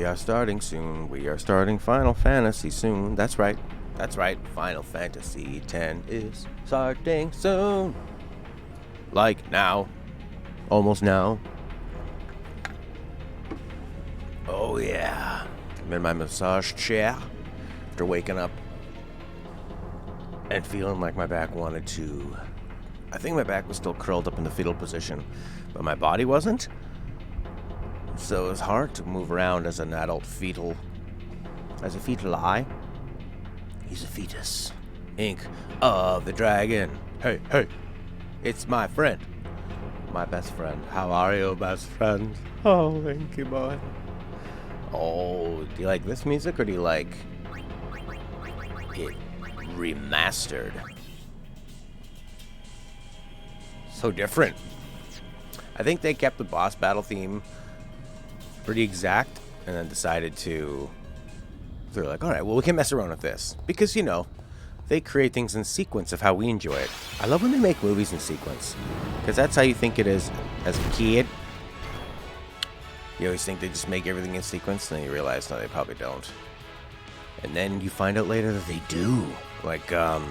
We are starting soon. We are starting Final Fantasy soon. That's right. That's right. Final Fantasy X is starting soon. Like now. Almost now. Oh yeah. I'm in my massage chair after waking up and feeling like my back wanted to... I think my back was still curled up in the fetal position, but my body wasn't. So it was hard to move around as an adult fetal. As a fetal eye. He's a fetus. Ink of the dragon. Hey, hey. It's my friend. My best friend. How are you, best friend? Oh, thank you, boy. Oh, do you like this music or do you like it remastered? So different. I think they kept the boss battle theme pretty exact and then decided to... They're like, alright, well, we can mess around with this. Because, you know, they create things in sequence of how we enjoy it. I love when they make movies in sequence. Because that's how you think it is as a kid. You always think they just make everything in sequence, and then you realize, no, they probably don't. And then you find out later that they do. Like, The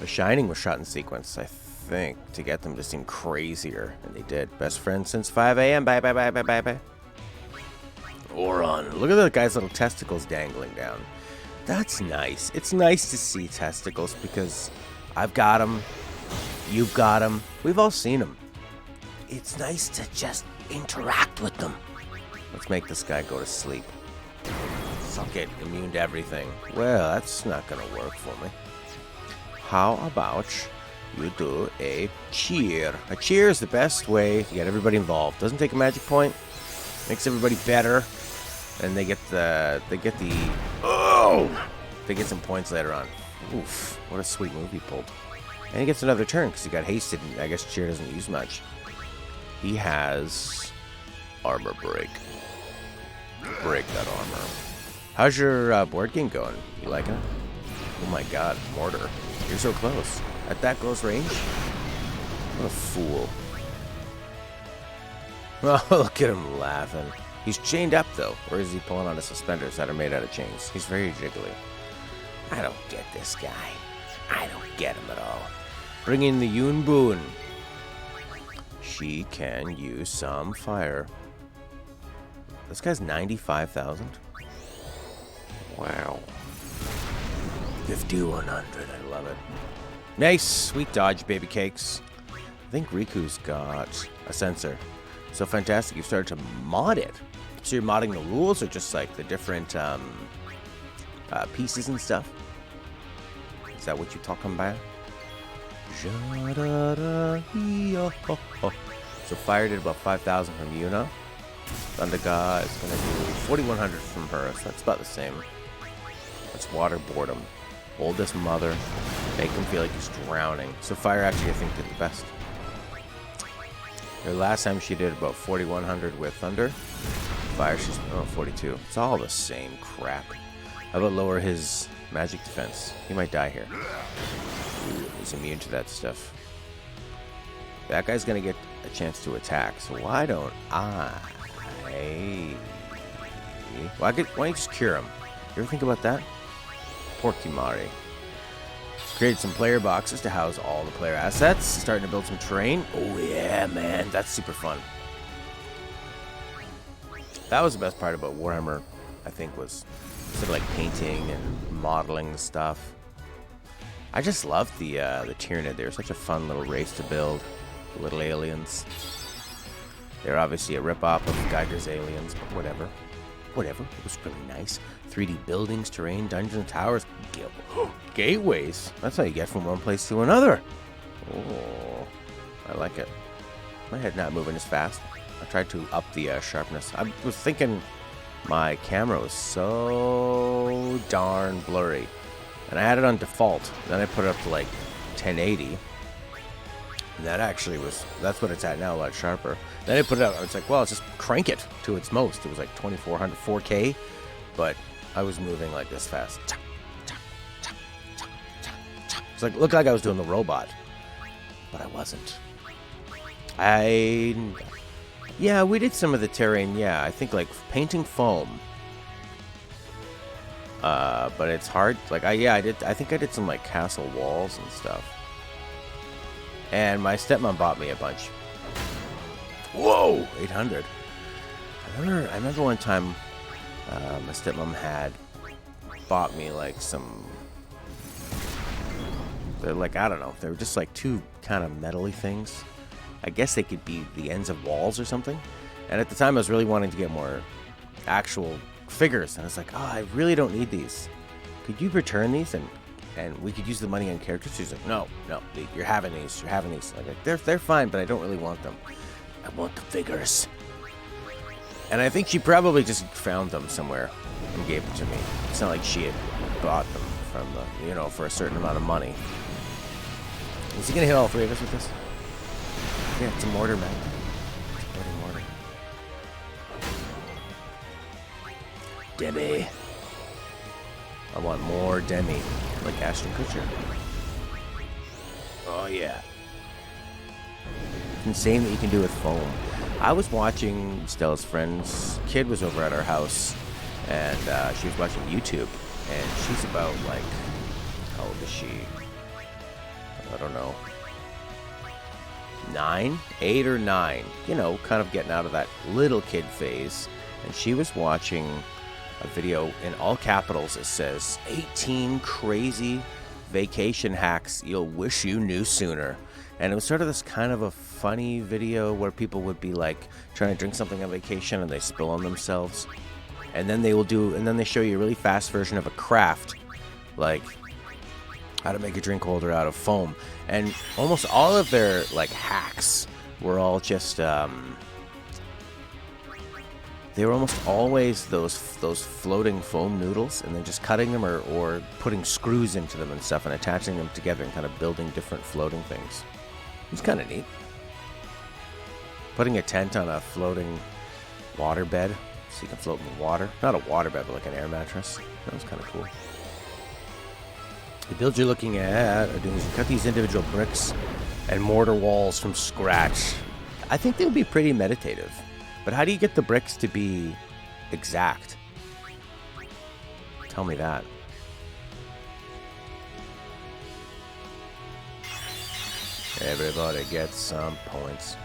Shining was shot in sequence, I think, to get them to seem crazier. And they did. Best friends since 5 a.m. Bye, bye, bye, bye, bye, bye. Oron. Look at that guy's little testicles dangling down. That's nice. It's nice to see testicles because I've got them. You've got them. We've all seen them. It's nice to just interact with them. Let's make this guy go to sleep. Suck it. Immune to everything. Well, that's not going to work for me. How about you do a cheer? A cheer is the best way to get everybody involved. Doesn't take a magic point. Makes everybody better. And they get some points later on. Oof, what a sweet move he pulled. And he gets another turn because he got hasted, and I guess cheer doesn't use much. He has armor break. Break that armor. How's your board game going? You liking it? Oh my god, mortar. You're so close. At that close range? What a fool. Oh, look at him laughing. He's chained up, though. Or is he pulling on his suspenders that are made out of chains? He's very jiggly. I don't get this guy. I don't get him at all. Bring in the Yoon Boon. She can use some fire. This guy's 95,000. Wow. 5100. I love it. Nice. Sweet dodge, baby cakes. I think Riku's got a sensor. So fantastic, you've started to mod it. So you're modding the rules or just like the different pieces and stuff? Is that what you're talking about? So fire did about 5,000 from Yuna. Thunder God is going to do 4,100 from her, so that's about the same. Let's water boredom. Oldest mother. Make him feel like he's drowning. So fire actually, I think, did the best. The last time she did about 4,100 with Thunder. Fire, she's 42. It's all the same crap. How about lower his magic defense? He might die here. Ooh, he's immune to that stuff. That guy's gonna get a chance to attack, so why don't I... why don't you just cure him? You ever think about that? Porkimari. Created some player boxes to house all the player assets. Starting to build some terrain. Oh yeah, man. That's super fun. That was the best part about Warhammer, I think, was sort of like painting and modeling the stuff. I just loved the Tyranid. They were such a fun little race to build. The little aliens. They're obviously a rip-off of Geiger's aliens, but whatever. Whatever. It was really nice. 3D buildings, terrain, dungeons, towers, gateways. That's how you get from one place to another. Oh, I like it. My head not moving as fast. I tried to up the sharpness. I was thinking my camera was so darn blurry. And I had it on default. Then I put it up to like 1080. And that actually was, that's what it's at now, a lot sharper. Then I put it up, I was like, well, let's just crank it to its most. It was like 2400, 4K. But I was moving like this fast. It's like, looked like I was doing the robot. But I wasn't. I Yeah, we did some of the terrain. Yeah, I think like painting foam. But it's hard. Like I think I did some like castle walls and stuff. And my stepmom bought me a bunch. Whoa, 800. I remember one time my stepmom had bought me like some. They're like, I don't know. They were just like two kind of metally things. I guess they could be the ends of walls or something. And at the time, I was really wanting to get more actual figures. And I was like, oh, I really don't need these. Could you return these and we could use the money on characters? She's like, no, you're having these. You're having these. I'm like, they're fine, but I don't really want them. I want the figures. And I think she probably just found them somewhere and gave them to me. It's not like she had bought them from the, for a certain amount of money. Is he gonna hit all three of us with this? Yeah, it's a mortar, man. It's a mortar. Demi. I want more Demi, like Ashton Kutcher. Oh yeah. It's insane that you can do with foam. I was watching Stella's friend's kid was over at our house, and she was watching YouTube, and she's about like, how old is she? I don't know. 9, 8 or 9, kind of getting out of that little kid phase. And she was watching a video in all capitals. It says 18 crazy vacation hacks you'll wish you knew sooner. And it was sort of this kind of a funny video where people would be like trying to drink something on vacation and they spill on themselves. And then they show you a really fast version of a craft, like how to make a drink holder out of foam. And almost all of their like hacks were all just they were almost always those floating foam noodles, and then just cutting them or putting screws into them and stuff and attaching them together and kind of building different floating things. It's kind of neat. Putting a tent on a floating water bed so you can float in the water. Not a water bed, but like an air mattress. That was kind of cool. The build you're looking at are doing is you cut these individual bricks and mortar walls from scratch. I think they would be pretty meditative. But how do you get the bricks to be exact? Tell me that. Everybody gets some points.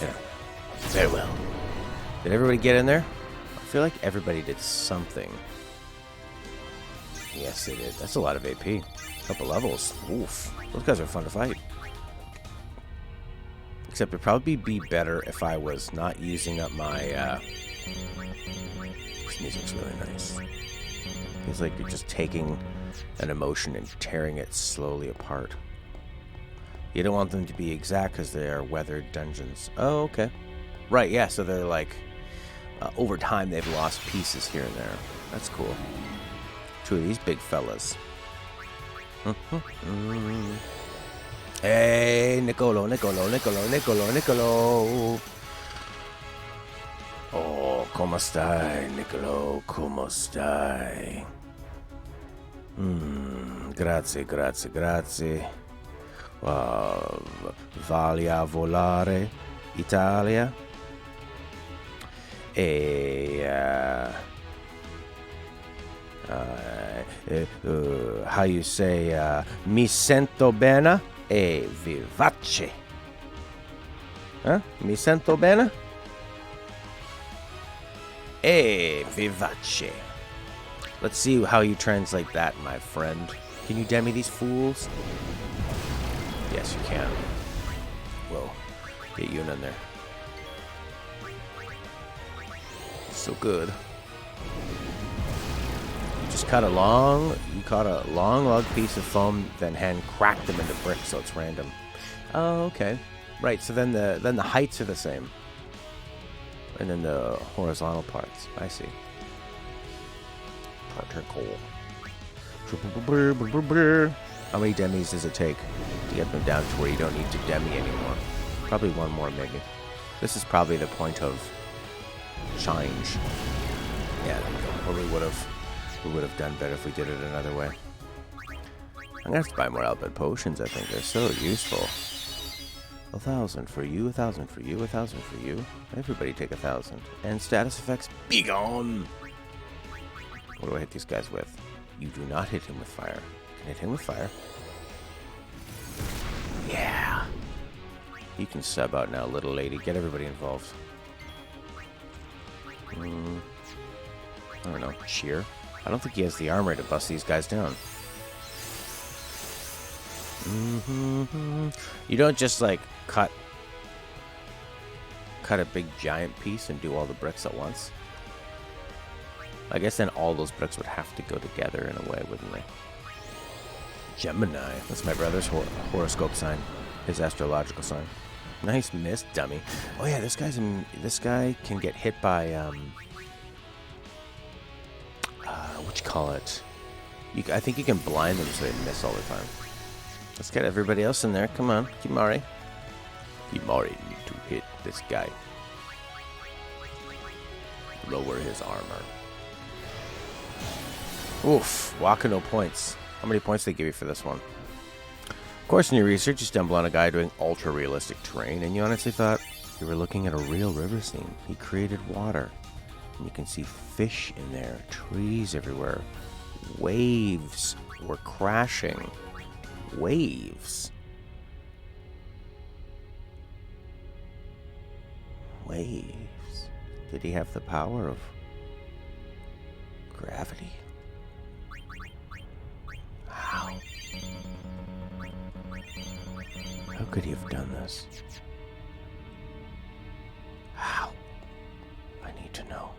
Yeah. Very well. Did everybody get in there? I feel like everybody did something. Yes, they did. That's a lot of AP. A couple levels. Oof. Those guys are fun to fight. Except it'd probably be better if I was not using up my, This music's really nice. It's like you're just taking an emotion and tearing it slowly apart. You don't want them to be exact because they are weathered dungeons. Oh, okay. Right, yeah, so they're like, over time they've lost pieces here and there. That's cool. Two of these big fellas. Hey, Nicolo. Oh, como stai, Nicolo? Como stai? Grazie. Voglia volare, Italia. How you say, mi sento bene e vivace. Huh? Mi sento bene e vivace. Let's see how you translate that, my friend. Can you demi these fools? Yes, you can. Whoa. Get you in there. So good. Just cut a long log piece of foam, then hand crack them into bricks so it's random. Oh, okay. Right, so then the heights are the same. And then the horizontal parts. I see. Particle. How many demis does it take to get them down to where you don't need to demi anymore? Probably one more, maybe. This is probably the point of change. Yeah, there we go. Or we would have done better if we did it another way. I'm gonna have to buy more outbid potions, I think. They're so useful. 1,000 for you, 1,000 for you, 1,000 for you. Everybody take 1,000. And status effects, be gone! What do I hit these guys with? You do not hit him with fire. Can I hit him with fire? Yeah! You can sub out now, little lady. Get everybody involved. I don't know. Cheer? I don't think he has the armor to bust these guys down. You don't just, like, cut a big giant piece and do all the bricks at once. I guess then all those bricks would have to go together in a way, wouldn't they? Gemini. That's my brother's horoscope sign. His astrological sign. Nice miss, dummy. Oh yeah, this guy can get hit by what you call it? I think you can blind them so they miss all the time. Let's get everybody else in there. Come on, Kimari. Kimari need to hit this guy. Lower his armor. Oof, Waka no points. How many points did they give you for this one? Of course, in your research, you stumble on a guy doing ultra-realistic terrain, and you honestly thought you were looking at a real river scene. He created water, and you can see fish in there, trees everywhere. Waves were crashing. Waves. Waves. Did he have the power of gravity? How? How could he have done this? How? I need to know.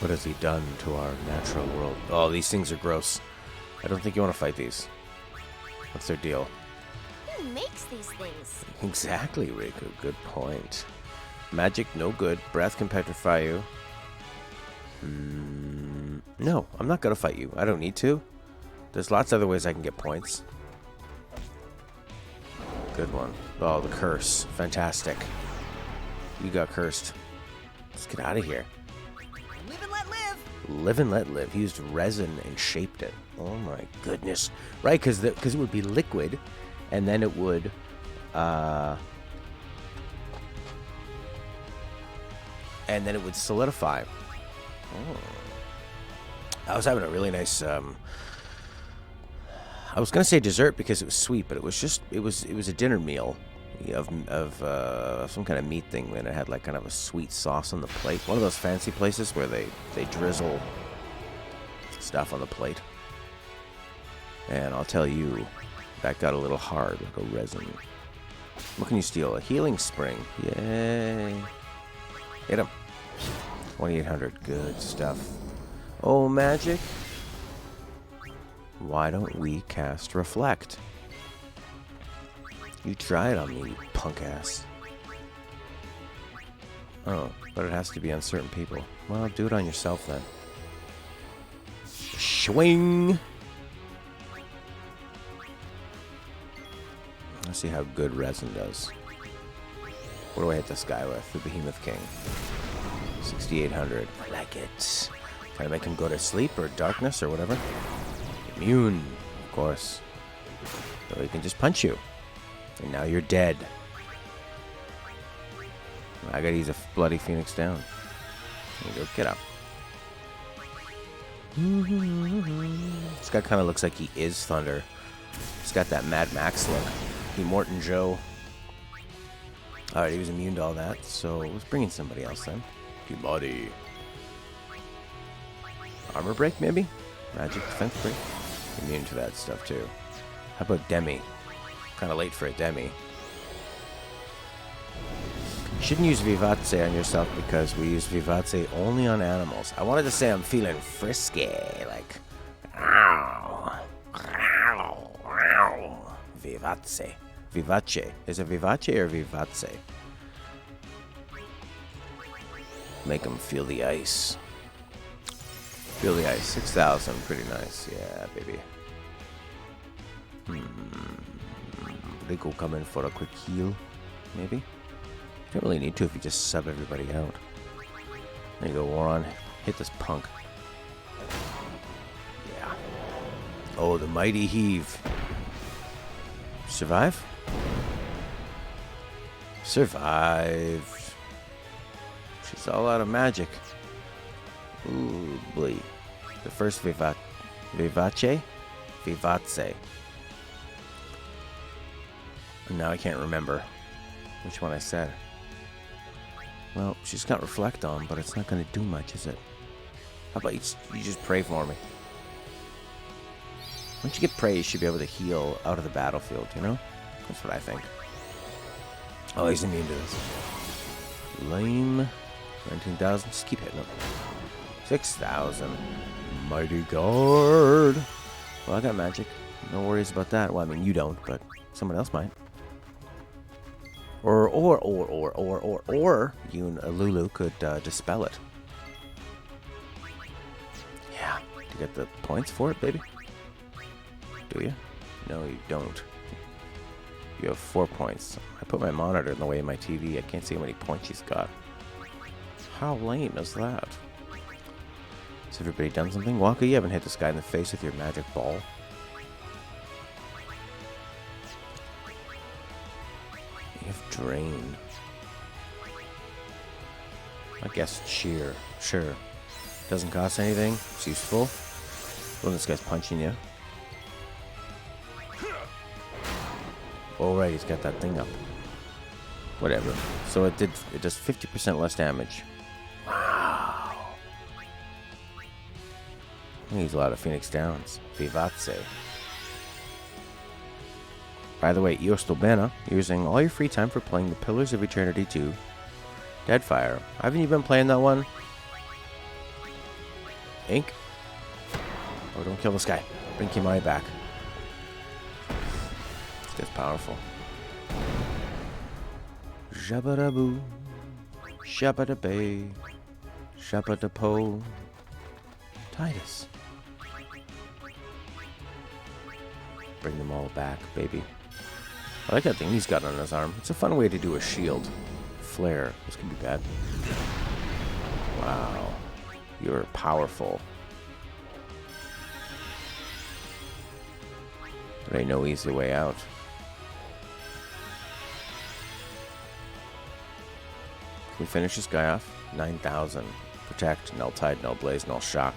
What has he done to our natural world? Oh, these things are gross. I don't think you want to fight these. What's their deal? Who makes these things? Exactly, Riku. Good point. Magic, no good. Breath can petrify you. No, I'm not going to fight you. I don't need to. There's lots of other ways I can get points. Good one. Oh, the curse. Fantastic. You got cursed. Let's get out of here. Live and let live. Live and let live. He used resin and shaped it. Oh my goodness. Right, because it would be liquid, and then it would... and then it would solidify. Oh. I was having a really nice... I was gonna say dessert because it was sweet, but it was a dinner meal of some kind of meat thing, and it had like kind of a sweet sauce on the plate. One of those fancy places where they drizzle stuff on the plate. And I'll tell you, that got a little hard, like a resin. What can you steal? A healing spring. Yay! Hit him. 2,800. Good stuff. Oh, magic. Why don't we cast Reflect? You try it on me, you punk ass. Oh, but it has to be on certain people. Well, do it on yourself then. Swing! Let's see how good resin does. What do I hit this guy with? The Behemoth King. 6,800. I like it. Can I make him go to sleep or darkness or whatever? Immune, of course. So he can just punch you. And now you're dead. I gotta use a bloody Phoenix down. There you go, get up. This guy kind of looks like he is Thunder. He's got that Mad Max look. He Morton Joe. Alright, he was immune to all that, so let's bring in somebody else then. Body. Armor break, maybe? Magic defense break? Immune to that stuff too. How about Demi? Kind of late for a Demi. You shouldn't use Vivace on yourself because we use Vivace only on animals. I wanted to say I'm feeling frisky, like Vivace. Vivace. Is it Vivace or Vivace? Make them feel the ice. Feel the ice. 6,000. Pretty nice. Yeah, baby. They go come in for a quick heal, maybe? You don't really need to if you just sub everybody out. There you go, Waron. Hit this punk. Yeah. Oh, the mighty heave. Survive? Survived. She's all out of magic. Ooh, boy. The first Vivace? Vivace. And now I can't remember which one I said. Well, she's got Reflect on, but it's not going to do much, is it? How about you just pray for me? Once you get praise, you should be able to heal out of the battlefield, you know? That's what I think. Oh, he's immune to this. Lame. 19,000. Just keep hitting him. 6,000. Mighty Guard. Well, I got magic. No worries about that. Well, I mean, you don't, but someone else might. Or you and Lulu could dispel it. Yeah. Do you get the points for it, baby? Do you? No, you don't. You have 4 points. I put my monitor in the way of my TV. I can't see how many points she's got. How lame is that? Has everybody done something? Wonka, you haven't hit this guy in the face with your magic ball. You have Drain. I guess Cheer. Sure. Doesn't cost anything. It's useful. Well, this guy's punching you. Oh, right, he's got that thing up. Whatever. So it does 50% less damage. Wow. He's a lot of Phoenix Downs. Vivace. By the way, Io sto bene, using all your free time for playing the Pillars of Eternity 2 Deadfire. Haven't you been playing that one? Ink? Oh, don't kill this guy. Bring Kimai back. This guy's powerful. Jabba-da-boo. Shabba-da-bay. Shabba-da-po. Titus. Bring them all back, baby. I like that thing he's got on his arm. It's a fun way to do a shield. Flare. This could be bad. Wow. You're powerful. There ain't no easy way out. Can we finish this guy off? 9,000. Protect, Null Tide, Null Blaze, Null Shock.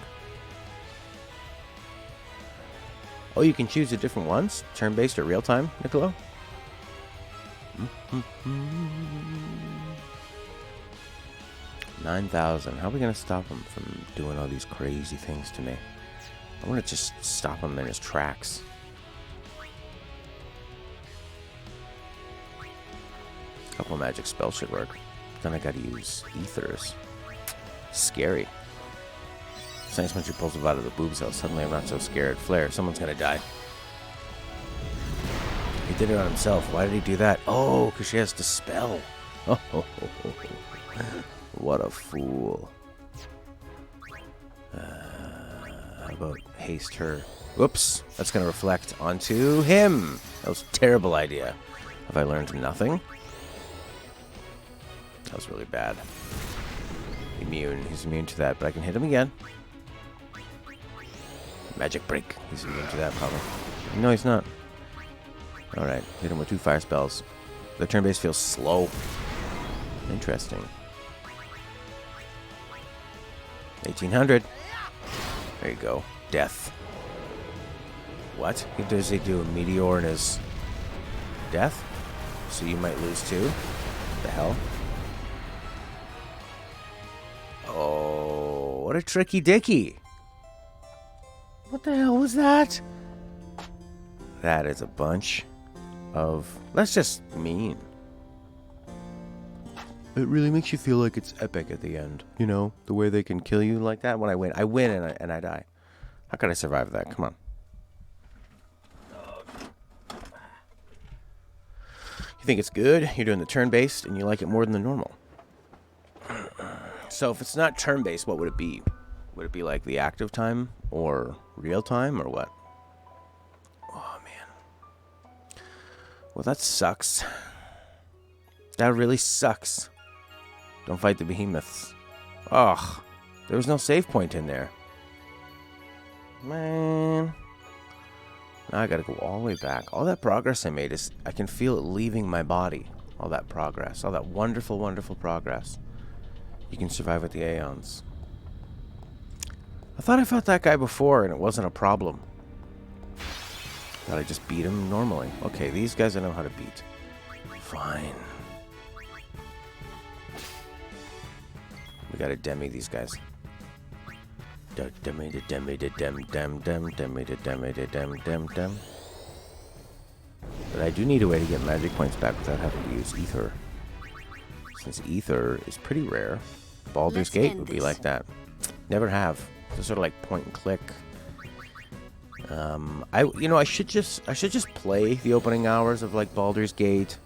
Oh, you can choose the different ones? Turn-based or real-time, Niccolo? 9,000. How are we going to stop him from doing all these crazy things to me? I want to just stop him in his tracks. A couple magic spells should work. Then I gotta use ethers. Scary. It's nice when she pulls him out of the boob cell. Suddenly I'm not so scared. Flare, someone's gonna die. He did it on himself. Why did he do that? Oh, because she has to spell. Oh, what a fool. How about haste her? Whoops. That's gonna reflect onto him. That was a terrible idea. Have I learned nothing? That was really bad. Immune. He's immune to that, but I can hit him again. Magic break. He's immune to that, probably. No, he's not. Alright. Hit him with 2 fire spells. The turn base feels slow. Interesting. 1800. There you go. Death. What? Does he do a meteor in his death? So you might lose too? What the hell? Oh, what a tricky dicky. What the hell was that? That is a bunch of... That's just mean. It really makes you feel like it's epic at the end. You know, the way they can kill you like that. When I win and I die. How could I survive that? Come on. You think it's good? You're doing the turn-based and you like it more than the normal. So if it's not turn-based, what would it be? Would it be like the active time or real time or what? Oh, man. Well, that sucks. That really sucks. Don't fight the behemoths. Ugh. There was no save point in there. Man. Now I gotta go all the way back. All that progress I made is... I can feel it leaving my body. All that progress. All that wonderful, wonderful progress. You can survive with the Aeons. I thought I fought that guy before and it wasn't a problem. Thought I just beat him normally. Okay, these guys I know how to beat. Fine. We gotta demi these guys. Demi da demi da dem dem dem demi da demi da dem dem dem. But I do need a way to get magic points back without having to use ether. Since ether is pretty rare, Baldur's Gate would be like that. Never have. It's sort of like point and click. I should just play the opening hours of like Baldur's Gate,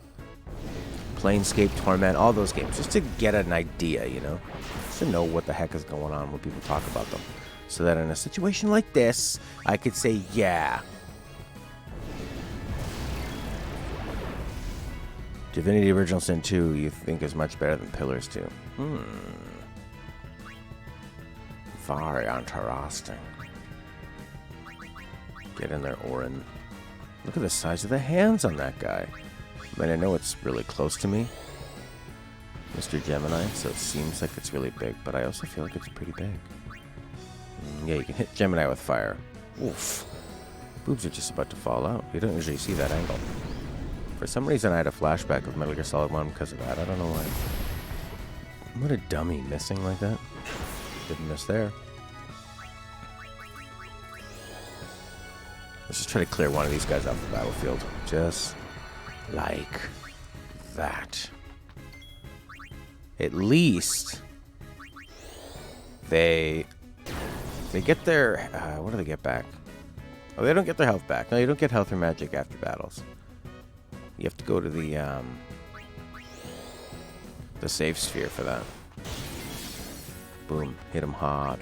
Planescape Torment, all those games, just to get an idea, just to know what the heck is going on when people talk about them, so that in a situation like this, I could say, yeah. Divinity Original Sin 2, you think is much better than Pillars 2? Very interesting. Get in there, Orin. Look at the size of the hands on that guy. I mean, I know it's really close to me, Mr. Gemini, so it seems like it's really big, but I also feel like it's pretty big. Yeah, you can hit Gemini with fire. Oof. Boobs are just about to fall out. You don't usually see that angle. For some reason, I had a flashback of Metal Gear Solid 1 because of that. I don't know why. What a dummy missing like that. Didn't miss there. Let's just try to clear one of these guys off the battlefield. Just like that. At least they get their... what do they get back? Oh, they don't get their health back. No, you don't get health or magic after battles. You have to go to the save sphere for that. Boom. Hit him hard.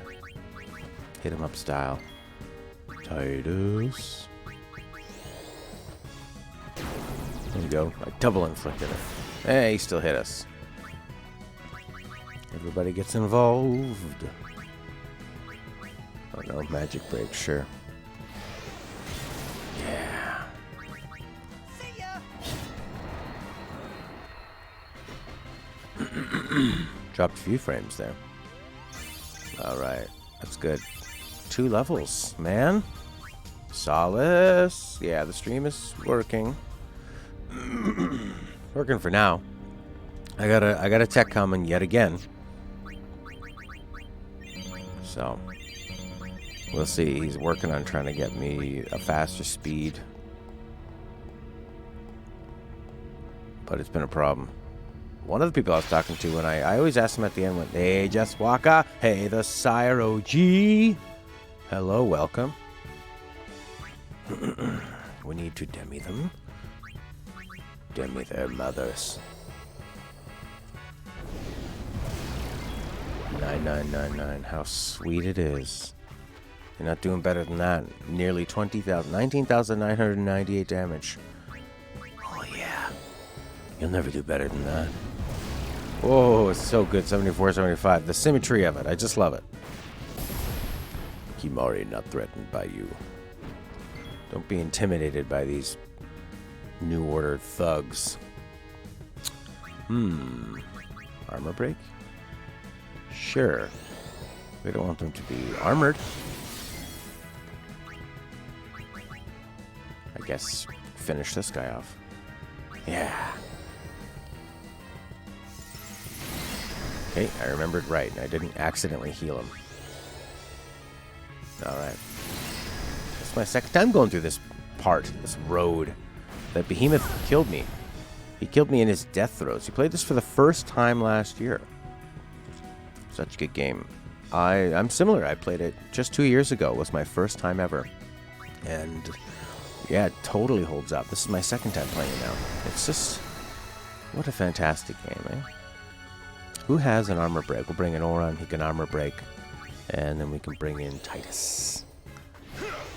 Hit him up style. Titus. There you go. I double inflicted it. Hey, he still hit us. Everybody gets involved. Oh no, magic break, sure. Yeah. See ya. Dropped a few frames there. Alright, that's good. 2 levels, man. Solace. Yeah, the stream is working. Working for now. I got a tech coming yet again. So we'll see. He's working on trying to get me a faster speed. But it's been a problem. One of the people I was talking to, when I always ask him at the end, went, hey, Just Waka. Hey, the Sire OG. Hello, welcome. We need to demi them. Demi their mothers. 9999. How sweet it is. You're not doing better than that. Nearly 20,000. 19,998 damage. Oh, yeah. You'll never do better than that. Oh, it's so good. 74, 75. The symmetry of it. I just love it. Kimari not threatened by you. Don't be intimidated by these New Order thugs. Armor break? Sure. We don't want them to be armored. I guess finish this guy off. Yeah. Okay, I remembered right, and I didn't accidentally heal him. Alright. That's my second time going through this part, this road. That behemoth killed me. He killed me in his death throes. He played this for the first time last year. Such a good game. I'm similar. I played it just 2 years ago. It was my first time ever. And yeah, it totally holds up. This is my second time playing it now. It's just... what a fantastic game, eh? Who has an armor break? We'll bring in Oron. He can armor break. And then we can bring in Titus.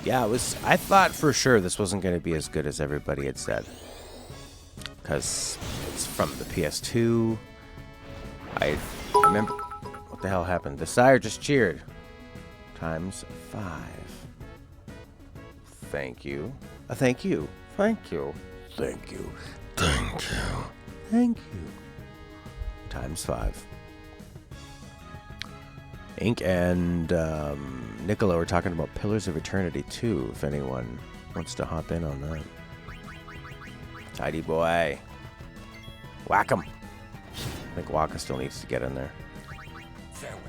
Yeah, I thought for sure this wasn't going to be as good as everybody had said. Because it's from the PS2. I remember... what the hell happened? The Sire just cheered. Times 5. Thank you. Thank you. Thank you. Thank you. Thank you. Thank you. Times 5. Ink and Nicola were talking about Pillars of Eternity too, if anyone wants to hop in on that. Tidy boy. Whack him. I think Waka still needs to get in there. Farewell.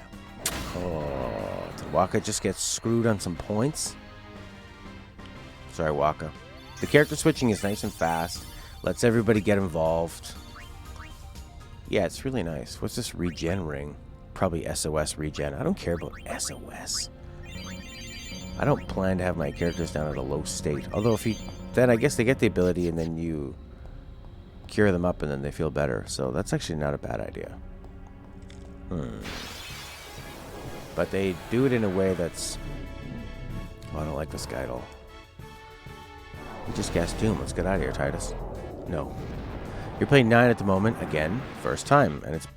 Oh, did Waka just get screwed on some points? Sorry, Waka. The character switching is nice and fast. Lets everybody get involved. Yeah, it's really nice. What's this regen ring? Probably SOS regen. I don't care about SOS. I don't plan to have my characters down at a low state. Although if you... Then I guess they get the ability and then you cure them up and then they feel better. So that's actually not a bad idea. But they do it in a way that's... Oh, I don't like this guy at all. He just cast Doom. Let's get out of here, Titus. No. You're playing 9 at the moment. Again, first time. And it's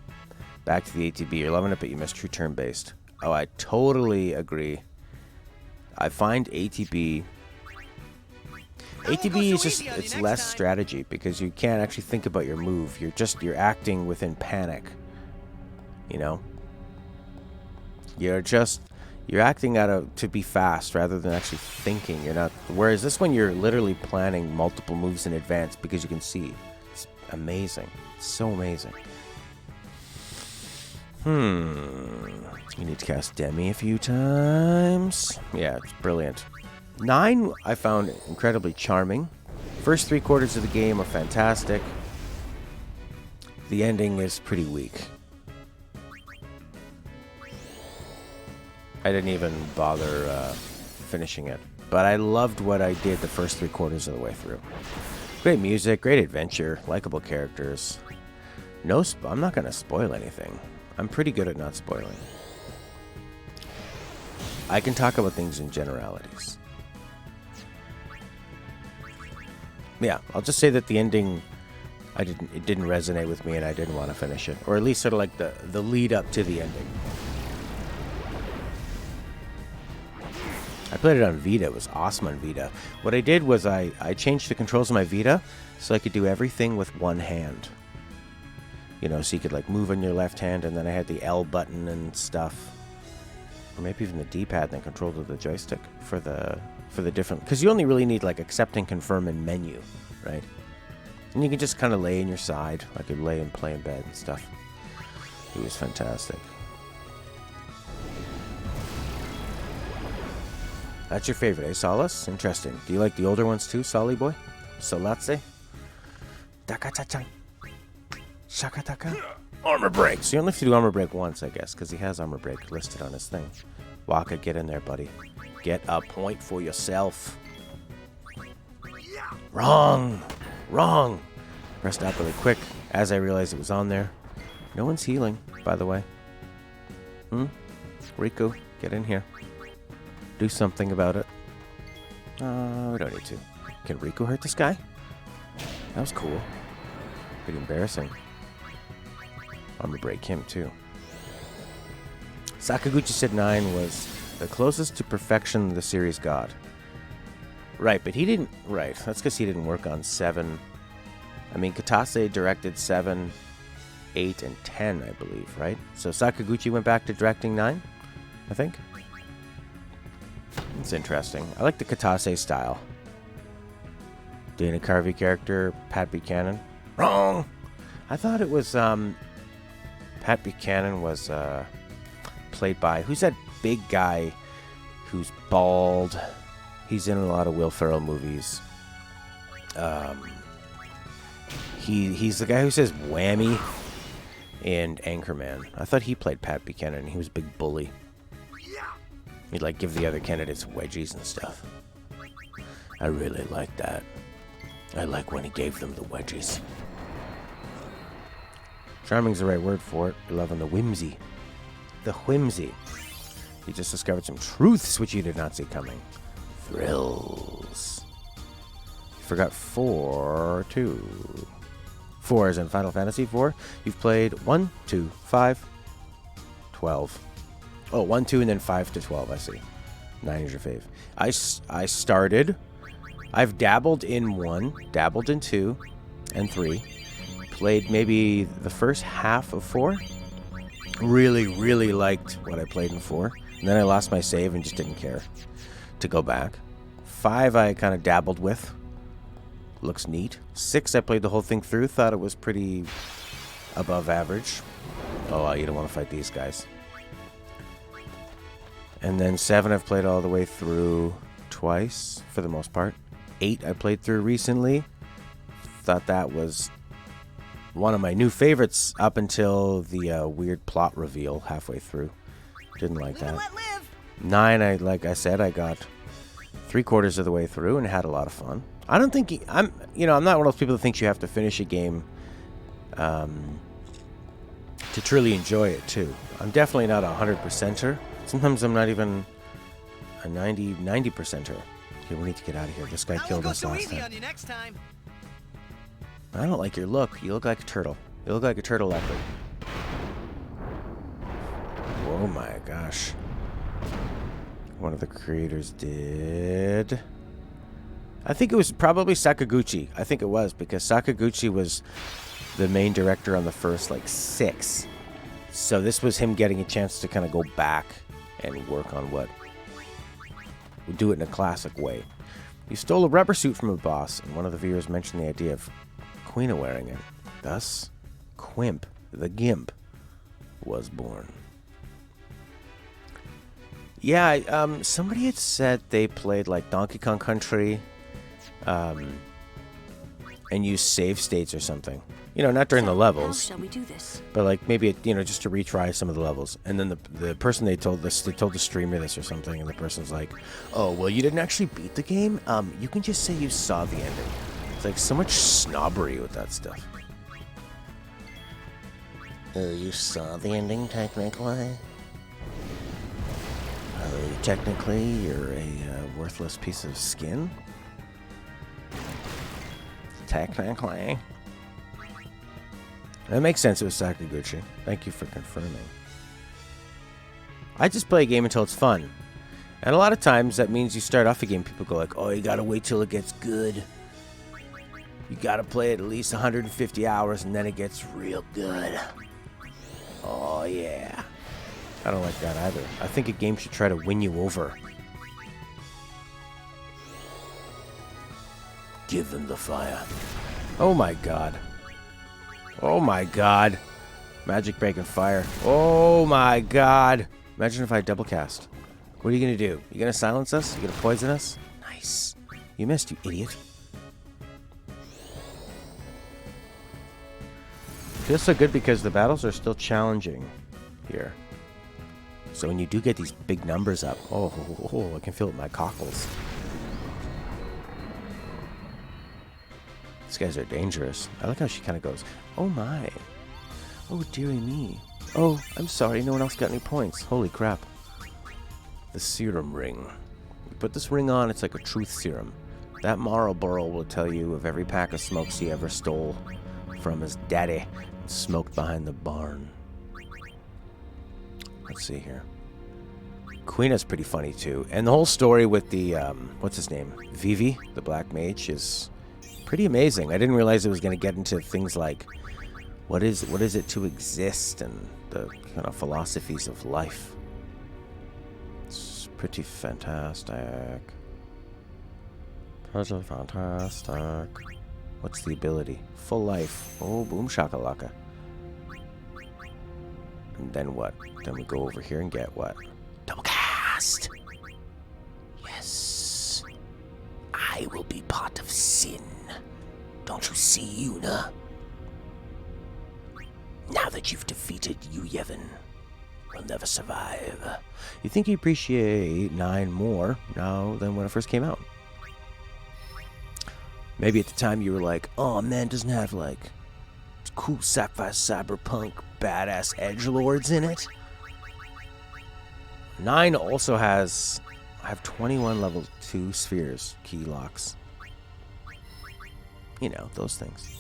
back to the ATB. You're loving it, but you missed true turn-based. Oh, I totally agree. I find ATB... ATB is just, it's less strategy because you can't actually think about your move. You're acting within panic. You know? You're acting to be fast rather than actually thinking. You're not, whereas this one you're literally planning multiple moves in advance because you can see. It's amazing. It's so amazing. You need to cast Demi a few times. Yeah, it's brilliant. 9 I found incredibly charming. First 3 quarters of the game are fantastic. The ending is pretty weak. I didn't even bother finishing it. But I loved what I did the first 3 quarters of the way through. Great music, great adventure, likable characters. I'm not going to spoil anything. I'm pretty good at not spoiling. I can talk about things in generalities. Yeah, I'll just say that the ending, it didn't resonate with me and I didn't want to finish it. Or at least sort of like the lead up to the ending. I played it on Vita. It was awesome on Vita. What I did was I changed the controls of my Vita so I could do everything with one hand. You know, so you could like move on your left hand and then I had the L button and stuff. Or maybe even the D-pad and then control to the joystick for the different... Because you only really need like accept and confirm and menu, right? And you can just kind of lay in your side. I could lay and play in bed and stuff. It was fantastic. That's your favorite, eh, Solace? Interesting. Do you like the older ones too, Solly boy? Solatse? Dakata-chan. Shakataka? Armor break! So you only have to do armor break once, I guess, because he has armor break listed on his thing. Waka, get in there, buddy. Get a point for yourself. Wrong! Wrong! Pressed up really quick as I realized it was on there. No one's healing, by the way. Riku, get in here. Do something about it. We don't need to. Can Riku hurt this guy? That was cool. Pretty embarrassing. I'm gonna break him too. Sakaguchi said 9 was the closest to perfection the series got. Right, but he didn't... Right, that's because he didn't work on 7. I mean, Katase directed 7, 8, and 10, I believe, right? So Sakaguchi went back to directing 9, I think. It's interesting. I like the Katase style. Dana Carvey character, Pat Buchanan. Wrong! I thought it was, Pat Buchanan was, played by... Who's that big guy who's bald? He's in a lot of Will Ferrell movies. He's the guy who says whammy in Anchorman. I thought he played Pat Buchanan. He was a big bully. He'd like give the other candidates wedgies and stuff. I really like that. I like when he gave them the wedgies. Charming's the right word for it. You're loving the whimsy. The whimsy. You just discovered some truths which you did not see coming. Thrills. You forgot 4, 2. 4 is in Final Fantasy 4. You've played 1, 2, 5, 12. Oh, 1, 2, and then 5 to 12, I see. 9 is your fave. I started. I've dabbled in 1, dabbled in 2, and 3. played maybe the first half of 4. Really, really liked what I played in 4. And then I lost my save and just didn't care to go back. 5 I kind of dabbled with. Looks neat. 6 I played the whole thing through. Thought it was pretty above average. Oh, you don't want to fight these guys. And then 7 I've played all the way through twice, for the most part. 8 I played through recently. Thought that was one of my new favorites up until the weird plot reveal halfway through. Didn't like that. 9, like I said, I got 3/4 of the way through and had a lot of fun. I don't think I'm not one of those people that thinks you have to finish a game to truly enjoy it too. I'm definitely not a 100%er. Sometimes I'm not even a 90%er. Okay, we need to get out of here. This guy killed us last time. I don't like your look. You look like a turtle. You look like a turtle leopard. Oh my gosh. One of the creators did. I think it was probably Sakaguchi. I think it was, because Sakaguchi was the main director on the first, 6. So this was him getting a chance to kind of go back and work on what would do it in a classic way. You stole a rubber suit from a boss, and one of the viewers mentioned the idea of Quina wearing it. Thus, Quimp, the Gimp, was born. Yeah, somebody had said they played Donkey Kong Country and used save states or something. Not during the levels. How shall we do this? But maybe just to retry some of the levels. And then the person they told the streamer this or something, and the person's like, "Oh, well, you didn't actually beat the game. You can just say you saw the ending." It's so much snobbery with that stuff. You saw the ending technically. Technically, you're a worthless piece of skin. Technically. That makes sense. It was Sakaguchi. Thank you for confirming. I just play a game until it's fun. And a lot of times that means you start off a game, people go oh, you gotta wait till it gets good. You gotta play it at least 150 hours and then it gets real good. Oh, yeah. I don't like that either. I think a game should try to win you over. Give them the fire. Oh my god. Oh my god. Magic breaking fire. Oh my god. Imagine if I double cast. What are you gonna do? You gonna silence us? You gonna poison us? Nice. You missed, you idiot. Feels so good because the battles are still challenging here. So when you do get these big numbers up, I can feel it in my cockles. These guys are dangerous. I like how she kind of goes, oh my. Oh dearie me. Oh, I'm sorry, no one else got any points. Holy crap. The serum ring. You put this ring on, it's like a truth serum. That Marlboro will tell you of every pack of smokes he ever stole from his daddy and smoked behind the barn. Let's see here. Quina's pretty funny too. And the whole story with the, what's his name? Vivi, the black mage, is pretty amazing. I didn't realize it was going to get into things like, what is it to exist, and the kind of philosophies of life. It's pretty fantastic. Pretty fantastic. What's the ability? Full life. Oh, boom shakalaka. And then what? Then we go over here and get what? Double cast! Yes. I will be part of sin. Don't you see, Yuna? Now that you've defeated Yu Yevon, we'll never survive. You think you appreciate 9 more now than when it first came out? Maybe at the time you were like, oh man, doesn't have like cool sci-fi cyberpunk badass edgelords in it. 9 also has, I have 21 level 2 spheres, key locks. You know, those things.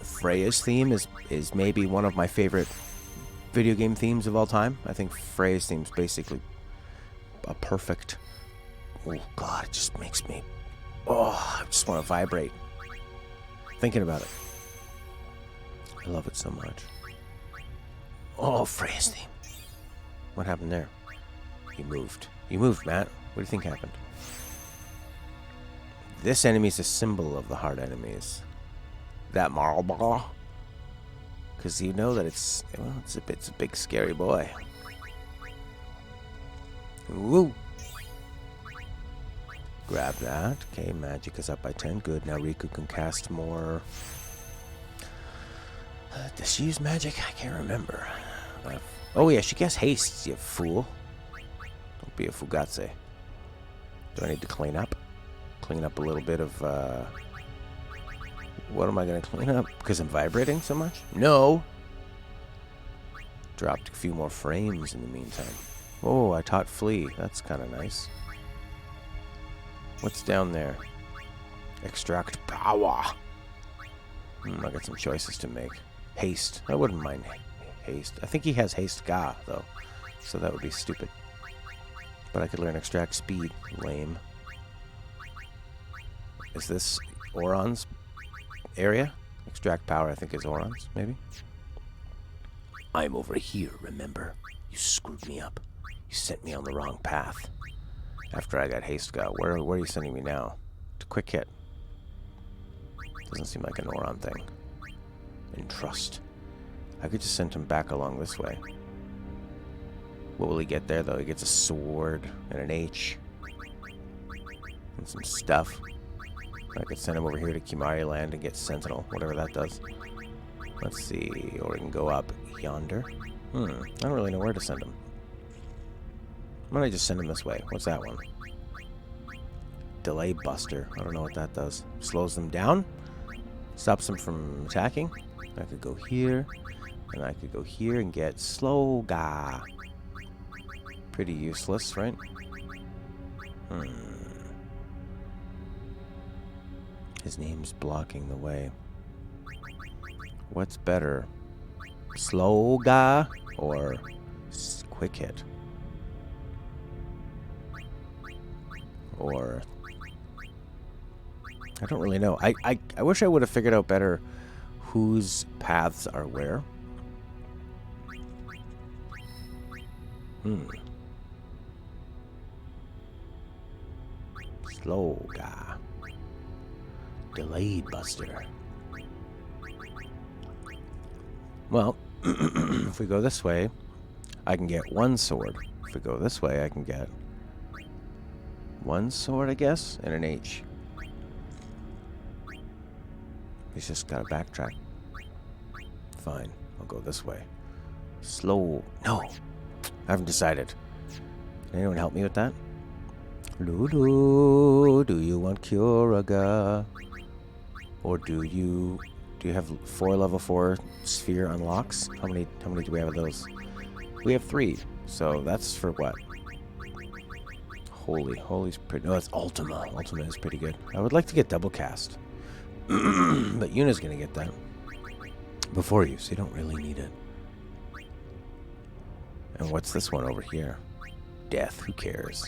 Freya's theme is maybe one of my favorite video game themes of all time. I think Freya's theme is basically a perfect... Oh god, it just makes me... Oh, I just want to vibrate thinking about it. I love it so much. Oh, Friggin. What happened there? You moved. You moved, Matt. What do you think happened? This enemy is a symbol of the hard enemies. That marble. Because you know that it's a big scary boy. Woo! Grab that. Okay, magic is up by 10. Good. Now Riku can cast more. Does she use magic? I can't remember. Oh yeah, she casts haste, you fool. Don't be a fugatse. Do I need to clean up? Clean up a little bit of, what am I going to clean up? Because I'm vibrating so much? No! Dropped a few more frames in the meantime. Oh, I taught Flea. That's kind of nice. What's down there? Extract power. I got some choices to make. Haste. I wouldn't mind haste. I think he has haste Ga, though. So that would be stupid. But I could learn extract speed. Lame. Is this Oron's area? Extract power, I think, is Oron's, maybe? I'm over here, remember? You screwed me up. You sent me on the wrong path. After I got haste Ga. Where are you sending me now? To quick hit. Doesn't seem like an Oron thing. Entrust. I could just send him back along this way. What will he get there, though? He gets a sword and an H. And some stuff. I could send him over here to Kimari Land and get Sentinel, whatever that does. Let's see. Or we can go up yonder. I don't really know where to send him. Why don't I just send him this way? What's that one? Delay Buster. I don't know what that does. Slows them down? Stops them from attacking? I could go here. And I could go here and get Sloga. Pretty useless, right? His name's blocking the way. What's better? Sloga or quick hit? Or I don't really know. I wish I would have figured out better whose paths are where. Sloga. Delayed Buster. Well, if we go this way, I can get one sword. If we go this way, I can get one sword, I guess, and an H. He's just got to backtrack. Fine, I'll go this way. Slow. No, I haven't decided. Can anyone help me with that? Lulu, do you want Kyuraga? Or do you have 4 level 4 sphere unlocks? How many do we have of those? We have 3. So that's for what? Holy's pretty. No, that's Ultima. Ultima is pretty good. I would like to get double cast. But Yuna's gonna get that before you, so you don't really need it. And what's this one over here? Death. Who cares?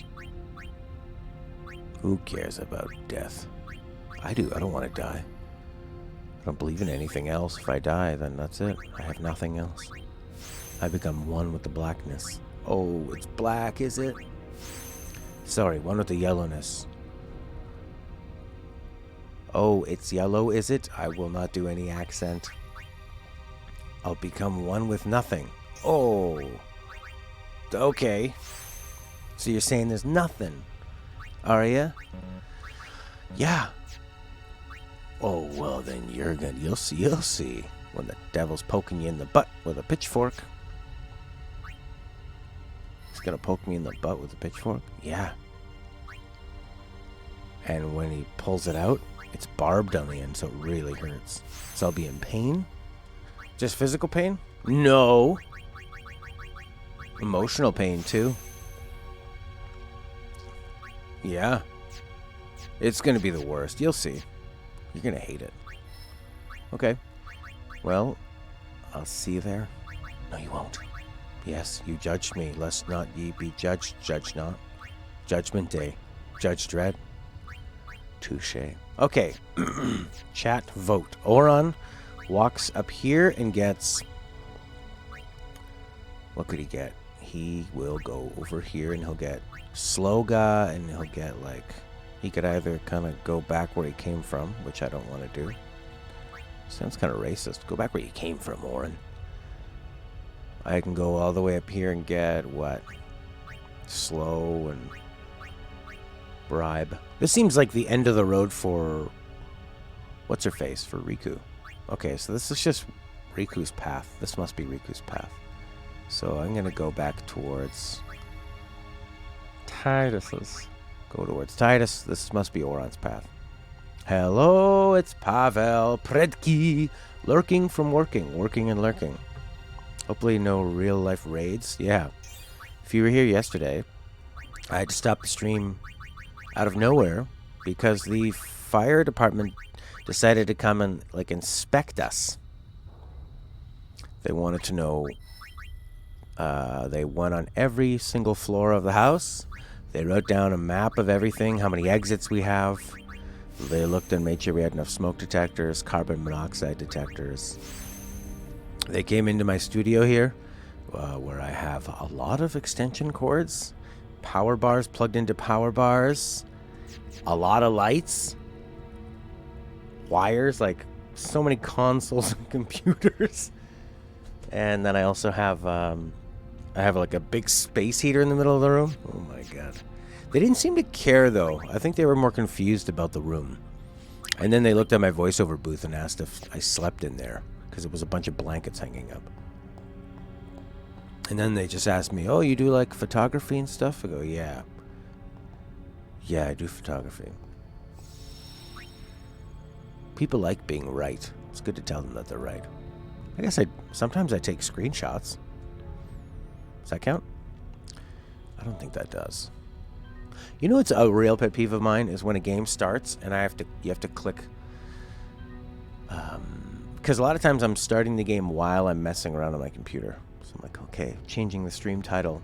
Who cares about death? I do. I don't want to die. I don't believe in anything else. If I die, then that's it. I have nothing else. I become one with the blackness. Oh, it's black, is it? Sorry, one with the yellowness. Oh, it's yellow, is it? I will not do any accent. I'll become one with nothing. Oh. Okay. So you're saying there's nothing, are ya? Yeah. Oh, well then you'll see when the devil's poking you in the butt with a pitchfork. He's gonna poke me in the butt with a pitchfork? Yeah. And when he pulls it out, it's barbed on the end, so it really hurts. So I'll be in pain? Just physical pain? No. Emotional pain, too. Yeah. It's gonna be the worst. You'll see. You're gonna hate it. Okay. Well, I'll see you there. No, you won't. Yes, you judged me, lest not ye be judged. Judge not. Judgment Day. Judge Dredd. Touche. Okay. Chat, vote. Oron walks up here and gets... What could he get? He will go over here and he'll get Sloga, and he'll get like... He could either kind of go back where he came from, which I don't want to do. Sounds kind of racist. Go back where you came from, Oren. I can go all the way up here and get what? Slow and bribe. This seems like the end of the road for... What's her face? For Riku. Okay, so this is just Riku's path. This must be Riku's path. So I'm going to go back towards Titus's. Go towards Titus. This must be Oron's path. Hello, it's Pavel Predki. Lurking from working. Working and lurking. Hopefully no real life raids. Yeah. If you were here yesterday, I had to stop the stream out of nowhere because the fire department decided to come and like inspect us. They wanted to know. They went on every single floor of the house. They wrote down a map of everything, how many exits we have. They looked and made sure we had enough smoke detectors, carbon monoxide detectors. They came into my studio here, where I have a lot of extension cords, power bars plugged into power bars, a lot of lights, wires, like so many consoles and computers. And then I also have, like a big space heater in the middle of the room. Oh my god. They didn't seem to care though. I think they were more confused about the room. And then they looked at my voiceover booth and asked if I slept in there, because it was a bunch of blankets hanging up. And then they just asked me, oh, you do like photography and stuff? I go, yeah. Yeah, I do photography. People like being right. It's good to tell them that they're right. I guess sometimes I take screenshots. Does that count? I don't think that does. You know what's a real pet peeve of mine is when a game starts and you have to click. Because a lot of times I'm starting the game while I'm messing around on my computer. So I'm like, okay, changing the stream title.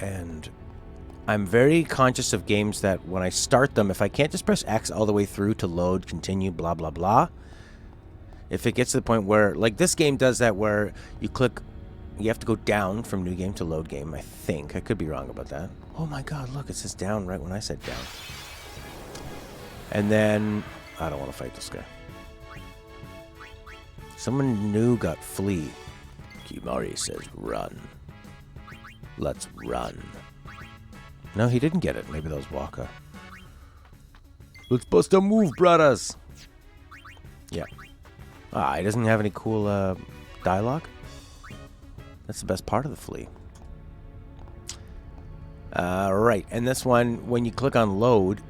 And I'm very conscious of games that when I start them, if I can't just press X all the way through to load, continue, blah, blah, blah. If it gets to the point where, like this game does that where you click, you have to go down from new game to load game, I think. I could be wrong about that. Oh my god, look, it says down right when I said down. And then, I don't want to fight this guy. Someone new got flea. Kimari says run. Let's run. No, he didn't get it. Maybe that was Waka. Let's bust a move, brothers. Yeah. He doesn't have any cool dialogue. That's the best part of the flea. Right, and this one, when you click on load,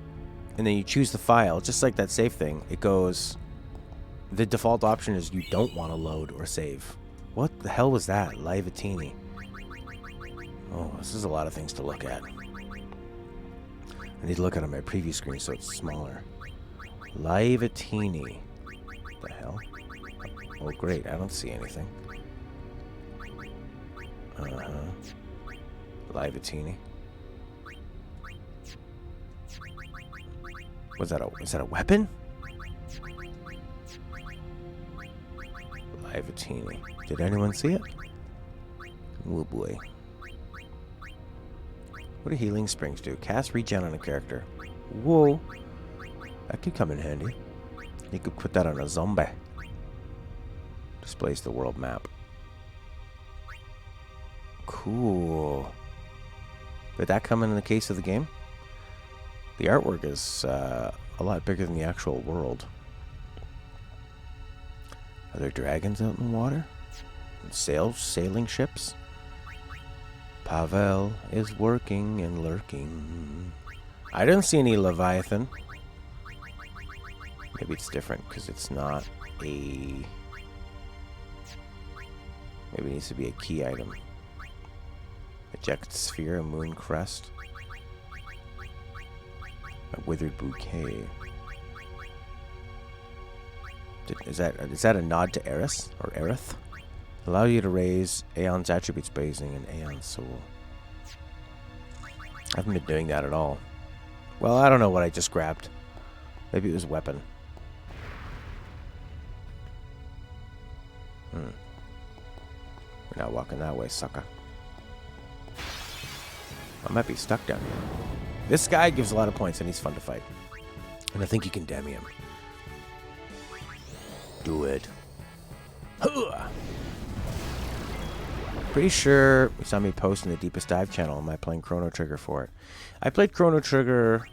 and then you choose the file, just like that save thing, it goes... The default option is you don't want to load or save. What the hell was that? Livatini. Oh, this is a lot of things to look at. I need to look at it on my preview screen so it's smaller. Livatini. What the hell? Oh, great, I don't see anything. Livatini. Was that a weapon? Livatini. Did anyone see it? Oh boy. What do healing springs do? Cast regen on a character. Whoa. That could come in handy. You could put that on a zombie. Displays the world map. Cool. Did that come in the case of the game? The artwork is a lot bigger than the actual world. Are there dragons out in the water? And sailing ships? Pavel is working and lurking. I don't see any Leviathan. Maybe it's different because it's not a... Maybe it needs to be a key item. A Jecht sphere, a moon crest. A withered bouquet. Is that a nod to Eris or Aerith? Allow you to raise Aeon's attributes based in Aeon's soul. I haven't been doing that at all. Well, I don't know what I just grabbed. Maybe it was a weapon. We're not walking that way, sucker. I might be stuck down here. This guy gives a lot of points and he's fun to fight. And I think you can demi him. Do it. Huh. Pretty sure you saw me post in the Deepest Dive channel. Am I playing Chrono Trigger for it? I played Chrono Trigger.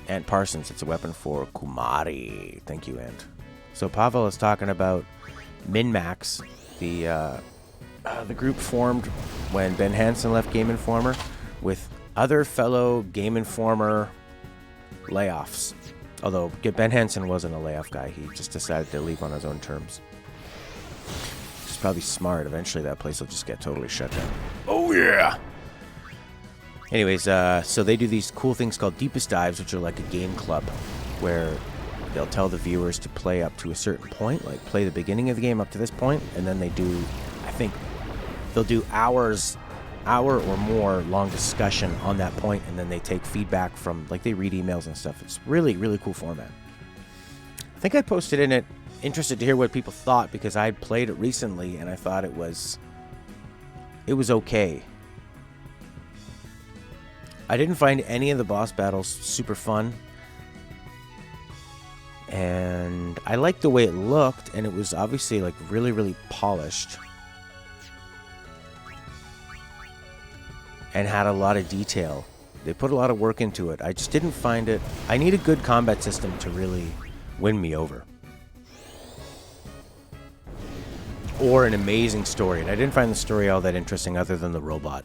Ant Parsons, it's a weapon for Kumari. Thank you, Ant. So Pavel is talking about Min-Max, the group formed when Ben Hansen left Game Informer with other fellow Game Informer layoffs. Although Ben Hansen wasn't a layoff guy, he just decided to leave on his own terms. Which is probably smart. Eventually that place will just get totally shut down. Oh yeah! Anyways, so they do these cool things called Deepest Dives, which are like a game club, where they'll tell the viewers to play up to a certain point, like play the beginning of the game up to this point, and then they do, I think, they'll do hour or more long discussion on that point, and then they take feedback from, like, they read emails and stuff. It's really, really cool format. I think I posted in it, interested to hear what people thought, because I played it recently, and I thought it was okay. I didn't find any of the boss battles super fun. And I liked the way it looked, and it was obviously like really, really polished. And had a lot of detail. They put a lot of work into it. I just didn't find it. I need a good combat system to really win me over. Or an amazing story. And I didn't find the story all that interesting other than the robot.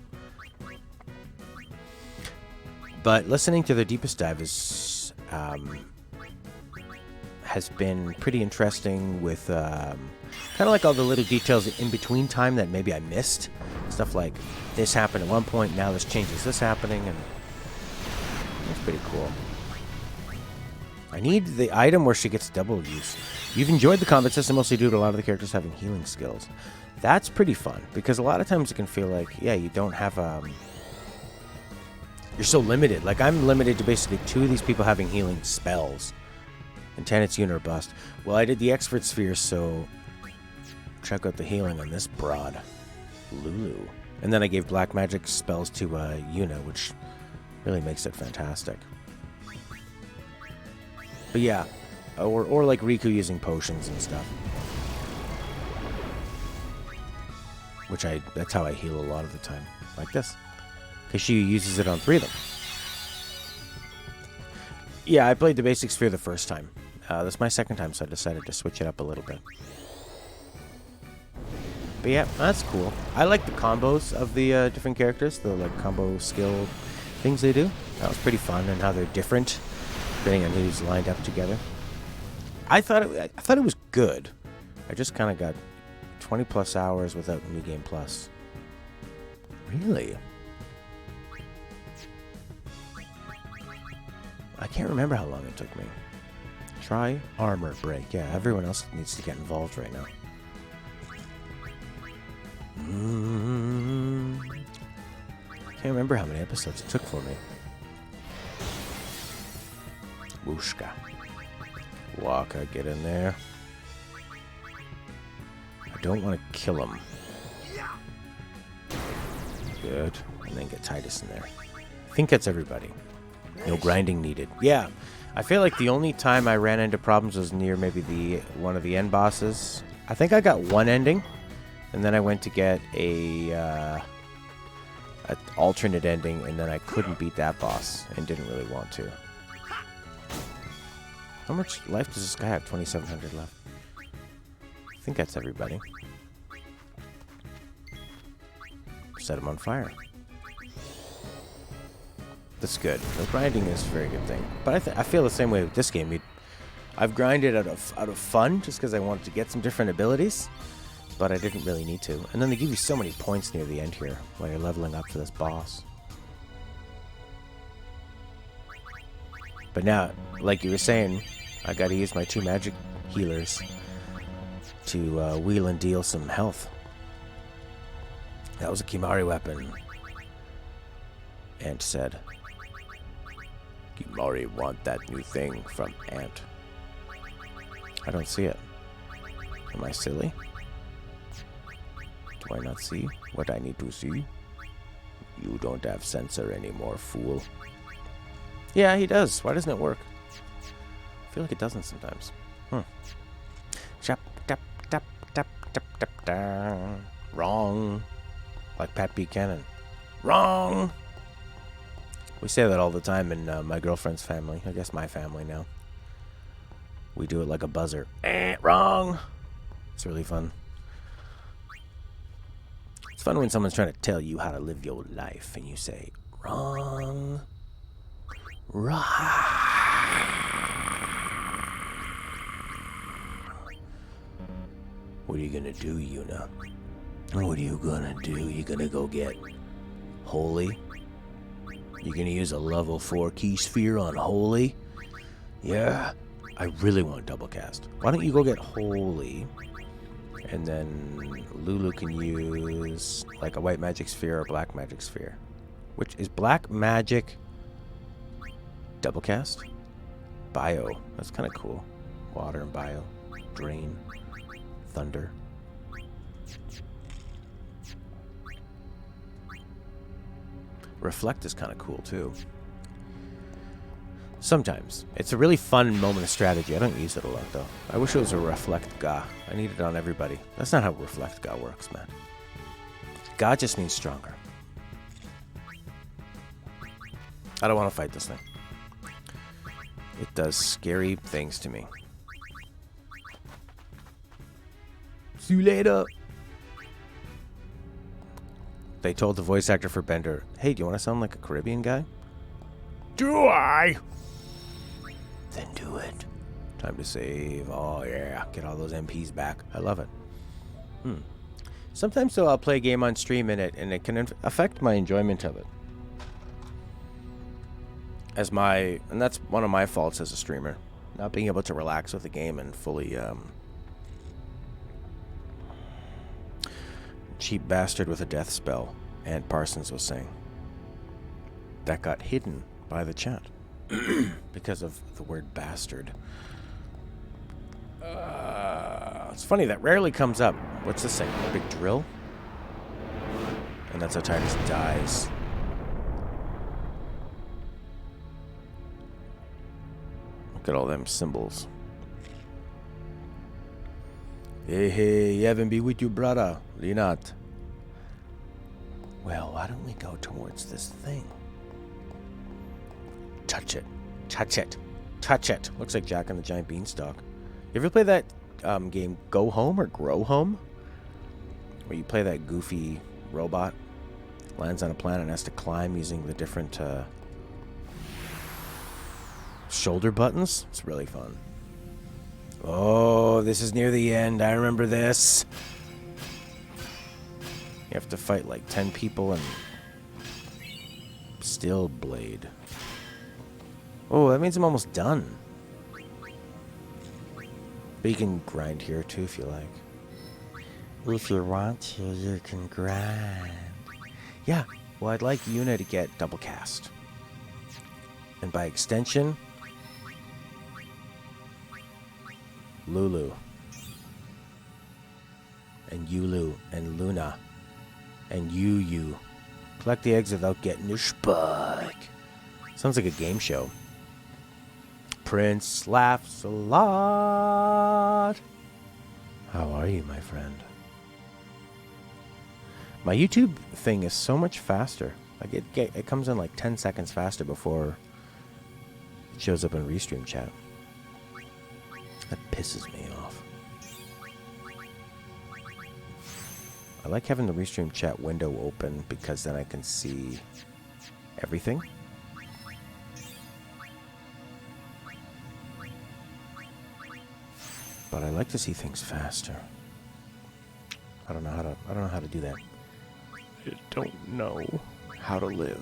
But listening to the Deepest Dive is, has been pretty interesting with kind of like all the little details in between time that maybe I missed. Stuff like this happened at one point, now this changes this happening, and that's pretty cool. I need the item where she gets double use. You've enjoyed the combat system mostly due to a lot of the characters having healing skills. That's pretty fun, because a lot of times it can feel like, yeah, you don't have you're so limited. Like, I'm limited to basically 2 of these people having healing spells. And 10 it's Yuna or bust. Well, I did the Expert Sphere, so check out the healing on this broad. Lulu. And then I gave black magic spells to Yuna, which really makes it fantastic. But yeah, or like Riku using potions and stuff. Which that's how I heal a lot of the time. Like this. Because she uses it on 3 of them. Yeah, I played the basic sphere the first time. This is my second time, so I decided to switch it up a little bit. But yeah, that's cool. I like the combos of the different characters, the like combo skill things they do. That was pretty fun, and how they're different depending on who's lined up together. I thought it was good. I just kind of got 20 plus hours without New Game Plus. Really? I can't remember how long it took me. Try armor break. Yeah, everyone else needs to get involved right now. Can't remember how many episodes it took for me. Wooshka. Waka, get in there. I don't want to kill him. Good. And then get Titus in there. I think that's everybody. No grinding needed. Yeah, I feel like the only time I ran into problems was near maybe one of the end bosses. I think I got one ending, and then I went to get an alternate ending, and then I couldn't beat that boss and didn't really want to. How much life does this guy have? 2,700 left. I think that's everybody. Set him on fire. That's good. The grinding is a very good thing. But I feel the same way with this game. I've grinded out of fun just because I wanted to get some different abilities, but I didn't really need to. And then they give you so many points near the end here while you're leveling up for this boss. But now, like you were saying, I got to use my 2 magic healers to wheel and deal some health. That was a Kimari weapon. Ant said. Kimari want that new thing from Ant. I don't see it. Am I silly? Do I not see what I need to see? You don't have sensor anymore, fool. Yeah, he does. Why doesn't it work? I feel like it doesn't sometimes. Chop, tap, tap, tap, tap, tap, down. Wrong. Like Pat Buchanan. Wrong. We say that all the time in my girlfriend's family. I guess my family now. We do it like a buzzer. Wrong. It's really fun. It's fun when someone's trying to tell you how to live your life and you say, wrong. Right. What are you gonna do, Yuna? What are you gonna do? You gonna go get holy? You gonna use a level 4 key sphere on holy? Yeah. I really want double cast. Why don't you go get holy? And then Lulu can use like a white magic sphere or black magic sphere. Which is black magic double cast? Bio. That's kind of cool. Water and bio. Drain. Thunder. Reflect is kind of cool too. Sometimes. It's a really fun moment of strategy. I don't use it a lot though. I wish it was a Reflect Ga. I need it on everybody. That's not how Reflect Ga works, man. Ga just means stronger. I don't want to fight this thing. It does scary things to me. See you later. They told the voice actor for Bender, hey, do you want to sound like a Caribbean guy? Do I? Then do it. Time to save. Oh, yeah. Get all those MPs back. I love it. Sometimes, though, I'll play a game on stream and it can affect my enjoyment of it. And that's one of my faults as a streamer. Not being able to relax with the game and fully, cheap bastard with a death spell, Ant Parsons was saying. That got hidden by the chat because of the word bastard. It's funny, that rarely comes up. What's this thing? A big drill? And that's how Titus dies. Look at all them symbols. Hey, heaven be with you, brother. Leonard. Well, why don't we go towards this thing? Touch it. Touch it. Touch it. Looks like Jack and the Giant Beanstalk. You ever play that game Go Home or Grow Home? Where you play that goofy robot, lands on a planet and has to climb using the different shoulder buttons? It's really fun. Oh, this is near the end. I remember this. You have to fight like 10 people and Steel Blade. Oh, that means I'm almost done. But you can grind here too if you like. If you want to, you can grind. Yeah, well, I'd like Yuna to get double cast. And by extension, Lulu. And Yulu. And Luna. And Yu. Collect the eggs without getting the spike. Sounds like a game show. Prince laughs a lot. How are you, my friend? My YouTube thing is so much faster. Like it comes in like 10 seconds faster before it shows up in Restream chat. That pisses me off. I like having the Restream chat window open because then I can see everything. But I like to see things faster. I don't know how to do that. I don't know how to live.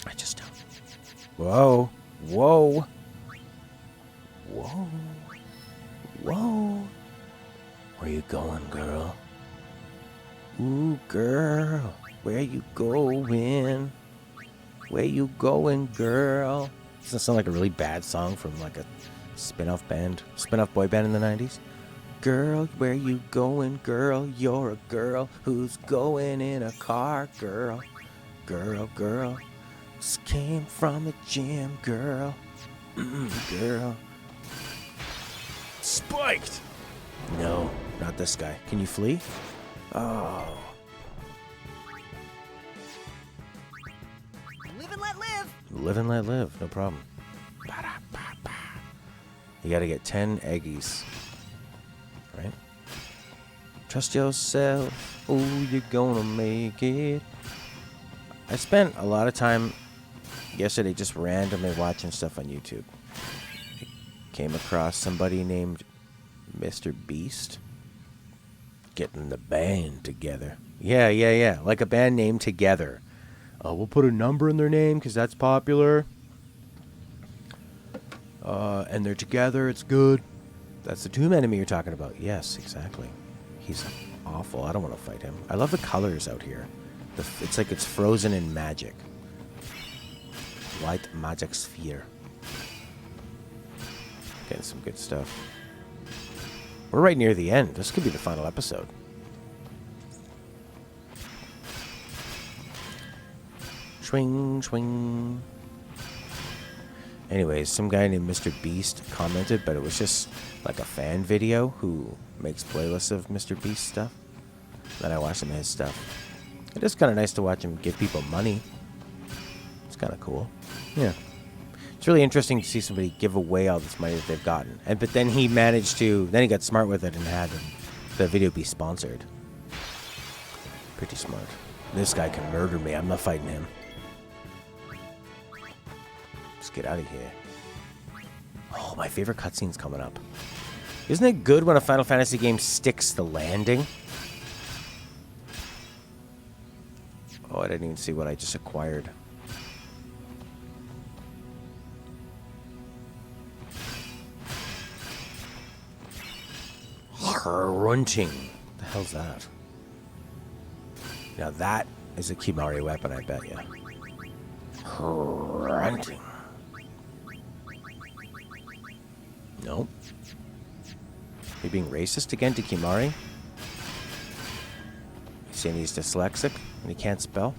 I just don't. Whoa. Whoa. Whoa. Whoa. Where you going, girl? Ooh, girl. Where you going? Where you going, girl? Doesn't that sound like a really bad song from like a spin-off boy band in the 90s? Girl, where you going, girl? You're a girl who's going in a car, girl. Girl. Just came from the gym, girl. Girl. Spiked! No, not this guy. Can you flee? Oh. Live and let live. Live and let live, no problem. Ba-da-ba-ba. You gotta get 10 eggies. Right? Trust yourself. Oh, you're gonna make it. I spent a lot of time yesterday just randomly watching stuff on YouTube. I came across somebody named Mr. Beast getting the band together. Yeah. Like a band name Together. We'll put a number in their name because that's popular. And they're together. It's good. That's the Tomb Enemy you're talking about. Yes, exactly. He's awful. I don't want to fight him. I love the colors out here. It's like it's frozen in magic. White magic sphere. Getting some good stuff. We're right near the end. This could be the final episode. Swing, swing. Anyways, some guy named Mr. Beast commented, but it was just like a fan video who makes playlists of Mr. Beast stuff. Then I watched some of his stuff. It is kind of nice to watch him give people money. It's kind of cool. Yeah. It's really interesting to see somebody give away all this money that they've gotten. But then he managed to, then he got smart with it and had the video be sponsored. Pretty smart. This guy can murder me. I'm not fighting him. Let's get out of here. Oh, my favorite cutscene's coming up. Isn't it good when a Final Fantasy game sticks the landing? Oh, I didn't even see what I just acquired. Grunting. What the hell's that? Now that is a Kimari weapon, I bet you. Grunting. Nope. Are you being racist again to Kimari? You saying he's dyslexic and he can't spell?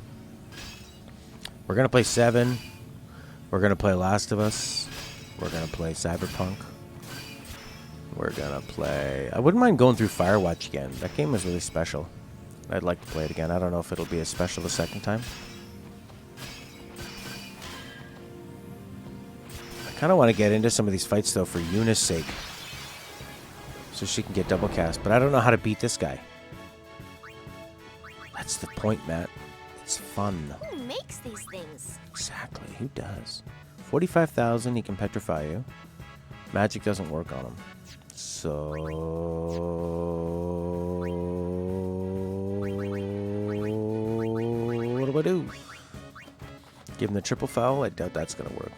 We're gonna play 7. We're gonna play Last of Us. We're gonna play Cyberpunk. We're gonna play... I wouldn't mind going through Firewatch again. That game was really special. I'd like to play it again. I don't know if it'll be as special the second time. I kind of want to get into some of these fights, though, for Yuna's sake. So she can get double cast. But I don't know how to beat this guy. That's the point, Matt. It's fun. Who makes these things? Exactly. Who does? 45,000, he can petrify you. Magic doesn't work on him. So... what do I do? Give him the triple foul? I doubt that's going to work.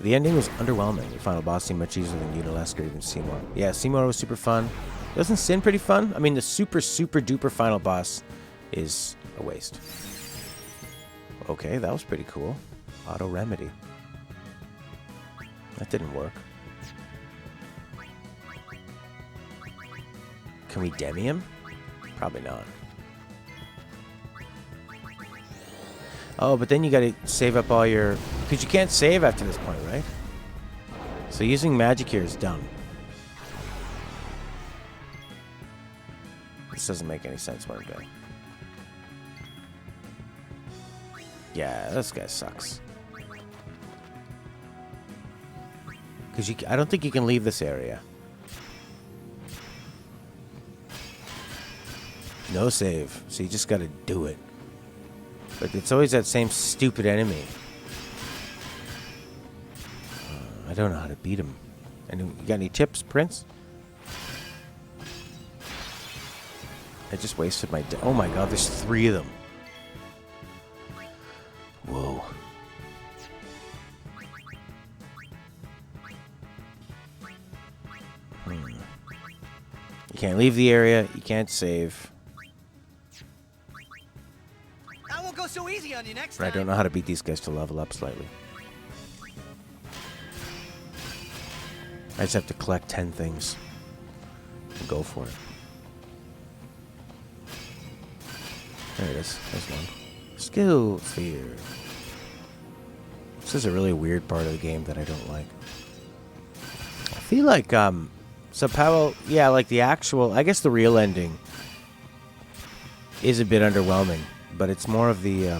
The ending was underwhelming. The final boss seemed much easier than Unilesk or even Seymour. Yeah, Seymour was super fun. Wasn't Sin pretty fun? I mean, the super duper final boss is a waste. Okay, that was pretty cool. Auto remedy. That didn't work. Can we demi him? Probably not. Oh, but then you gotta save up all your... because you can't save after this point, right? So using magic here is dumb. This doesn't make any sense what I'm doing. Yeah, this guy sucks. Because I don't think you can leave this area. No save. So you just gotta do it. But it's always that same stupid enemy. I don't know how to beat him. And you got any tips, Prince? I just wasted my... oh my god, there's 3 of them. Whoa. You can't leave the area. You can't save. I won't go so easy on you next But I don't know how to beat these guys to level up slightly. I just have to collect 10 things. And go for it. There it is. There's one. Skill sphere. This is a really weird part of the game that I don't like. I feel like, so Powell, yeah, like the actual, I guess the real ending is a bit underwhelming, but it's more of the,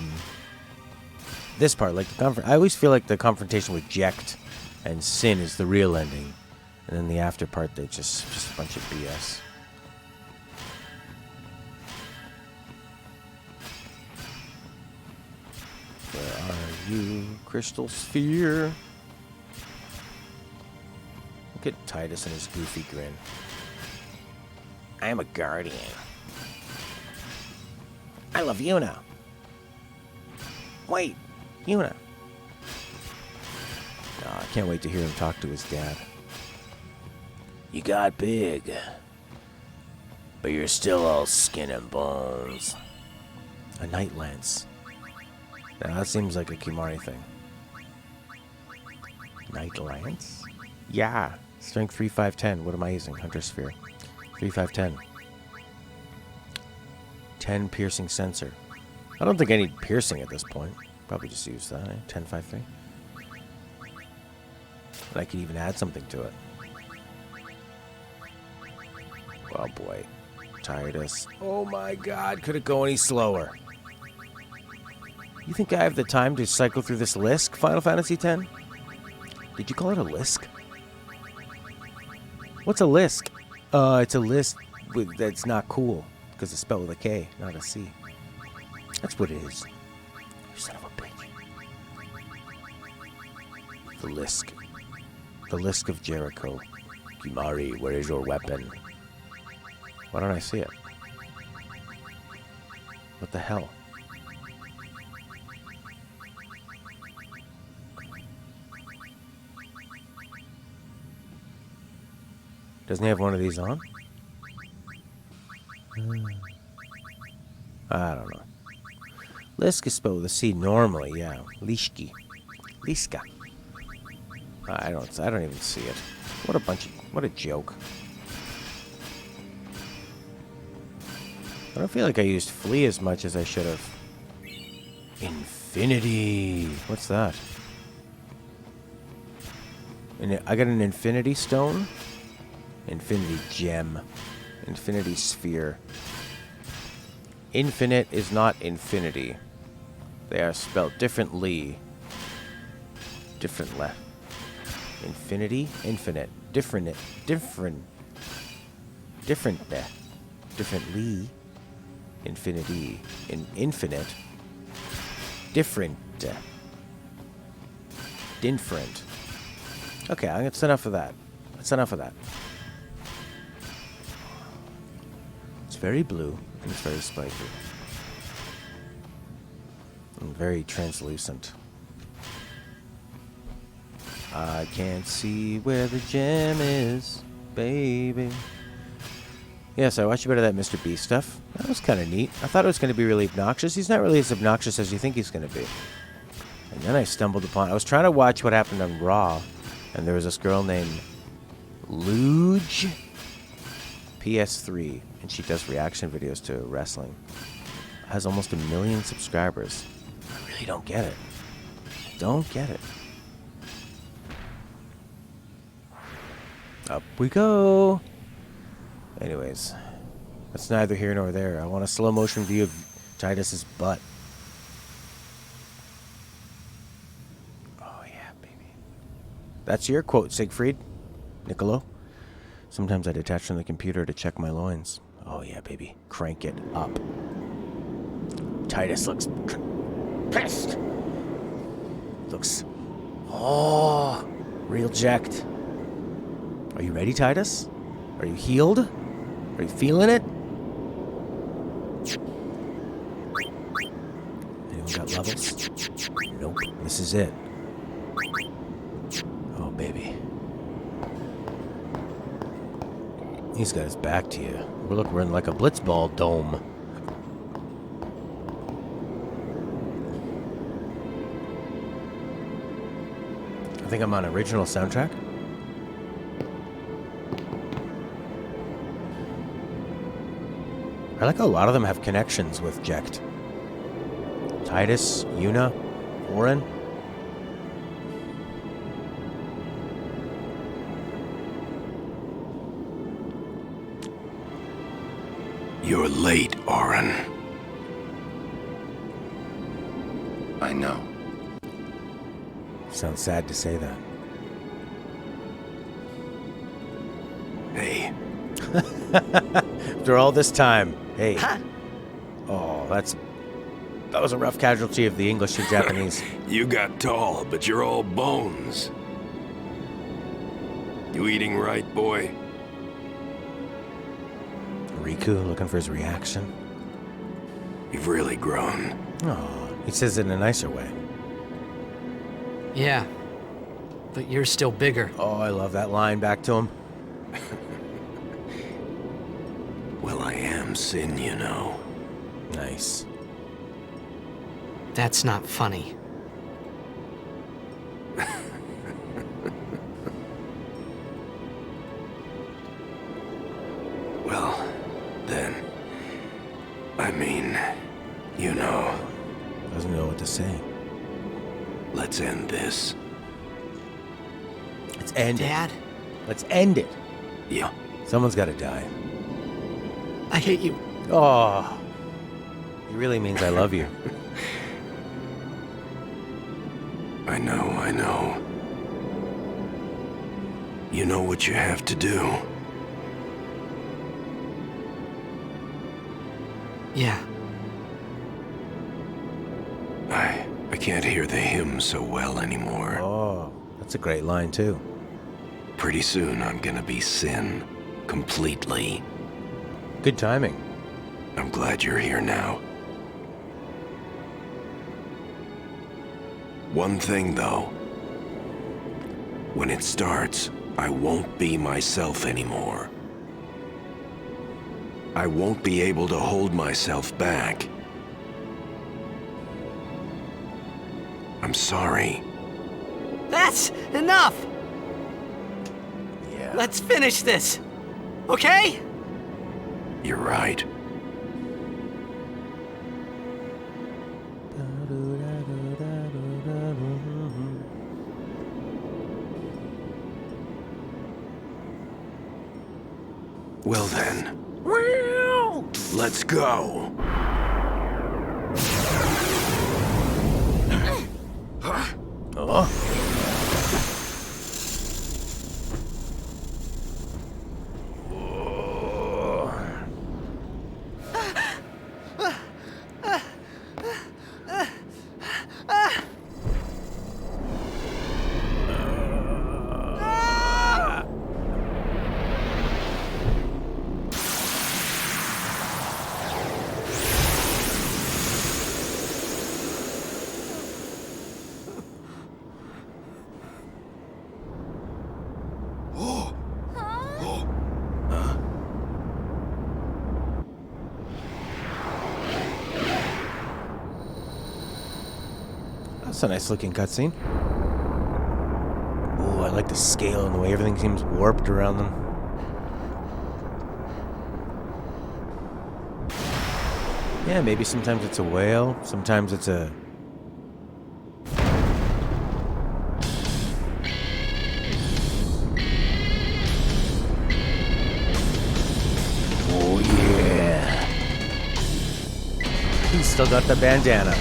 this part, like the I always feel like the confrontation with Jecht and Sin is the real ending, and then the after part, they're just a bunch of BS. Where are you, Crystal Sphere? Look at Titus and his goofy grin. I am a guardian. I love Yuna. Wait, Yuna. Oh, I can't wait to hear him talk to his dad. You got big, but you're still all skin and bones. A Night Lance. Now that seems like a Kimari thing. Night Lance? Yeah. Strength 3, 5, 10. What am I using? Hunter Sphere. 3, 5, 10. 10 piercing sensor. I don't think I need piercing at this point. Probably just use that. 10, 5, 3. But I could even add something to it. Oh boy. Titus. Oh my god. Could it go any slower? You think I have the time to cycle through this Lisk, Final Fantasy X? Did you call it a Lisk? What's a Lisk? It's a list that's not cool, because it's spelled with a K, not a C. That's what it is. You son of a bitch. The Lisk. The Lisk of Jericho. Kimari, where is your weapon? Why don't I see it? What the hell? Doesn't he have one of these on? I don't know. Lisk is spelled with a C normally, yeah. Lishki. Liska. I don't even see it. What a joke. I don't feel like I used Flea as much as I should have. Infinity. What's that? I got an Infinity Stone? Infinity Gem. Infinity Sphere. Infinite is not infinity. They are spelled differently. Differently. Infinity? Infinite. Different. Differently. Infinity. Infinite. Different. Different. Okay, that's enough of that. That's enough of that. It's very blue and it's very spiky. And very translucent. I can't see where the gem is, baby. Yes, I watched a bit of that Mr. Beast stuff. That was kind of neat. I thought it was going to be really obnoxious. He's not really as obnoxious as you think he's going to be. And then I stumbled upon... I was trying to watch what happened on Raw, and there was this girl named Luge PS3, and she does reaction videos to wrestling. Has almost 1 million subscribers. I really don't get it. Don't get it. Up we go. Anyways, that's neither here nor there. I want a slow motion view of Titus's butt. Oh yeah, baby. That's your quote, Siegfried. Niccolo. Sometimes I detach from the computer to check my loins. Oh yeah, baby. Crank it up. Titus looks pissed. Looks... Oh, real Jecht. Are you ready, Titus? Are you healed? Are you feeling it? Anyone got levels? Nope. This is it. Oh, baby. He's got his back to you. Look, we're in like a blitzball dome. I think I'm on original soundtrack. I like a lot of them have connections with Jecht. Titus, Yuna, Warren. You're late, Oren. I know. Sounds sad to say that. Hey, After all this time, hey. Oh, that was a rough casualty of the English and Japanese. you got tall, but you're all bones. You eating right, boy? Riku looking for his reaction. You've really grown. Oh, he says it in a nicer way. Yeah, but you're still bigger. Oh, I love that line back to him. Well, I am Sin, you know. Nice. That's not funny. Well, then, I mean, you know, Doesn't know what to say. let's end this. Let's end Dad, it. Let's end it. Yeah. Someone's got to die. I hate you. Oh, he really means I love you. I know. You know what you have to do. Yeah, I can't hear the hymn so well anymore. Oh, that's a great line too. Pretty soon I'm gonna be Sin. Completely. Good timing. I'm glad you're here now. One thing though. When it starts, I won't be myself anymore. I won't be able to hold myself back. I'm sorry. that's enough. Yeah. Let's finish this, okay? You're right. Well then, let's go. Oh. That's a nice looking cutscene. Oh, I like the scale and the way everything seems warped around them. Yeah, maybe sometimes it's a whale, sometimes it's a... Oh yeah. He's still got the bandana.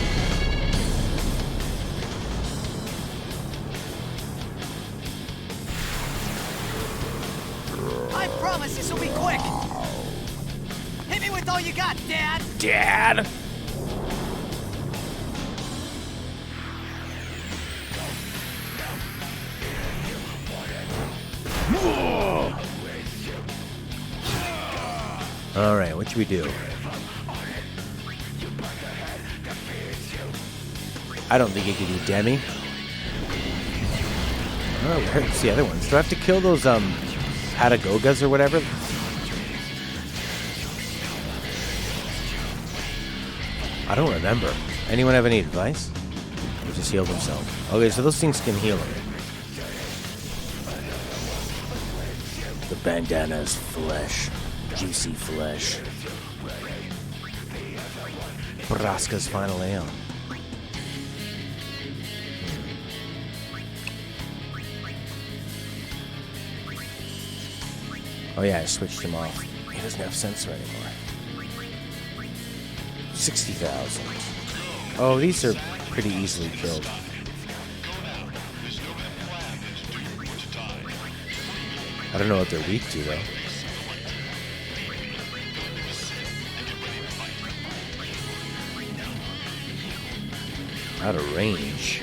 I promise this will be quick. Hit me with all you got, Dad. Dad! Alright, what should we do? I don't think he could do Demi. Oh, where's the other ones? Do I have to kill those, Patagogas or whatever? I don't remember. Anyone have any advice? He just healed himself. Okay, so those things can heal him. bandana's flesh. Juicy flesh. Braska's Final Aeon. Oh yeah, I switched him off. He doesn't have sensor anymore. 60,000. Oh, these are pretty easily killed. I don't know what they're weak to, though. Out of range.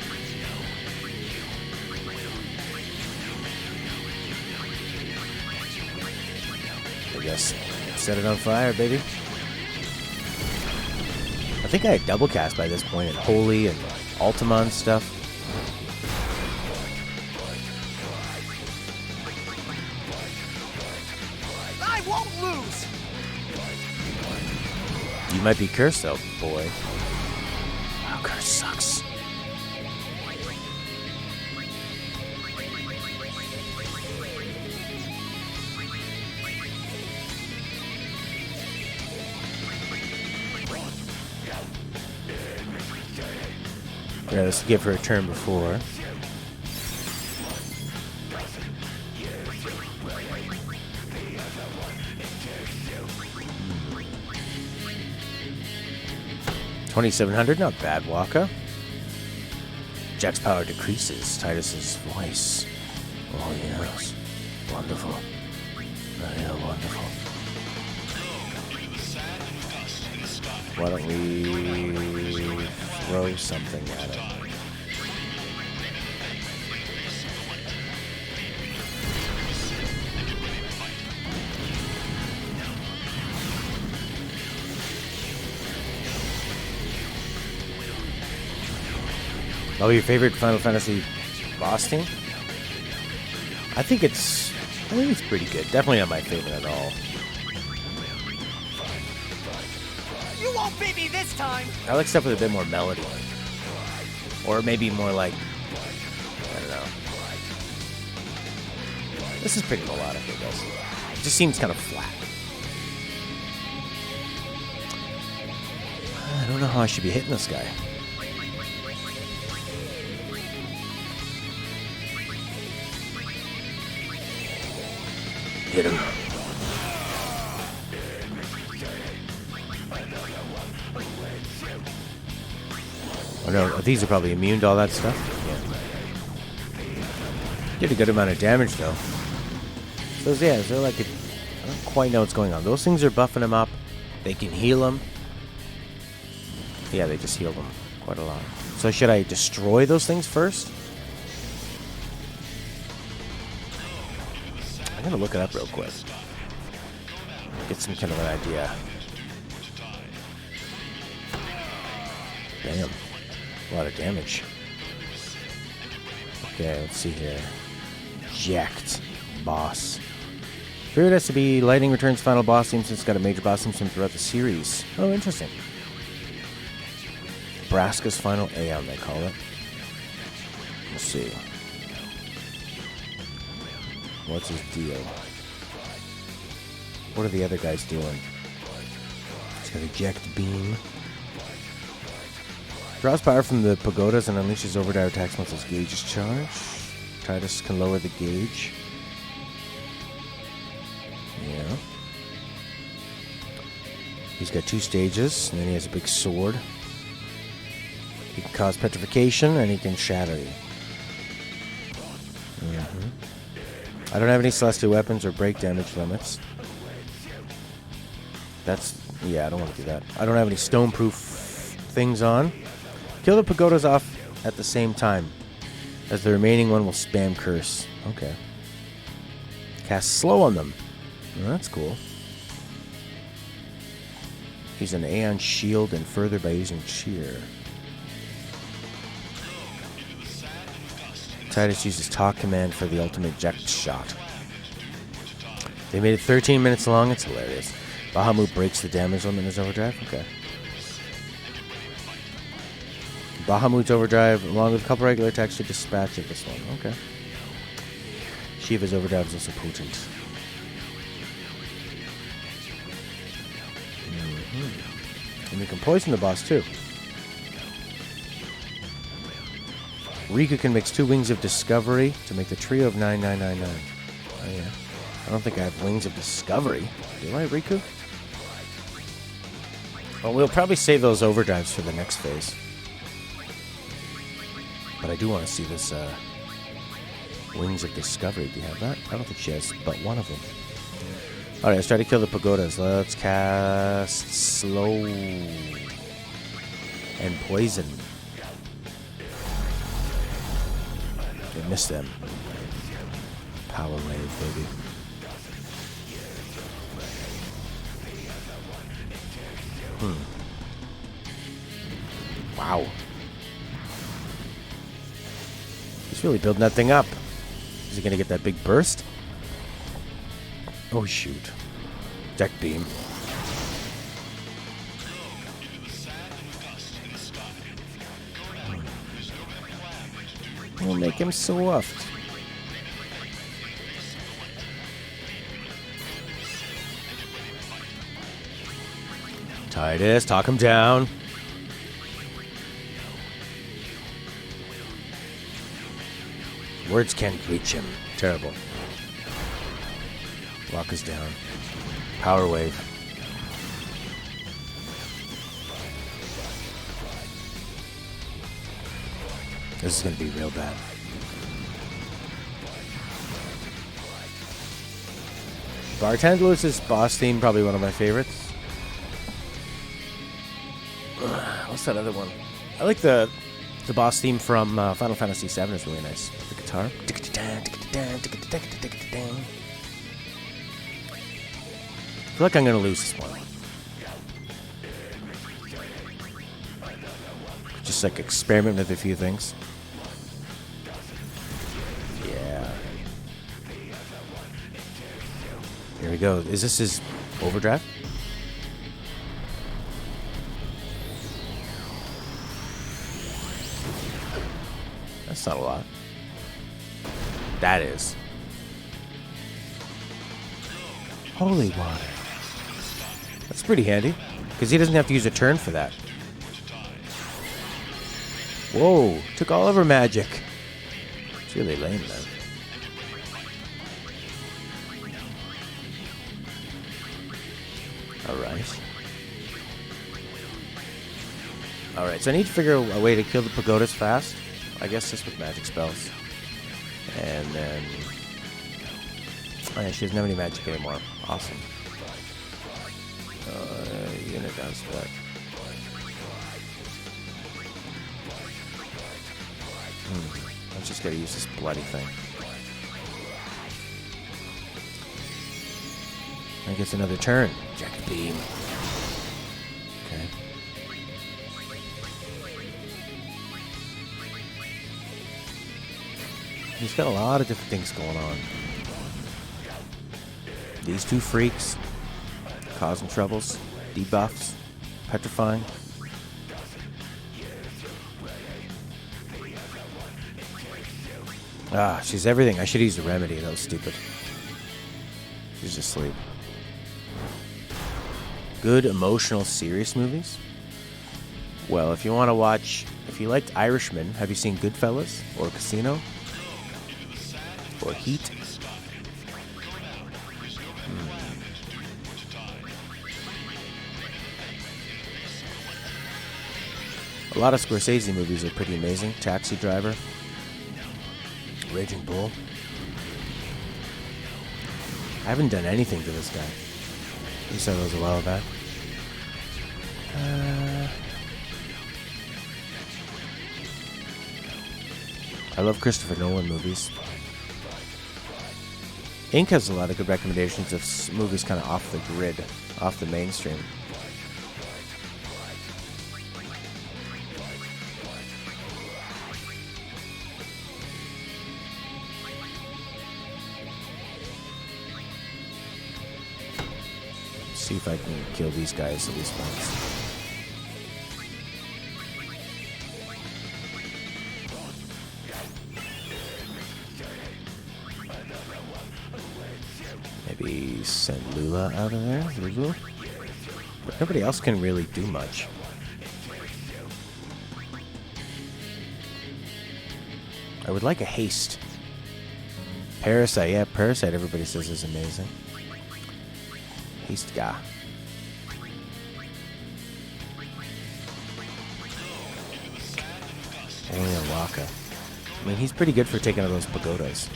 I guess set it on fire, baby. I think I had double cast by this point in Holy and Ultima and stuff. I won't lose. You might be cursed though, boy. Wow, curse sucks. Yeah, let's give her a turn before. $2,700, not bad, Waka. Jecht's power decreases. Titus's voice. Oh yes, wonderful. Yeah, wonderful. Why don't we throw something at it? Oh, your favorite Final Fantasy boss team? I think it's pretty good. Definitely not my favorite at all. You won't beat me this time. I like stuff with a bit more melody. Or maybe more like, I don't know. This is pretty melodic, I guess. It just seems kind of flat. I don't know how I should be hitting this guy. Hit him. Oh no, these are probably immune to all that stuff. Yeah. Did a good amount of damage though. So yeah, they're like, I don't quite know what's going on. Those things are buffing him up. They can heal him. Yeah, they just healed him quite a lot. So should I destroy those things first? I'm gonna look it up real quick. Get some kind of an idea. Damn. A lot of damage. Okay, let's see here. Jecht. Boss. Feared has to be Lightning Return's final boss theme since it's got a major boss theme throughout the series. Oh, interesting. Braska's Final Aeon, they call it. Let's see. What's his deal? What are the other guys doing? He's got a Jecht beam. Draws power from the pagodas and unleashes overdrive attacks once his gauge is charged. Titus can lower the gauge. Yeah. He's got 2 stages, and then he has a big sword. He can cause petrification, and he can shatter you. I don't have any celestial weapons or break damage limits. Yeah, I don't want to do that. I don't have any stone-proof things on. Kill the pagodas off at the same time, as the remaining one will spam curse. Okay. Cast slow on them. Well, that's cool. Use an Aeon shield and further by using cheer. Titus uses talk command for the ultimate Jecht shot. They made it 13 minutes long. It's hilarious. Bahamut breaks the damage limit in his overdrive. Okay. Bahamut's overdrive, along with a couple regular attacks, should dispatch it this one. Okay. Shiva's overdrive is also potent. And you can poison the boss too. Riku can mix 2 Wings of Discovery to make the trio of 9999. Oh yeah. I don't think I have Wings of Discovery. Do I, Riku? Well, we'll probably save those overdrives for the next phase. But I do want to see this Wings of Discovery. Do you have that? I don't think she has but one of them. Alright, let's try to kill the pagodas. Let's cast Slow and Poison. Okay, missed them. Power Wave, baby. Wow. He's really building that thing up. Is he gonna get that big burst? Oh shoot. Deck beam. We'll make him soft. Titus, talk him down. Words can't reach him. Terrible. Lock us down. Power wave. This is going to be real bad. Bartendelous's boss theme, probably one of my favorites. What's that other one? I like the boss theme from Final Fantasy VII. Is really nice. The guitar. I feel like I'm going to lose this one. Just like experiment with a few things. Yeah. Here we go. Is this his overdrive? That's not a lot. That is. Holy water. That's pretty handy, because he doesn't have to use a turn for that. Whoa, took all of her magic. It's really lame, man. Alright. Alright, so I need to figure a way to kill the pagodas fast. I guess just with magic spells. And then... oh yeah, she doesn't have any magic anymore. Awesome. Unit down split. I'm just gonna use this bloody thing. I guess another turn. Jecht beam. Okay. He's got a lot of different things going on. These two freaks causing troubles, debuffs, petrifying. Ah, she's everything. I should use the remedy. That was stupid. She's asleep. Good, emotional, serious movies? Well, if you want to watch... if you liked Irishman, have you seen Goodfellas? Or Casino? Or Heat? A lot of Scorsese movies are pretty amazing. Taxi Driver. Raging Bull. I haven't done anything to this guy. You said it was a while back. I love Christopher Nolan movies. Inc. has a lot of good recommendations of movies kind of off the grid, off the mainstream. See if I can kill these guys at least once. Maybe send Lula out of there. Lulu? But nobody else can really do much. I would like a haste. Parasite, yeah, Parasite everybody says is amazing. Haste guy. Alien Waka. I mean, he's pretty good for taking out those pagodas.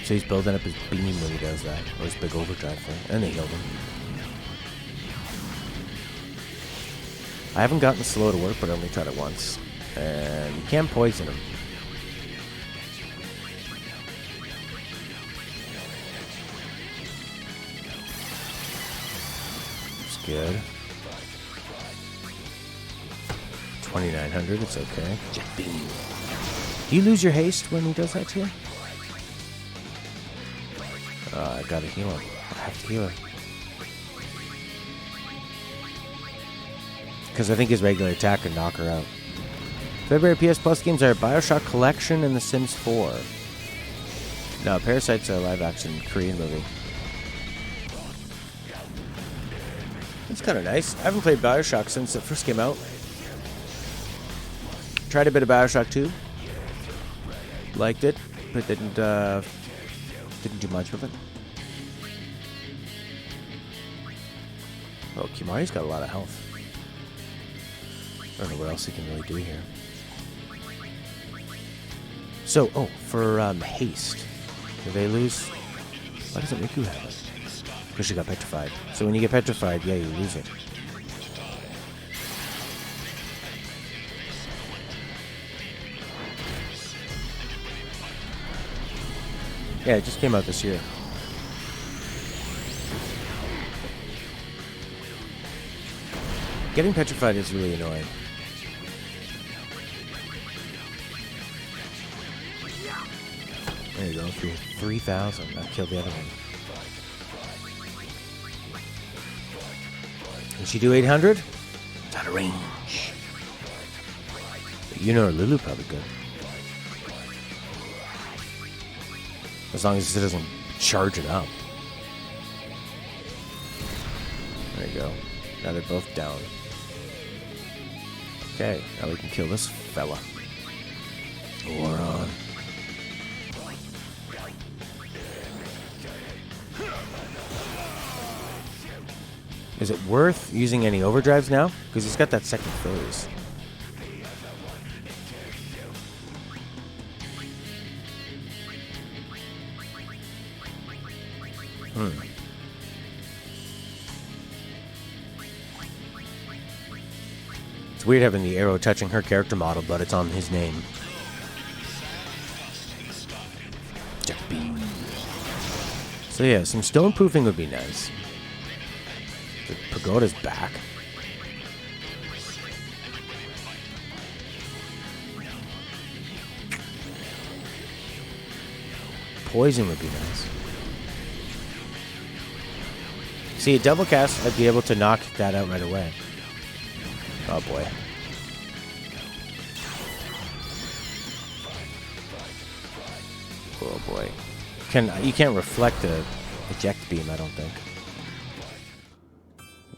So he's building up his beam when he does that. Or his big overdrive thing. And they healed him. I haven't gotten slow to work, but I only tried it once. And you can poison him. It's good. 2,900, it's okay. Jecht beam. Do you lose your haste when he does that to you? I gotta heal him. I have to heal him. Because I think his regular attack can knock her out. February PS Plus games are Bioshock Collection and The Sims 4. No, Parasite's a live-action Korean movie. It's kind of nice. I haven't played Bioshock since it first came out. Tried a bit of Bioshock 2. Liked it, but didn't do much with it. Oh, Kimari's got a lot of health. I don't know what else he can really do here. So, for haste, do they lose? Why doesn't Riku have it? Because she got petrified. So when you get petrified, yeah, you lose it. Yeah, it just came out this year. Getting petrified is really annoying. There you go, 3,000. That killed the other one. Can she do 800? It's out of range. You know Lulu probably good. As long as it doesn't charge it up. There you go. Now they're both down. Okay, now we can kill this fella. War on. Is it worth using any overdrives now? Because he's got that second phase. It's weird having the arrow touching her character model, but it's on his name. Jecht beam. So yeah, some stone proofing would be nice. The pagoda's back. Poison would be nice. See, a double cast, I'd be able to knock that out right away. Oh boy. Oh boy. You can't reflect a Jecht beam, I don't think.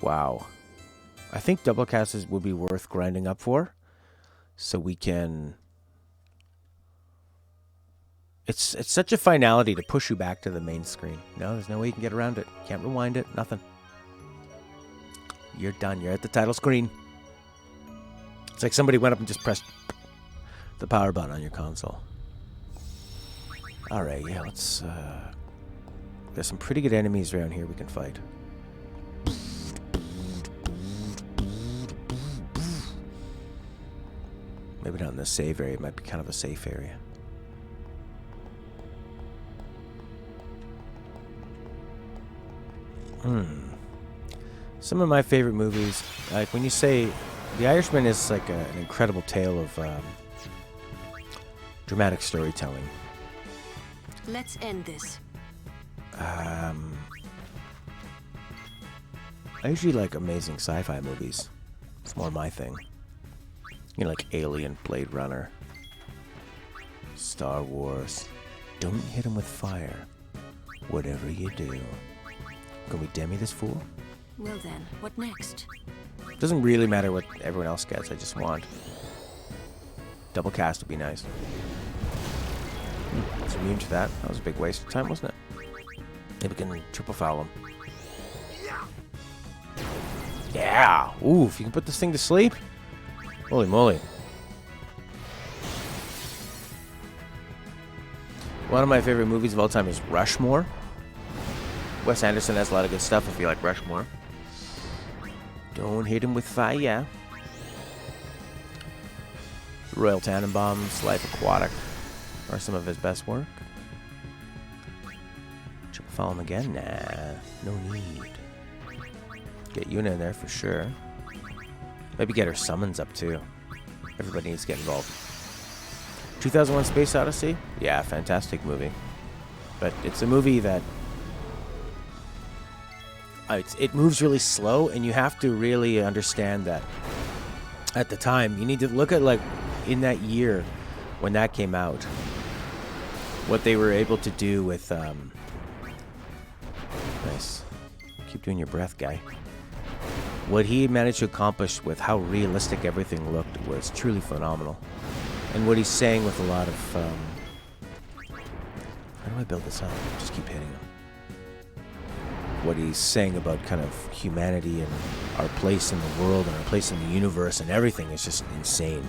Wow. I think double casts would be worth grinding up for. So we can... It's such a finality to push you back to the main screen. No, there's no way you can get around it. Can't rewind it. Nothing. You're done. You're at the title screen. It's like somebody went up and just pressed the power button on your console. Alright, yeah, let's... There's some pretty good enemies around here we can fight. Maybe not in the save area. It might be kind of a safe area. Some of my favorite movies, like when you say The Irishman is like an incredible tale of dramatic storytelling. Let's end this. I usually like amazing sci-fi movies. It's more my thing. You know, like Alien, Blade Runner, Star Wars. Don't hit him with fire. Whatever you do. Can we demi this fool? Well then, what next? Doesn't really matter what everyone else gets, I just want. Double cast would be nice. It's immune to that. That was a big waste of time, wasn't it? Maybe we can triple foul him. Yeah! Ooh, if you can put this thing to sleep. Holy moly. One of my favorite movies of all time is Rushmore. Wes Anderson has a lot of good stuff if you like Rushmore. Don't hit him with fire. Royal Tannenbaum's Life Aquatic are some of his best work. Triple foul him again? Nah, no need. Get Yuna in there for sure. Maybe get her summons up too. Everybody needs to get involved. 2001 Space Odyssey? Yeah, fantastic movie. But it's a movie that... it moves really slow, and you have to really understand that at the time. You need to look at, like, in that year when that came out, what they were able to do with... Nice. Keep doing your breath, guy. What he managed to accomplish with how realistic everything looked was truly phenomenal. And what he's saying with a lot of... how do I build this up? Just keep hitting him. What he's saying about kind of humanity and our place in the world and our place in the universe and everything is just insane.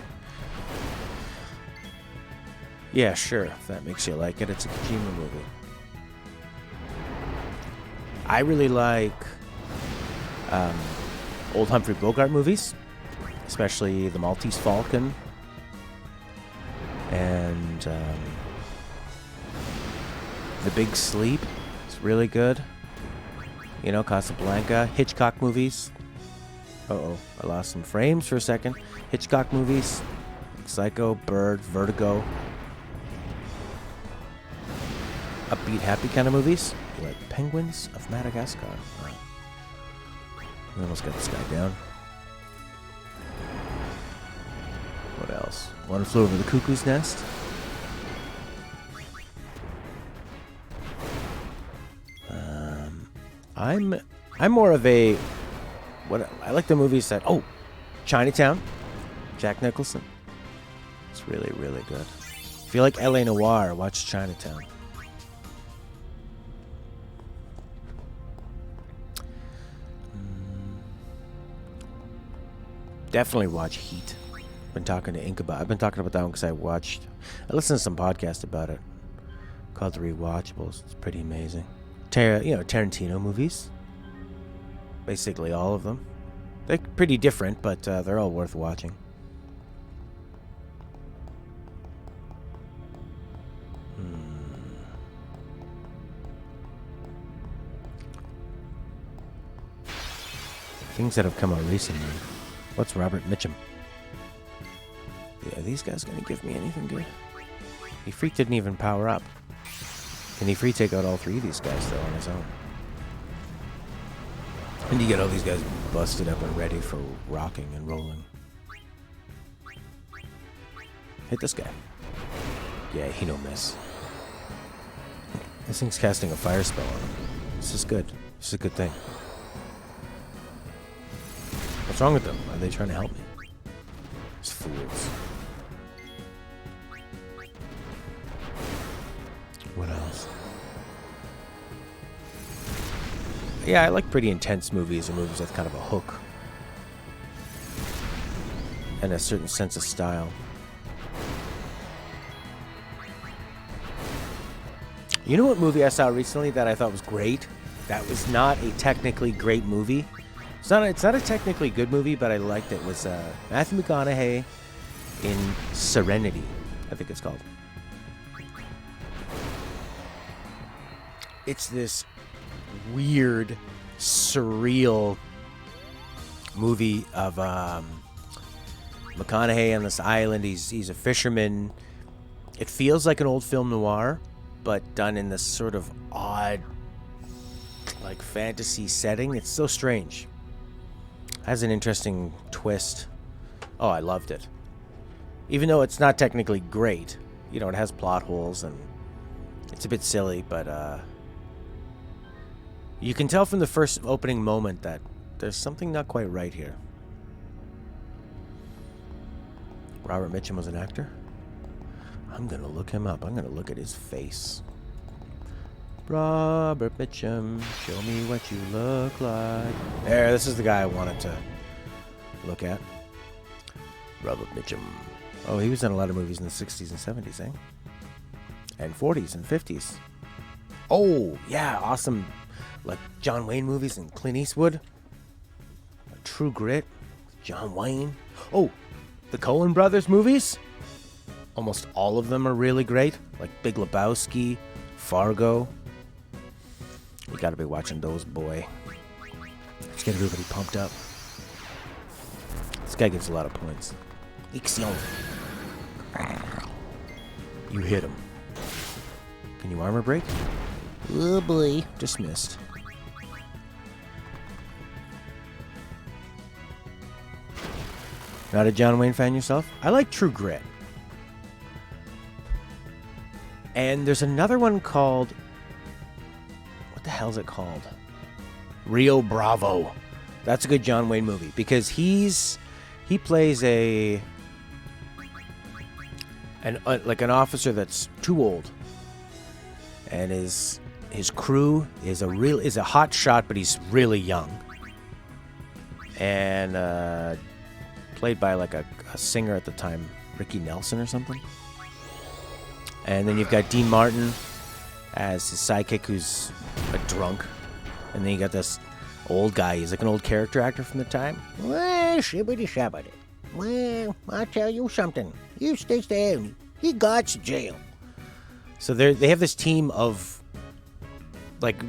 Yeah, sure, if that makes you like it. It's a Kojima movie. I really like old Humphrey Bogart movies, especially The Maltese Falcon and The Big Sleep. It's really good. You know, Casablanca. Hitchcock movies. Uh-oh, I lost some frames for a second. Hitchcock movies. Psycho, Bird, Vertigo. Upbeat, happy kind of movies. Like Penguins of Madagascar. Wow. We almost got this guy down. What else? One Flew Over the Cuckoo's Nest. I'm more of a... I like the movies that... Oh! Chinatown. Jack Nicholson. It's really, really good. If you like L.A. Noire, watch Chinatown. Definitely watch Heat. Been talking to Ink about. I've been talking about that one because I listened to some podcast about it called The Rewatchables. It's pretty amazing. Tarantino movies. Basically all of them. They're pretty different, but they're all worth watching. Things that have come out recently. What's Robert Mitchum? Yeah, these guys gonna give me anything good? He Freak didn't even power up. Can he free take out all three of these guys though on his own? And you get all these guys busted up and ready for rocking and rolling. Hit this guy. Yeah, he no miss. This thing's casting a fire spell on him. This is good. This is a good thing. What's wrong with them? Are they trying to help me? These fools. What else? Yeah, I like pretty intense movies or movies with kind of a hook. And a certain sense of style. You know what movie I saw recently that I thought was great? That was not a technically great movie. It's not a technically good movie, but I liked it. It was Matthew McConaughey in Serenity, I think it's called. It's this weird, surreal movie of McConaughey on this island. He's a fisherman. It feels like an old film noir, but done in this sort of odd, like fantasy setting. It's so strange. Has an interesting twist. Oh, I loved it. Even though it's not technically great, you know, it has plot holes and it's a bit silly, but You can tell from the first opening moment that there's something not quite right here. Robert Mitchum was an actor? I'm gonna look him up. I'm gonna look at his face. Robert Mitchum, show me what you look like. There, this is the guy I wanted to look at. Robert Mitchum. Oh, he was in a lot of movies in the 60s and 70s, eh? And 40s and 50s. Oh, yeah, awesome. Like John Wayne movies and Clint Eastwood. True Grit. John Wayne. Oh, the Coen Brothers movies. Almost all of them are really great. Like Big Lebowski, Fargo. You gotta be watching those, boy. Let's get everybody pumped up. This guy gets a lot of points. Ixion. You hit him. Can you armor break? Oh boy. Just missed. Not a John Wayne fan yourself? I like True Grit. And there's another one called... What the hell's it called? Rio Bravo. That's a good John Wayne movie because he plays like an officer that's too old, and his crew is a hot shot, but he's really young, and played by like a singer at the time, Ricky Nelson or something. And then you've got Dean Martin as his sidekick, who's a drunk, and then you got this old guy. He's like an old character actor from the time. Well, shibbity shabbity. Well, I'll tell you something. You stay down. He got to jail. So they have this team of, like,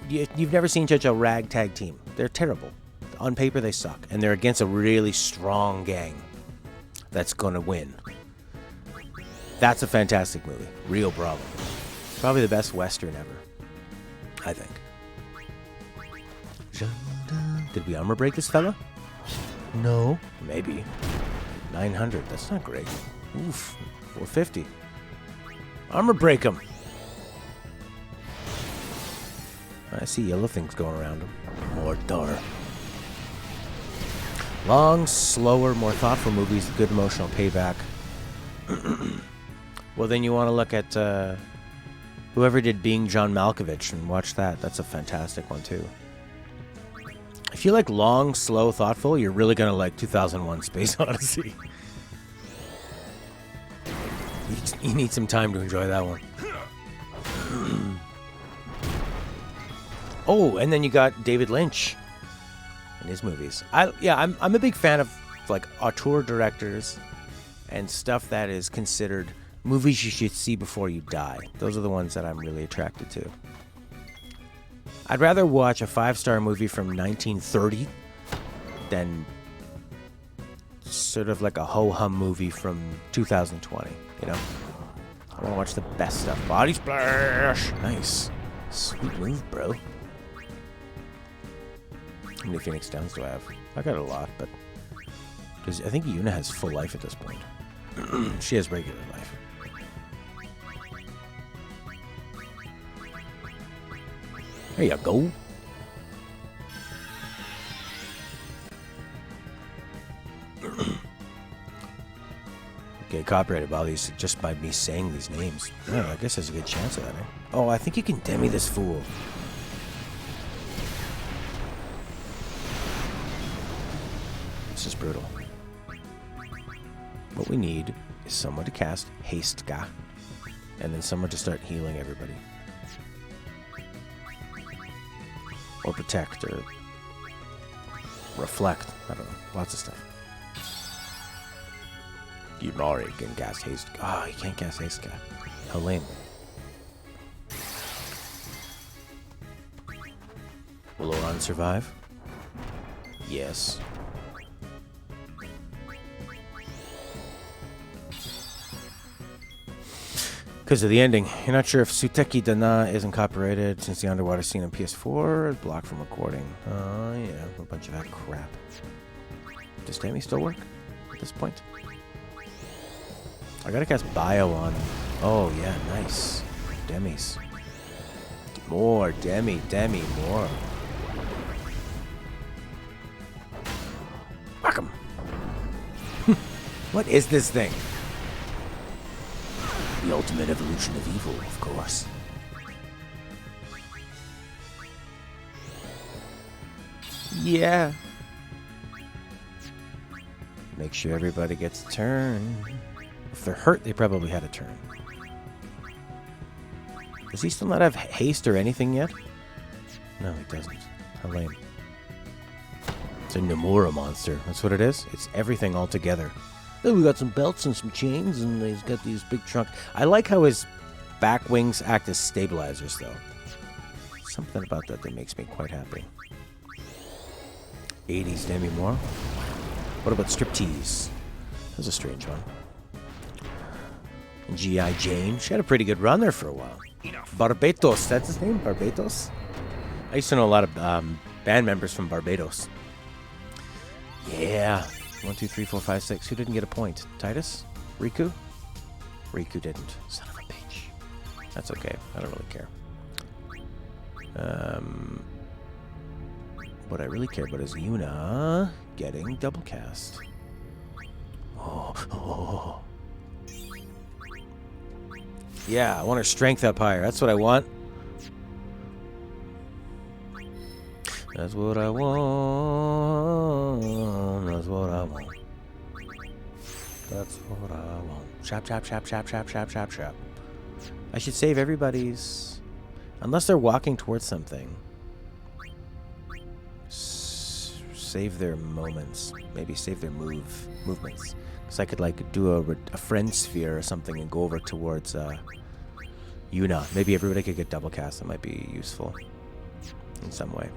you've never seen such a ragtag team. They're terrible. On paper, they suck. And they're against a really strong gang that's going to win. That's a fantastic movie. Rio Bravo. Probably the best Western ever, I think. Did we armor break this fella? No. Maybe. 900. That's not great. Oof. 450. Armor break him. I see yellow things going around him. Mortar. Long, slower, more thoughtful movies. Good emotional payback. Well, then you want to look at whoever did Being John Malkovich and watch that. That's a fantastic one, too. If you like long, slow, thoughtful, you're really going to like 2001 Space Odyssey. You need some time to enjoy that one. Oh, and then you got David Lynch and his movies. I'm a big fan of like auteur directors and stuff that is considered movies you should see before you die. Those are the ones that I'm really attracted to. I'd rather watch a 5-star movie from 1930 than sort of like a ho-hum movie from 2020, you know? I want to watch the best stuff. Body splash! Nice. Sweet move, bro. How many Phoenix Downs do I have? I got a lot, but... because I think Yuna has full life at this point. She has regular life. There you go. Okay, copyrighted by these just by me saying these names. Oh, I guess there's a good chance of that, eh? Oh, I think you can demi this fool. This is brutal. What we need is someone to cast Hastka, and then someone to start healing everybody. Or protect, or reflect. I don't know. Lots of stuff. Yumari can cast haste. Oh, you can't cast Hastka. How lame. Will Oran survive? Yes. Because of the ending. You're not sure if Suteki Dana isn't copyrighted since the underwater scene on PS4 is blocked from recording. Oh, yeah. A bunch of that crap. Does Tammy still work at this point? I gotta cast Bio on him. Oh, yeah. Nice. Demis. More. Demi, more. Fuck him. What is this thing? The ultimate evolution of evil, of course. Yeah. Make sure everybody gets a turn. If they're hurt, they probably had a turn. Does he still not have haste or anything yet? No, he doesn't. How lame. It's a Nomura monster. That's what it is. It's everything all together. Oh, we got some belts and some chains, and he's got these big trunk. I like how his back wings act as stabilizers, though. Something about that makes me quite happy. 80s Demi Moore. What about Striptease? That was a strange one. And G.I. Jane. She had a pretty good run there for a while. Barbados. That's his name? Barbados? I used to know a lot of band members from Barbados. Yeah. 1, 2, 3, 4, 5, 6. Who didn't get a point? Titus? Riku? Riku didn't. Son of a bitch. That's okay. I don't really care. What I really care about is Yuna getting double cast. Oh. Yeah, I want her strength up higher. That's what I want. That's what I want. That's what I want. That's what I want. Shop, shop, shop, shop, shop, shop, shop, shop. I should save everybody's... Unless they're walking towards something. Save their moments. Maybe save their movements. Because I could, like, do a friend sphere or something and go over towards Yuna. Maybe everybody could get double cast. That might be useful in some way.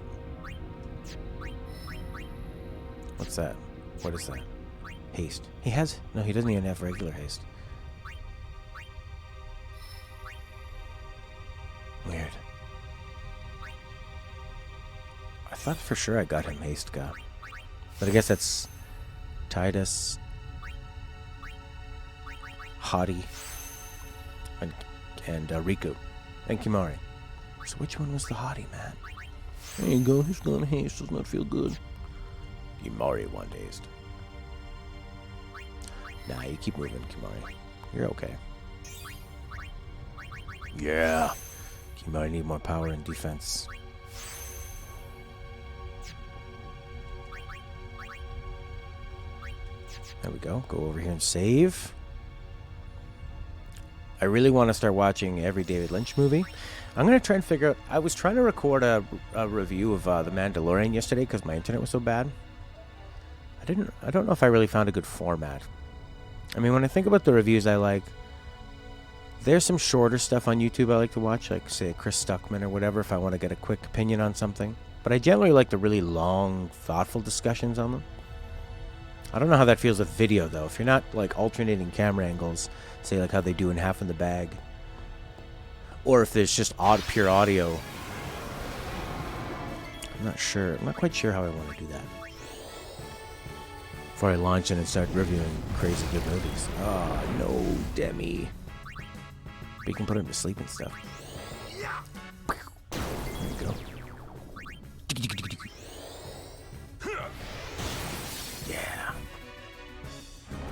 What's that? What is that? Haste. He has... No, he doesn't even have regular haste. Weird. I thought for sure I got him haste guy. But I guess that's Titus, Hottie, and Riku, and Kimari. So which one was the Hottie, man? There you go, he's gone haste, does not feel good. Kimari won haste. Nah, you keep moving, Kimari. You're okay. Yeah. Kimari need more power and defense. There we go. Go over here and save. I really want to start watching every David Lynch movie. I'm going to try and figure out... I was trying to record a review of The Mandalorian yesterday because my internet was so bad. I don't know if I really found a good format. I mean, when I think about the reviews I like, there's some shorter stuff on YouTube I like to watch, like, say, Chris Stuckman or whatever, if I want to get a quick opinion on something. But I generally like the really long, thoughtful discussions on them. I don't know how that feels with video, though. If you're not, like, alternating camera angles, say, like how they do in Half in the Bag, or if there's just pure audio, I'm not sure. I'm not quite sure how I want to do that before I launch in and start reviewing crazy good movies. Oh, no, Demi. But you can put him to sleep and stuff. There you go. Yeah.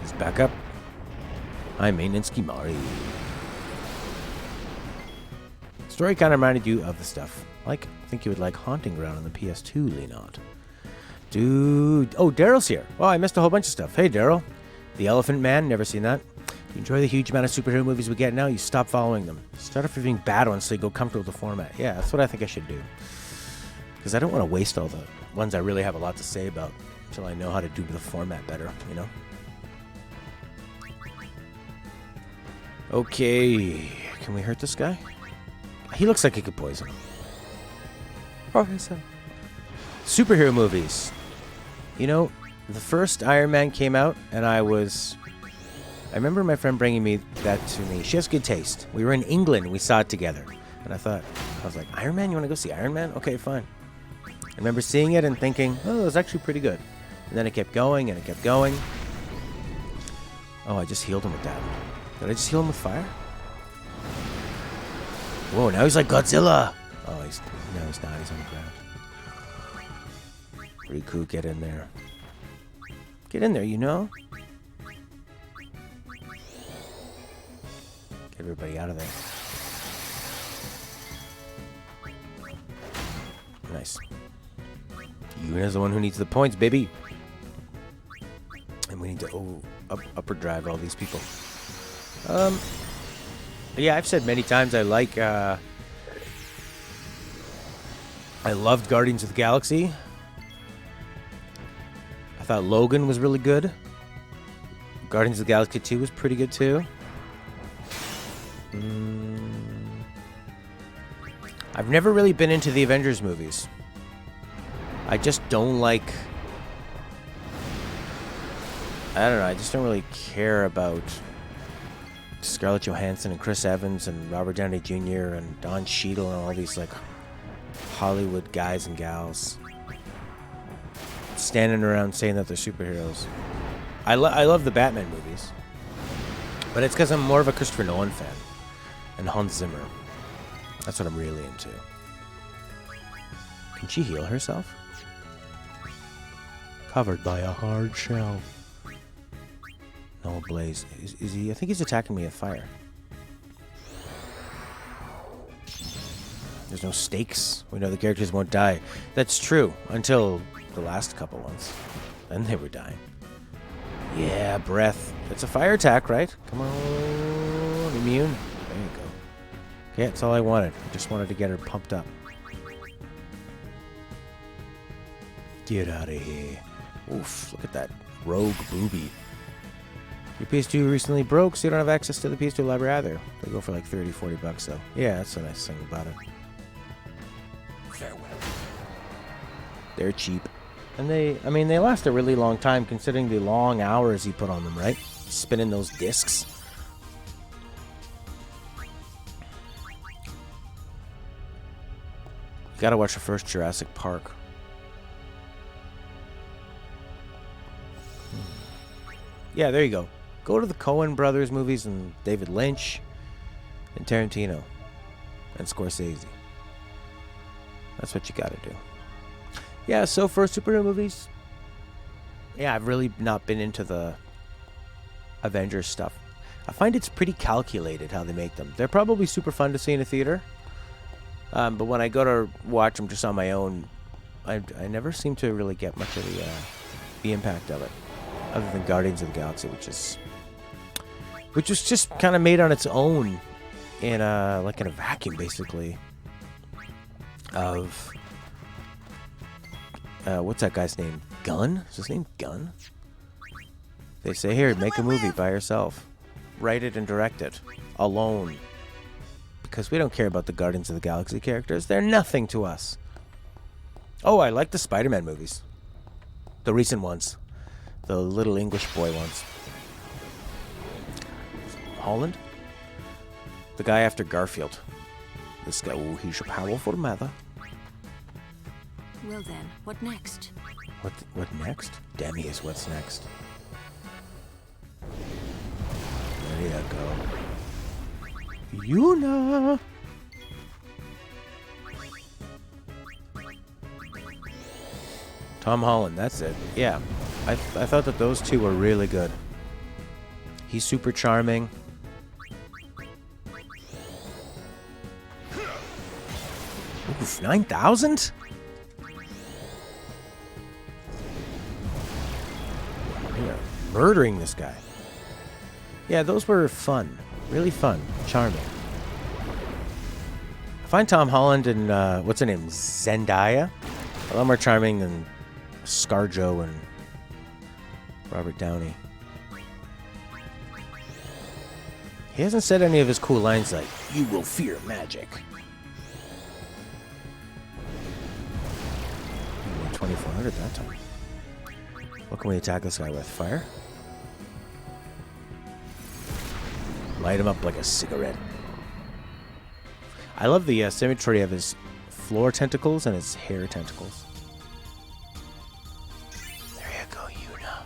He's back up. Hi, maintenance Kimari. Story kind of reminded you of the stuff. Like, I think you would like Haunting Ground on the PS2, Leonard. Dude. Oh, Daryl's here. Oh, I missed a whole bunch of stuff. Hey, Daryl. The Elephant Man. Never seen that. You enjoy the huge amount of superhero movies we get now, you stop following them. Start off reviewing bad ones so you go comfortable with the format. Yeah, that's what I think I should do. Because I don't want to waste all the ones I really have a lot to say about until I know how to do the format better, you know? Okay. Can we hurt this guy? He looks like he could poison him. Superhero movies. You know, the first Iron Man came out, and I remember my friend bringing that to me. She has good taste. We were in England. We saw it together. And I was like, Iron Man? You want to go see Iron Man? Okay, fine. I remember seeing it and thinking, oh, it was actually pretty good. And then it kept going, and it kept going. Oh, I just healed him with that. Did I just heal him with fire? Whoa, now he's like Godzilla. Oh, he's not. He's on the ground. Riku, get in there. Get in there, you know? Get everybody out of there. Nice. Yuna's the one who needs the points, baby. And we need to upper drive all these people. Yeah, I've said many times I loved Guardians of the Galaxy. I thought Logan was really good. Guardians of the Galaxy 2 was pretty good too. I've never really been into the Avengers movies. I just don't like... I don't know, I just don't really care about Scarlett Johansson and Chris Evans and Robert Downey Jr. and Don Cheadle and all these, like, Hollywood guys and gals standing around saying that they're superheroes. I love the Batman movies, but it's because I'm more of a Christopher Nolan fan and Hans Zimmer. That's what I'm really into. Can she heal herself? Covered by a hard shell. No blaze. Is he? I think he's attacking me with fire. There's no stakes. We know the characters won't die. That's true until the last couple ones. Then they were dying. Yeah, breath. It's a fire attack, right? Come on. Immune. There you go. Okay, that's all I wanted. I just wanted to get her pumped up. Get out of here. Oof, look at that rogue booby. Your PS2 recently broke, so you don't have access to the PS2 library either. They go for like 30, 40 bucks, though. Yeah, that's the nice thing about it. Farewell. They're cheap. And they last a really long time considering the long hours he put on them, right? Spinning those discs. You gotta watch the first Jurassic Park. Yeah, there you go. Go to the Coen Brothers movies and David Lynch and Tarantino and Scorsese. That's what you gotta do. Yeah, so for superhero movies, yeah, I've really not been into the Avengers stuff. I find it's pretty calculated how they make them. They're probably super fun to see in a theater, but when I go to watch them just on my own, I never seem to really get much of the impact of it, other than Guardians of the Galaxy, which was just kind of made on its own in a vacuum, basically, of what's that guy's name? Gunn? Is his name Gunn? They say, here, make a movie by yourself. Write it and direct it. Alone. Because we don't care about the Guardians of the Galaxy characters. They're nothing to us. Oh, I like the Spider-Man movies. The recent ones. The little English boy ones. Holland? The guy after Garfield. This guy, oh, he's a powerful mother. Well then, what next? What next? Demi is what's next. There you go. Yuna! Tom Holland, that's it. Yeah. I thought that those two were really good. He's super charming. Oof, 9,000? Yeah, murdering this guy. Yeah, those were fun. Really fun. Charming. I find Tom Holland and, what's her name? Zendaya? A lot more charming than ScarJo and Robert Downey. He hasn't said any of his cool lines like, "You will fear magic." 2,400 that time. What can we attack this guy with? Fire? Light him up like a cigarette. I love the symmetry of his floor tentacles and his hair tentacles. There you go, Yuna.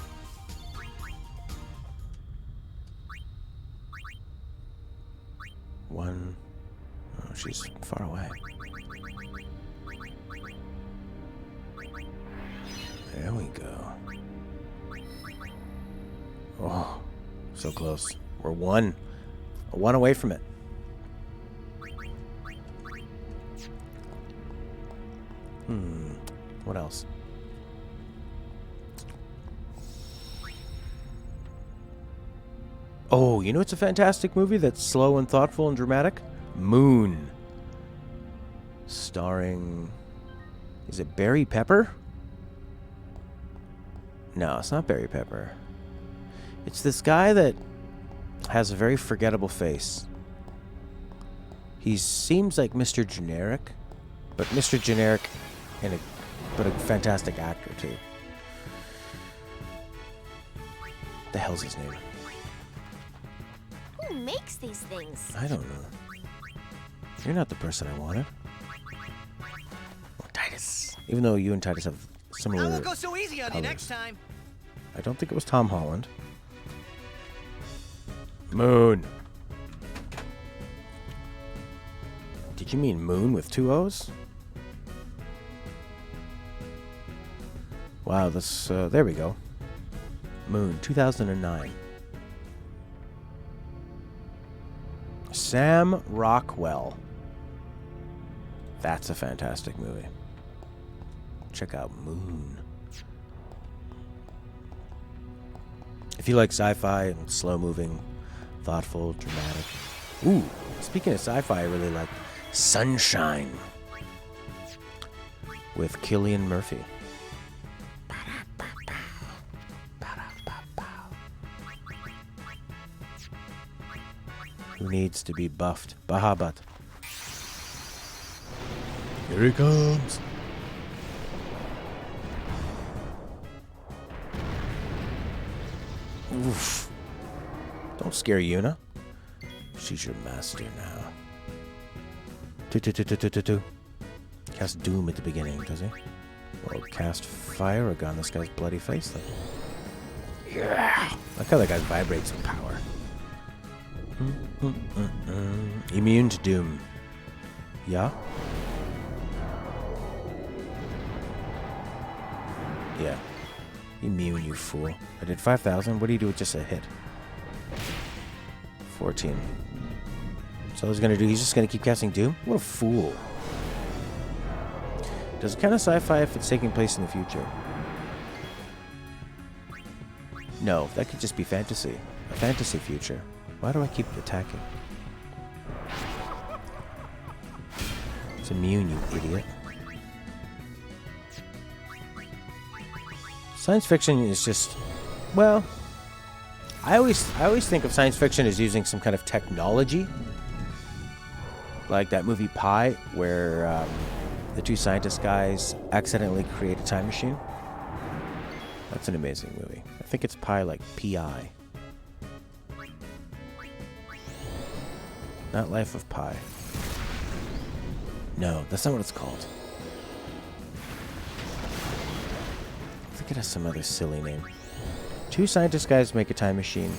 One. Oh, she's far away. go. Oh, so close. We're one away from it. What else? Oh, you know it's a fantastic movie that's slow and thoughtful and dramatic? Moon. Starring... Is it Barry Pepper? No, it's not Barry Pepper. It's this guy that has a very forgettable face. He seems like Mr. Generic, but Mr. Generic but a fantastic actor too. The hell's his name? Who makes these things? I don't know. You're not the person I wanted. Oh, Titus. Even though you and Titus have similar I won't go so easy on you colors. next time. I don't think it was Tom Holland. Moon. Did you mean moon with 2 O's? Wow, this, there we go. Moon, 2009. Sam Rockwell. That's a fantastic movie. Check out Moon. If you like sci-fi and slow-moving, thoughtful, dramatic. Ooh, speaking of sci-fi, I really like Sunshine with Cillian Murphy. Who needs to be buffed? Bahabat. Here he comes. Oof. Don't scare Yuna. She's your master now. Cast Doom at the beginning, does he? Well, cast Fire or gun this guy's bloody face, then. Yeah! Look how that guy vibrates with power. Immune to Doom. Yeah? Yeah. Immune, you fool. I did 5,000. What do you do with just a hit? 14. So he's gonna do. He's just gonna keep casting Doom? What a fool. Does it count as sci-fi if it's taking place in the future? No, that could just be fantasy. A fantasy future. Why do I keep attacking? It's immune, you idiot. Science fiction is just, well, I always think of science fiction as using some kind of technology, like that movie Pi, where the two scientist guys accidentally create a time machine. That's an amazing movie. I think it's Pi, like P.I. Not Life of Pi. No, that's not what it's called. I think it has some other silly name. Two scientist guys make a time machine,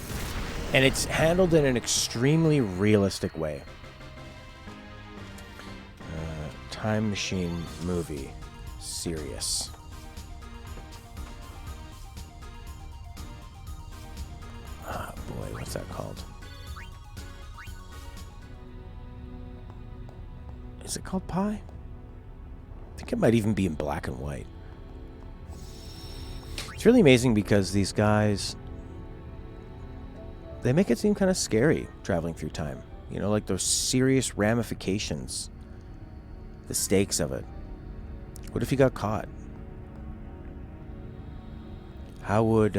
and it's handled in an extremely realistic way. Time machine movie. Serious. Ah, boy, what's that called? Is it called Pi? I think it might even be in black and white. It's really amazing because these guys, they make it seem kind of scary traveling through time. You know, like those serious ramifications, the stakes of it. What if you got caught? How would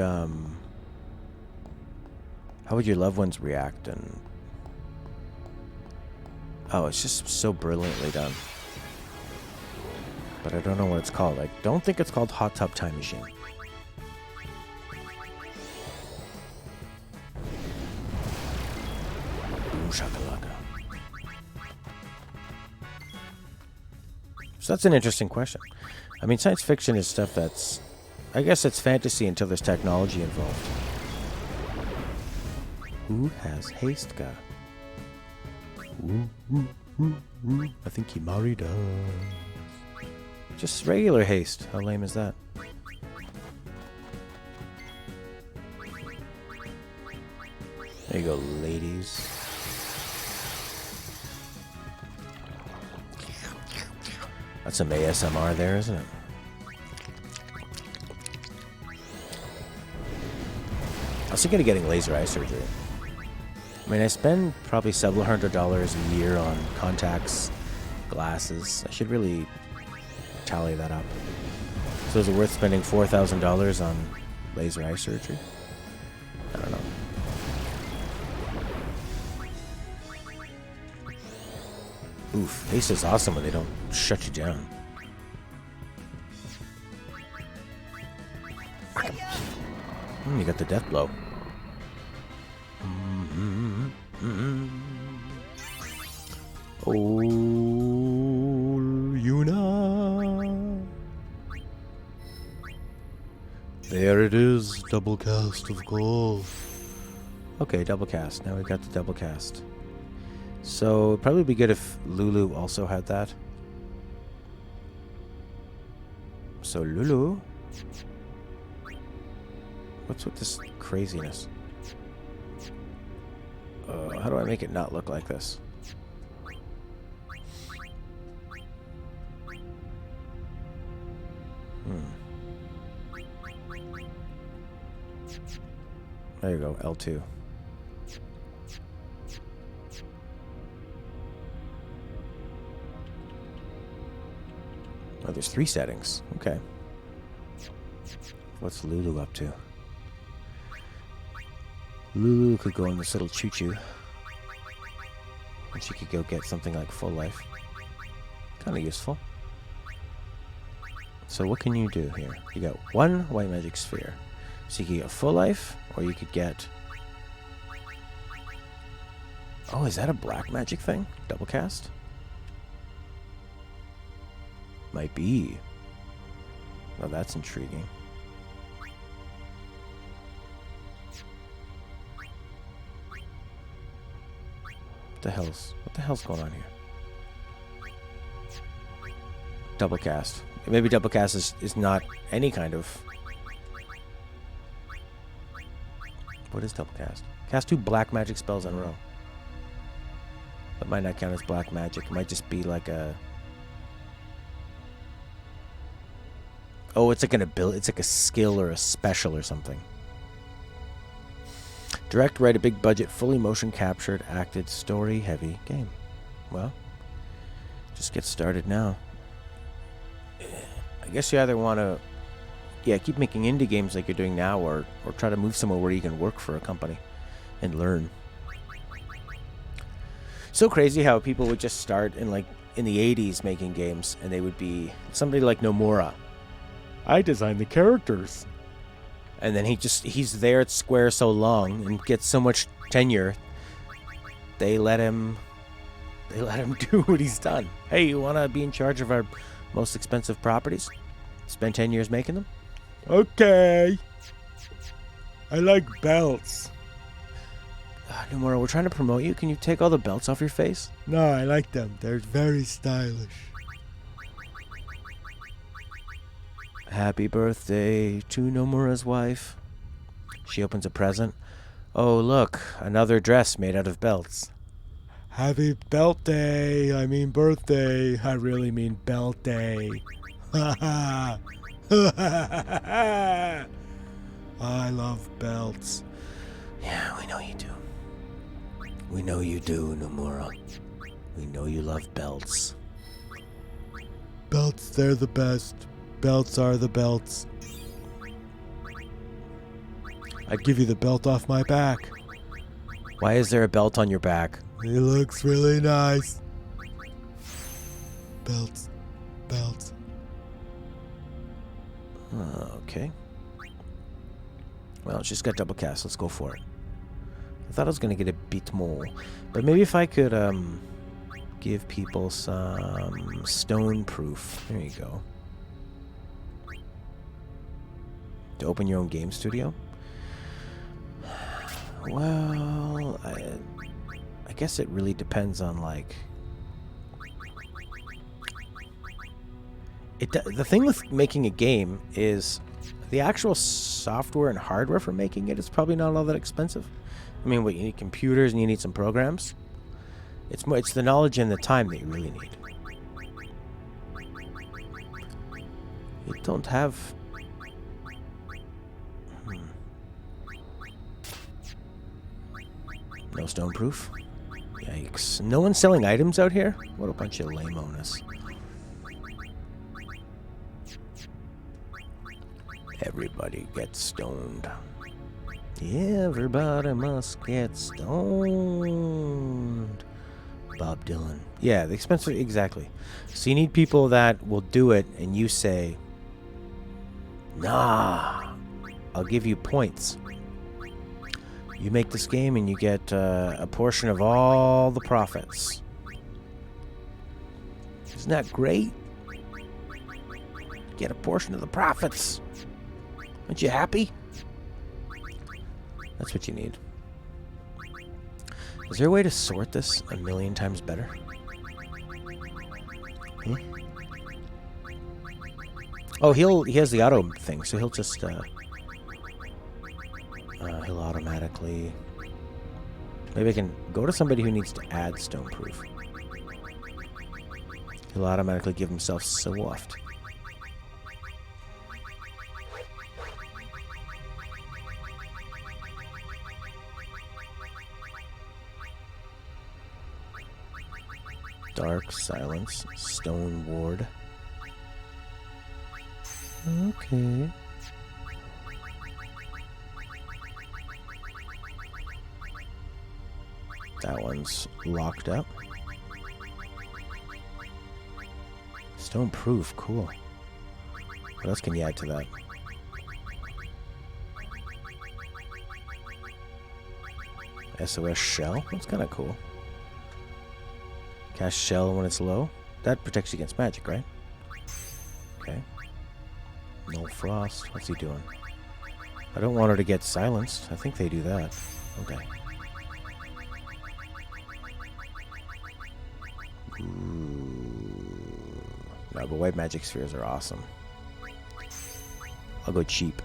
your loved ones react? And oh, it's just so brilliantly done. But I don't know what it's called. I don't think it's called Hot Tub Time Machine. Boom shakalaka. So that's an interesting question. I mean, science fiction is stuff that's, I guess it's fantasy until there's technology involved. Who has haste got? I think Himari does. Just regular haste. How lame is that? you go, ladies. That's some ASMR there, isn't it? I was thinking of getting laser eye surgery. I mean, I spend probably several $100s a year on contacts, glasses. I should really tally that up. So is it worth spending $4,000 on laser eye surgery? I don't know. Oof, haste is awesome when they don't shut you down. You got the death blow. Oh, Yuna. There it is, double cast of gold. Okay, double cast. Now we got the double cast. So it'd probably be good if Lulu also had that. So Lulu, what's with this craziness? How do I make it not look like this? There you go, L2. Oh, there's 3 settings. Okay. What's Lulu up to? Lulu could go on this little choo-choo. And she could go get something like full life. Kind of useful. So what can you do here? You got 1 white magic sphere. So you could get full life, or you could get... Oh, is that a black magic thing? Double cast? Might be. Well, that's intriguing. What the hell's going on here? Double cast. Maybe double cast is not any kind of... What is double cast? Cast 2 black magic spells in a row. That might not count as black magic. It might just be like a... Oh, it's like an ability. It's like a skill or a special or something. Direct, write a big budget, fully motion captured, acted, story heavy game. Well, just get started now. I guess you either want to, keep making indie games like you're doing now, or try to move somewhere where you can work for a company and learn. So crazy how people would just start in the 80s making games, and they would be somebody like Nomura. I designed the characters. And then he's there at Square so long and gets so much tenure, they let him do what he's done. Hey, you want to be in charge of our most expensive properties? Spend 10 years making them? Okay. I like belts. Nomura, we're trying to promote you. Can you take all the belts off your face? No, I like them. They're very stylish. Happy birthday to Nomura's wife. She opens a present. Oh, look, another dress made out of belts. Happy belt day. I mean birthday. I really mean belt day. I love belts. Yeah, we know you do. We know you do, Nomura. We know you love belts. Belts, they're the best. Belts are the belts. I'd give you the belt off my back. Why is there a belt on your back? It looks really nice. Belts. Belts. Okay. Well, it's just got double cast. Let's go for it. I thought I was going to get a bit more. But maybe if I could give people some stone proof. There you go. To open your own game studio? Well, I guess it really depends on, the thing with making a game is the actual software and hardware for making it is probably not all that expensive. I mean, what, you need computers and you need some programs? It's the knowledge and the time that you really need. You don't have... No stone proof? Yikes. No one's selling items out here? What a bunch of lame-oness. Everybody gets stoned. Everybody must get stoned. Bob Dylan. Yeah, the expensive... Exactly. So you need people that will do it, and you say, nah, I'll give you points. You make this game and you get a portion of all the profits. Isn't that great? Get a portion of the profits. Aren't you happy? That's what you need. Is there a way to sort this a million times better? Hmm? Oh, he has the auto thing, so he'll just he'll automatically... Maybe I can go to somebody who needs to add stone proof. He'll automatically give himself soft. Dark silence, stone ward. Okay. That one's locked up. Stone proof, cool. What else can you add to that? SOS shell? That's kind of cool. Cast shell when it's low. That protects you against magic, right? Okay. No frost. What's he doing? I don't want her to get silenced. I think they do that. Okay. No, but white magic spheres are awesome. I'll go cheap.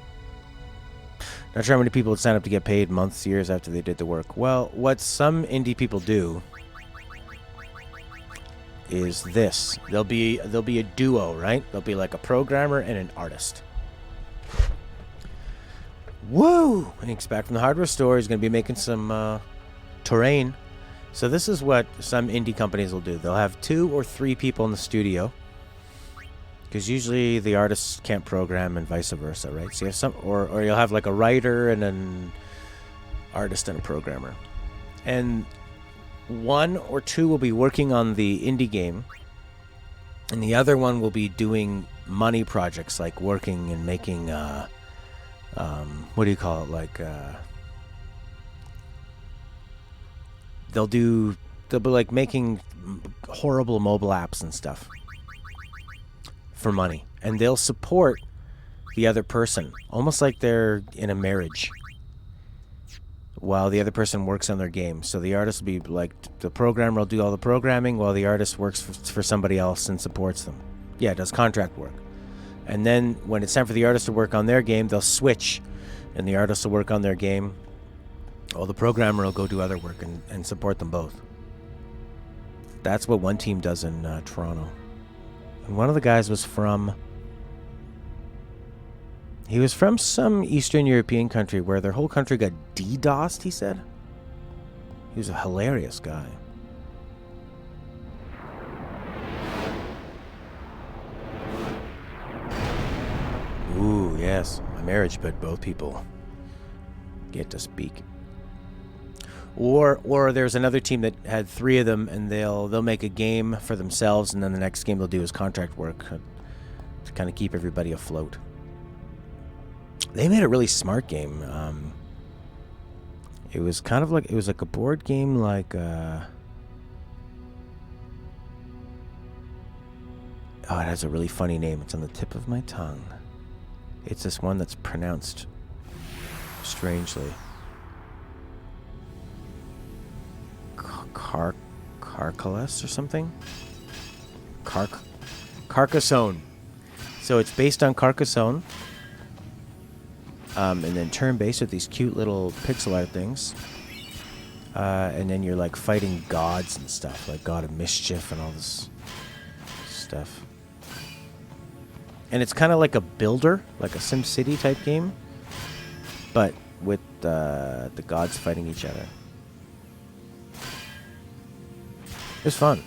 Not sure how many people would sign up to get paid months, years after they did the work. Well, what some indie people do is this. There'll be a duo, right? There'll be like a programmer and an artist. Woo! And he's back from the hardware store. He's going to be making some terrain. So this is what some indie companies will do. They'll have 2 or 3 people in the studio, because usually the artists can't program and vice versa, right? So you have some, or you'll have like a writer and an artist and a programmer, and 1 or 2 will be working on the indie game, and the other one will be doing money projects, like working and making what do you call it, like they'll be like making horrible mobile apps and stuff for money, and they'll support the other person, almost like they're in a marriage, while the other person works on their game. So the artist will be like, the programmer will do all the programming while the artist works for somebody else and supports them. Yeah, does contract work. And then when it's time for the artist to work on their game, they'll switch, and the artist will work on their game while the programmer will go do other work and support them both. That's what one team does in Toronto. And one of the guys was from... He was from some Eastern European country where their whole country got DDoSed, he said. He was a hilarious guy. Ooh, yes. My marriage bed, both people get to speak. Or there's another team that had 3 of them, and they'll make a game for themselves, and then the next game they'll do is contract work to kind of keep everybody afloat. They made a really smart game. It was kind of like, it was like a board game, like oh, it has a really funny name. It's on the tip of my tongue. It's this one that's pronounced strangely. Carcassonne or something? Carcassonne. So it's based on Carcassonne. And then turn-based with these cute little pixel art things. And then you're like fighting gods and stuff, like God of Mischief and all this stuff. And it's kind of like a builder, like a SimCity type game, but with the gods fighting each other. It was fun.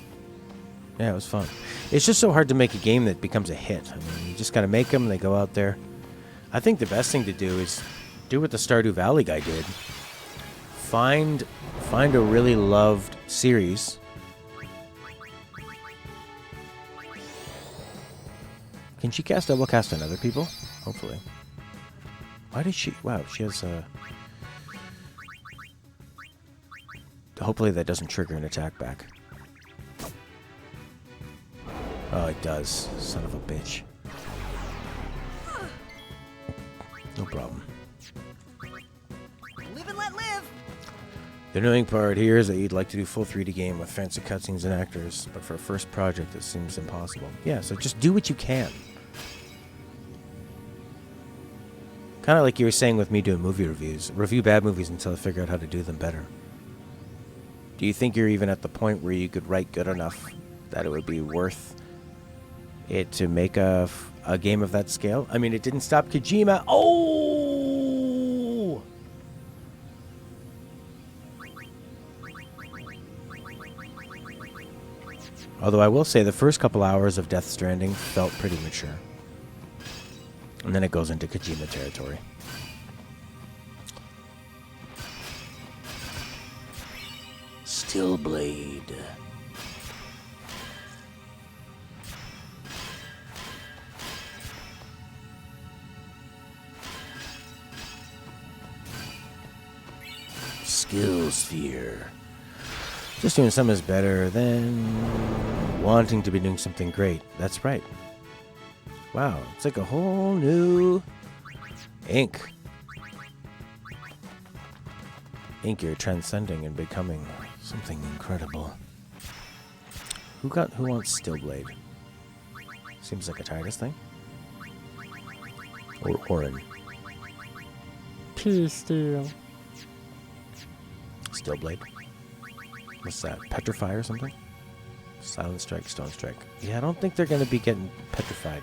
Yeah, it was fun. It's just so hard to make a game that becomes a hit. I mean, you just got to make them, and they go out there. I think the best thing to do is do what the Stardew Valley guy did. Find a really loved series. Can she cast double cast on other people? Hopefully. Why did she... Wow, she has a... Hopefully that doesn't trigger an attack back. Oh, it does. Son of a bitch. No problem. Live and let live. The annoying part here is that you'd like to do full 3D game with fancy cutscenes and actors, but for a first project it seems impossible. Yeah, so just do what you can. Kind of like you were saying with me doing movie reviews. Review bad movies until I figure out how to do them better. Do you think you're even at the point where you could write good enough that it would be worth it to make a game of that scale? I mean, it didn't stop Kojima. Oh! Although I will say the first couple hours of Death Stranding felt pretty mature. And then it goes into Kojima territory. Stillblade. Skill sphere. Just doing something is better than wanting to be doing something great. That's right. Wow, it's like a whole new ink. Ink, you're transcending and becoming something incredible. Who wants Stillblade? Seems like a TARDIS thing. Or Orin. Please steal. Stillblade. What's that? Petrify or something? Silent Strike, Stone Strike. Yeah, I don't think they're going to be getting petrified.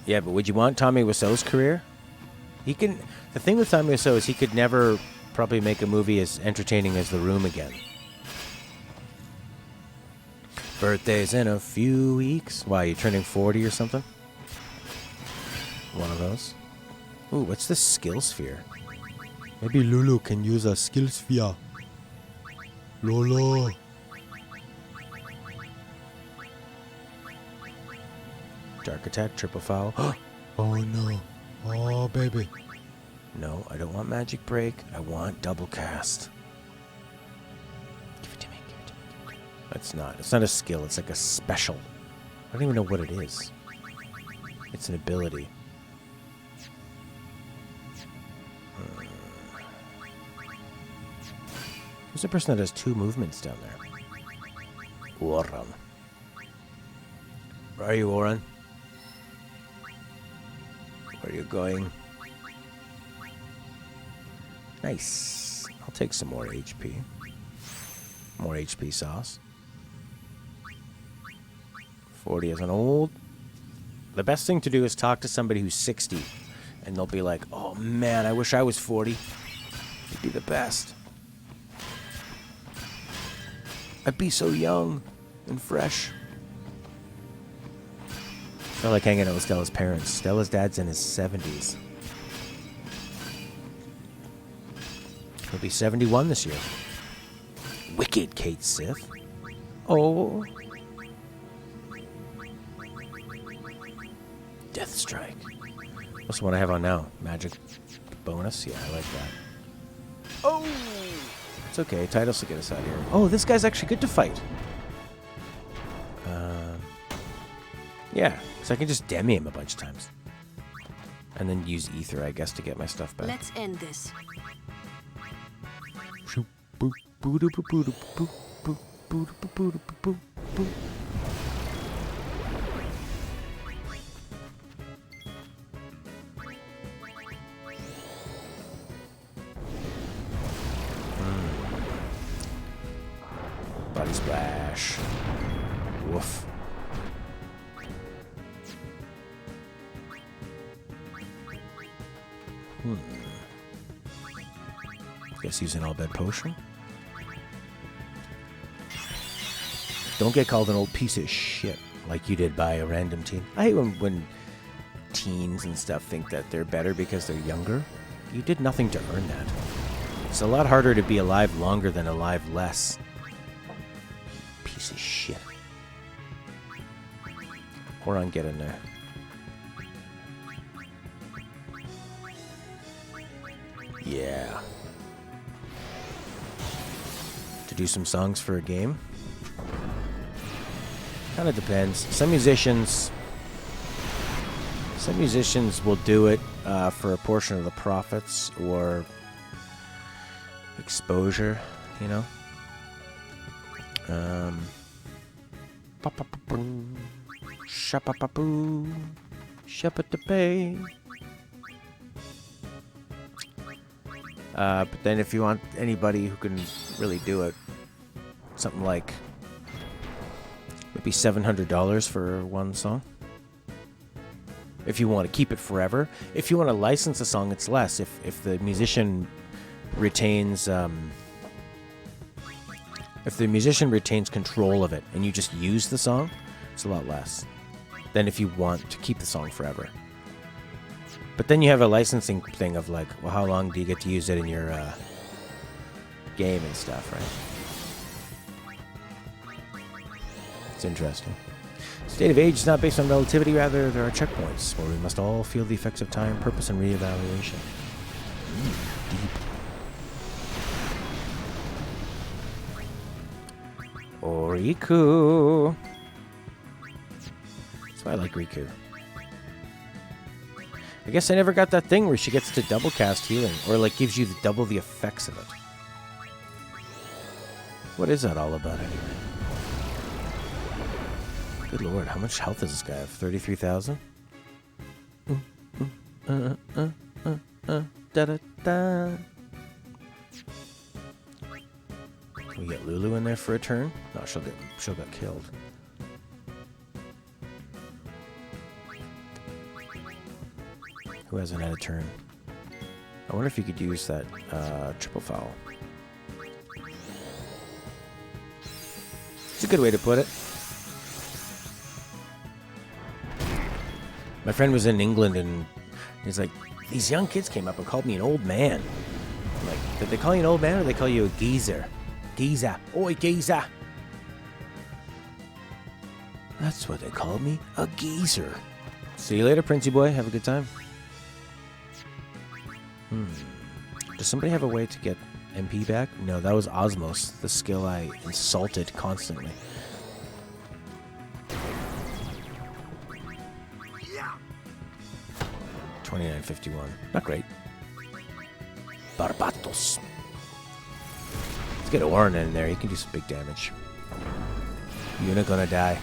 Yeah, but would you want Tommy Wiseau's career? He can. The thing with Tommy Wiseau is he could never probably make a movie as entertaining as The Room again. Birthday's in a few weeks. Why, you turning 40 or something? One of those. Ooh, what's this skill sphere? Maybe Lulu can use a skill sphere. Lolo. Dark attack, triple foul. Oh no. Oh baby. No, I don't want magic break. I want double cast. Give it to me, give it to me, give it to me. It's not a skill, it's like a special. I don't even know what it is. It's an ability. Who's the person that has 2 movements down there? Warren. Where are you, Warren? Where are you going? Nice. I'll take some more HP. More HP sauce. 40 as an old. The best thing to do is talk to somebody who's 60. And they'll be like, oh man, I wish I was 40. It'd be the best. I'd be so young and fresh. I feel like hanging out with Stella's parents. Stella's dad's in his 70s. He'll be 71 this year. Wicked Kate Sith. Oh. Death Strike. What's the one I have on now? Magic bonus? Yeah, I like that. Oh! It's okay. Tidus will get us out of here. Oh, this guy's actually good to fight. Yeah, so I can just demi him a bunch of times. And then use Ether, I guess, to get my stuff back. Let's end this. trash. Woof. Guess use an all-bed potion. Don't get called an old piece of shit like you did by a random teen. I hate when teens and stuff think that they're better because they're younger. You did nothing to earn that. It's a lot harder to be alive longer than alive less. Piece of shit. Horon, get in there. Yeah. To do some songs for a game? Kind of depends. Some musicians will do it for a portion of the profits or exposure, you know. Shapapapoo, shapatapay. But then if you want anybody who can really do it, something like maybe $700 for one song. If you want to keep it forever. If you want to license a song, it's less. If the musician retains control of it and you just use the song, it's a lot less than if you want to keep the song forever. But then you have a licensing thing of like, well, how long do you get to use it in your game and stuff, right? It's interesting. State of age is not based on relativity, rather there are checkpoints where we must all feel the effects of time, purpose, and reevaluation. Deep. Riku. That's why I like Riku. I guess I never got that thing where she gets to double cast healing, or like gives you double the effects of it. What is that all about anyway? Good lord, how much health does this guy have? 33,000? Da da da. Can we get Lulu in there for a turn? No, she'll get killed. Who hasn't had a turn? I wonder if you could use that triple foul. It's a good way to put it. My friend was in England and he's like, these young kids came up and called me an old man. I'm like, did they call you an old man or did they call you a geezer? Geezer. Oi, geezer. That's what they called me, a geezer. See you later, Princey boy. Have a good time. Does somebody have a way to get MP back? No, that was Osmos, the skill I insulted constantly. Yeah. 2951. Not great. Barbatos. Let's get Orin in there. He can do some big damage. Yuna gonna die.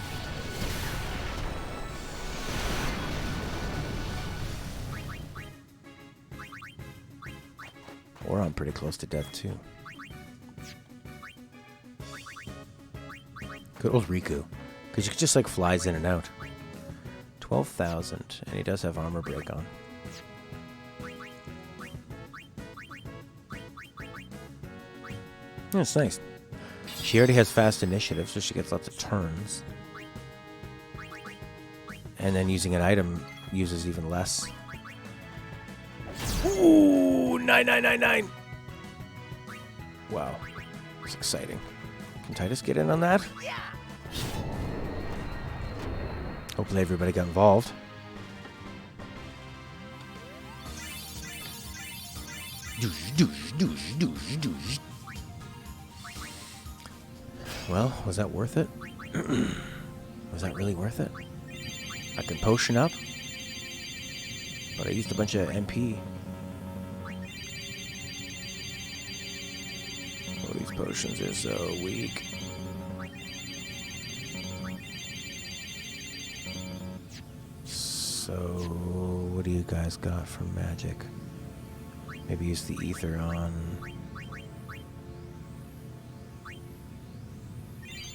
Or I'm pretty close to death too. Good old Riku. Because he just like flies in and out. 12,000. And he does have armor break on. Yeah, it's nice. She already has fast initiative, so she gets lots of turns. And then using an item uses even less. Ooh, 9999. Wow, it's exciting. Can Titus get in on that? Yeah. Hopefully everybody got involved. Well, was that worth it? Was that really worth it? I can potion up, but I used a bunch of MP. Oh, these potions are so weak. So, what do you guys got from magic? Maybe use the ether on...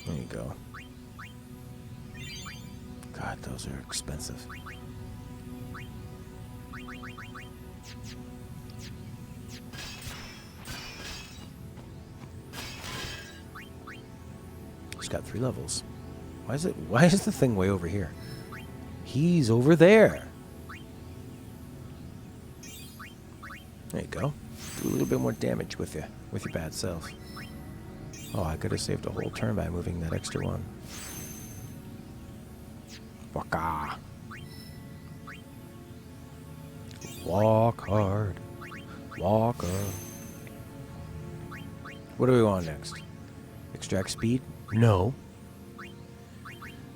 There you go. God, those are expensive. It's got 3 levels. Why is the thing way over here? He's over there. There you go. Do a little bit more damage with your bad self. Oh, I could have saved a whole turn by moving that extra one. Waka. Walk hard. Walk up. What do we want next? Extract speed? No.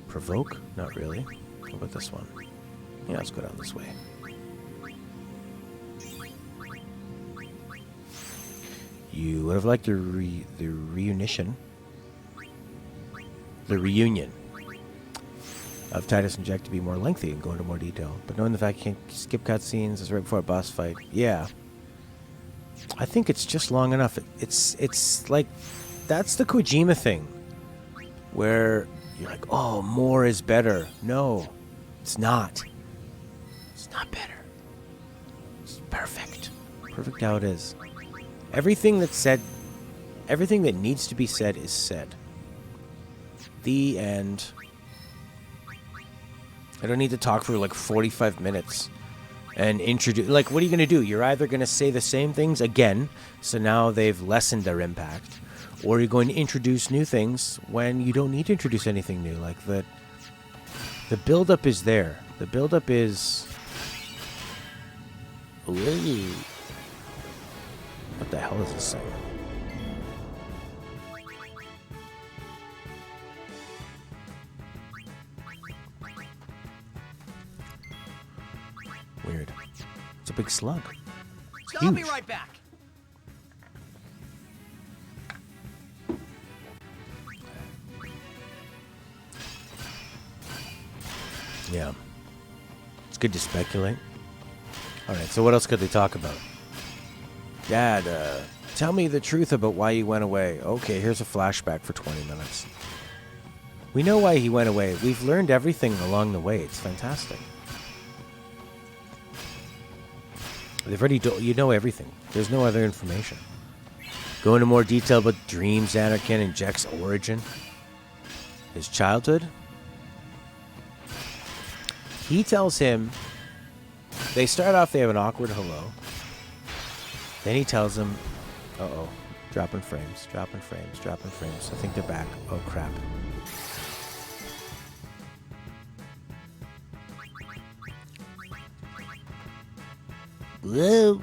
Provoke? Not really. What about this one? Yeah, let's go down this way. You would have liked the reunion. The reunion of Titus and Jecht to be more lengthy and go into more detail. But knowing the fact you can't skip cutscenes, it's right before a boss fight. Yeah. I think it's just long enough. It's like, that's the Kojima thing. Where you're like, oh, more is better. No, it's not. It's not better. It's perfect. Perfect how it is. Everything that's said, everything that needs to be said is said. The end. I don't need to talk for like 45 minutes and introduce. Like, what are you going to do? You're either going to say the same things again, so now they've lessened their impact, or you're going to introduce new things when you don't need to introduce anything new. Like, the build-up is there. The build-up is... Ooh. What the hell is this thing? Weird. It's a big slug. It's I'll huge. be right back. Yeah. It's good to speculate. Alright, so what else could they talk about? Dad, tell me the truth about why you went away. Okay, here's a flashback for 20 minutes. We know why he went away. We've learned everything along the way. It's fantastic. They've already you know everything. There's no other information. Go into more detail about Dreams, Anakin, and Jecht's origin. His childhood. He tells him... They start off, they have an awkward hello. Then he tells him... Uh-oh. Dropping frames, dropping frames, dropping frames. I think they're back. Oh, crap. Whoa.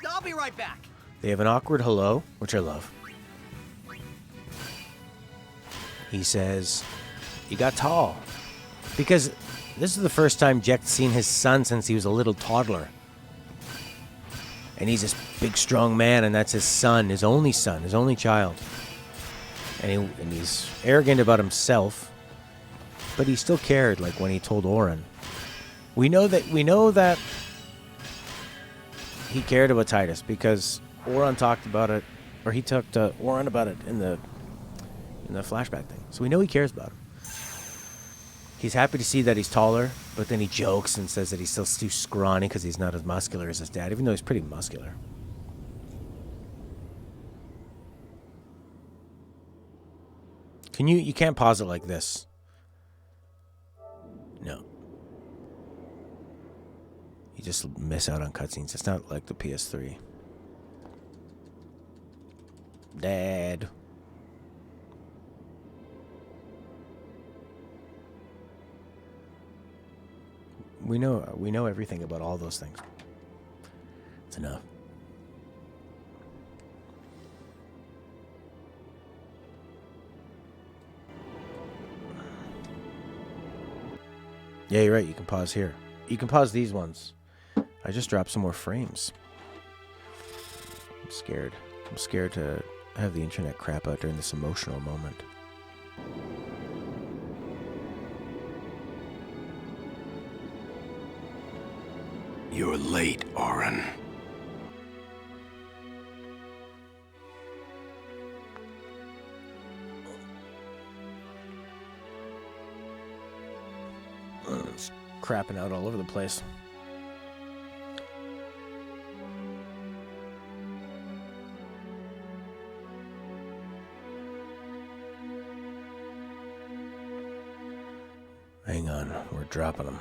I'll be right back. They have an awkward hello, which I love. He says, you got tall. Because this is the first time Jecht's seen his son since he was a little toddler. And he's this big, strong man, and that's his son, his only child. And he's arrogant about himself, but he still cared, like when he told Oren. We know that he cared about Titus because Oren talked about it, or he talked to Oren about it in the flashback thing. So we know he cares about him. He's happy to see that he's taller, but then he jokes and says that he's still too scrawny because he's not as muscular as his dad, even though he's pretty muscular. You can't pause it like this. No. You just miss out on cutscenes. It's not like the PS3. Dad. We know everything about all those things. It's enough. Yeah, you're right. You can pause here. You can pause these ones. I just dropped some more frames. I'm scared. I'm scared to have the internet crap out during this emotional moment. You're late, Oren. It's crapping out all over the place. Hang on, we're dropping them.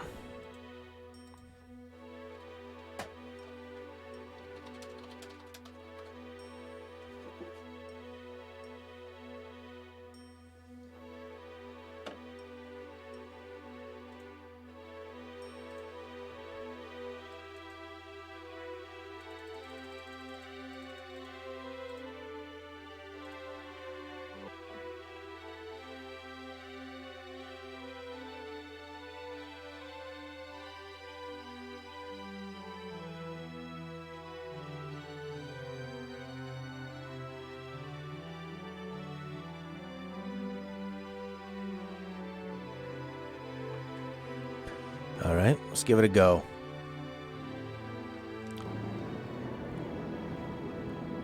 All right, let's give it a go.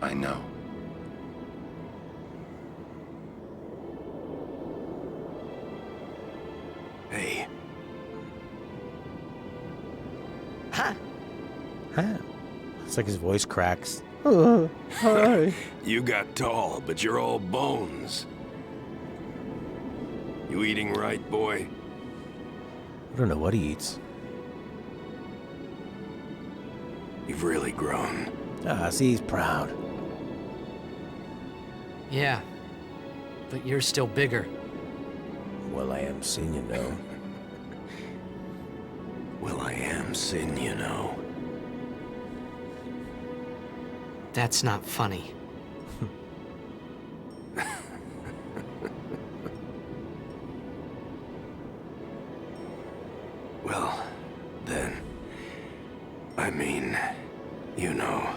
I know. Hey, Huh? Huh. It's like his voice cracks. Hi. you got tall, but you're all bones. You eating right, boy? I don't know what he eats. You've really grown. Ah, see, he's proud. Yeah. But you're still bigger. Well, I am sin, you know. Well, I am sin, you know. That's not funny. Well, then, I mean, you know.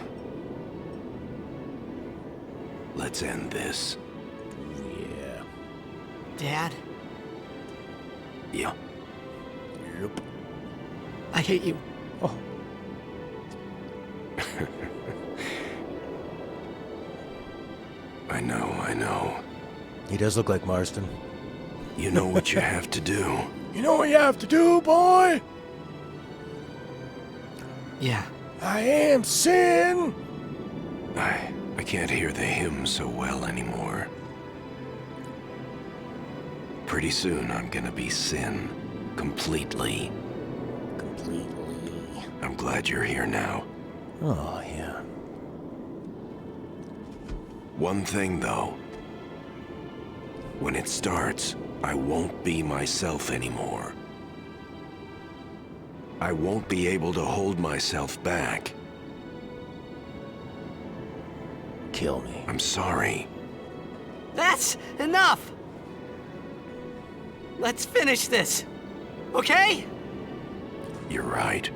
Let's end this. Yeah. Dad, Yeah. Yep. I hate you. Oh. I know. He does look like Marston. You know what you have to do. You know what you have to do, boy? Yeah. I am sin. I can't hear the hymn so well anymore. Pretty soon I'm gonna be sin. Completely. Completely. I'm glad you're here now. Oh, yeah. One thing, though. When it starts, I won't be myself anymore. I won't be able to hold myself back. Kill me. I'm sorry. That's enough! Let's finish this. Okay? You're right.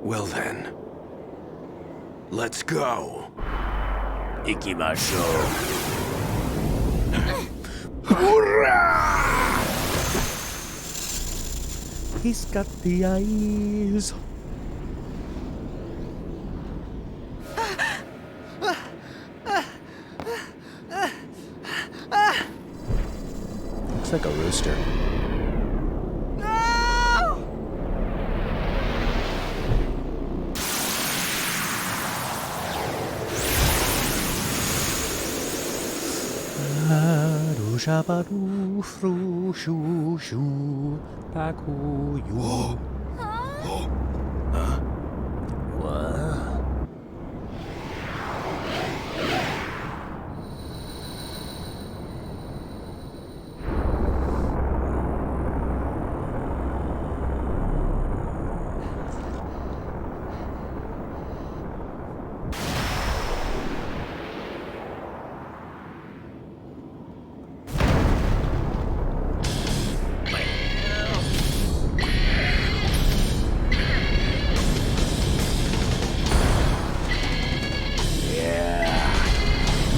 Well then, let's go. Ikimashou. He's got the eyes. Looks like a rooster. Shabadu fru shu shu paku yu.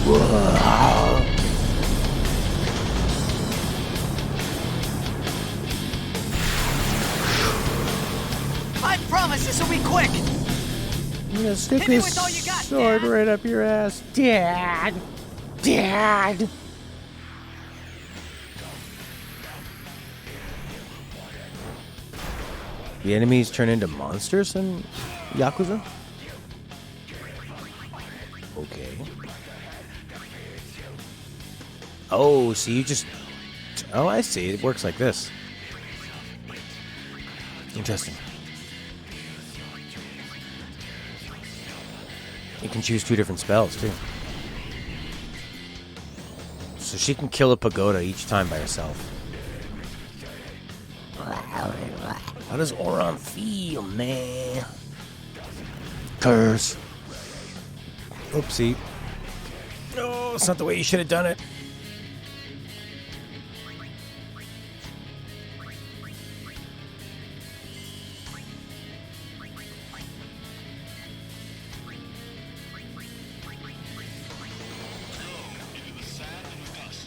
What? I promise this will be quick. I'm gonna stick Hit me this with all you got, sword Dad. right up your ass. Dad! Dad! The enemies turn into monsters in Yakuza? Okay. Oh, so you just... Oh, I see. It works like this. Interesting. You can choose 2 different spells, too. So she can kill a pagoda each time by herself. How does Oron feel, man? Curse. Oopsie. No, it's not the way you should have done it.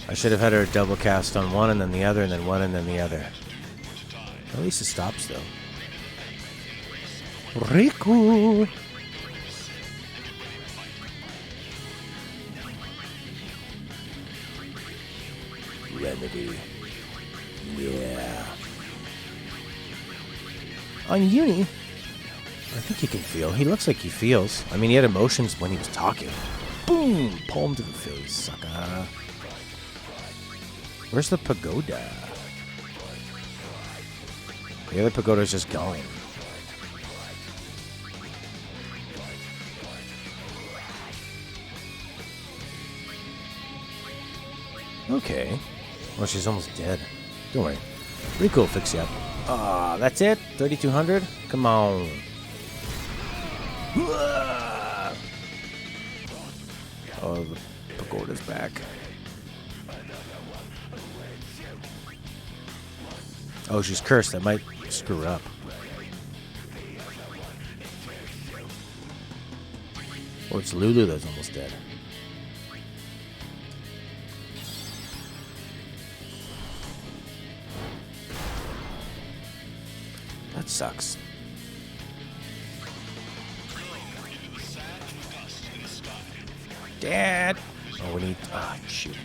I should have had her double cast on one and then the other and then one and then the other. At least it stops, though. Riku! Remedy. Yeah. On Uni, I think you can feel. He looks like he feels. I mean, he had emotions when he was talking. Boom! Palm to the face, sucker. Where's the pagoda? The other pagoda's just gone. Okay. Well, she's almost dead. Don't worry. Rico will fix you up. Ah, that's it? 3,200? Come on. Oh, the pagoda's back. Oh, she's cursed. That might screw her up. Oh, it's Lulu that's almost dead. That sucks. Dad! Oh, we need... Ah, shoot.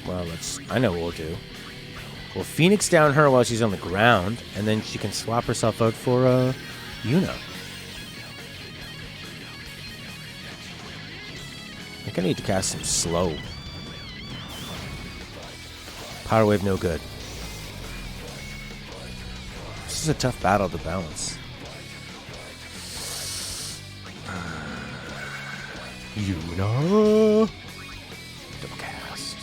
Well, I know what we'll do. We'll Phoenix down her while she's on the ground, and then she can swap herself out for, Yuna. I think I need to cast some slow. Power Wave no good. This is a tough battle to balance. Yuna! Double cast.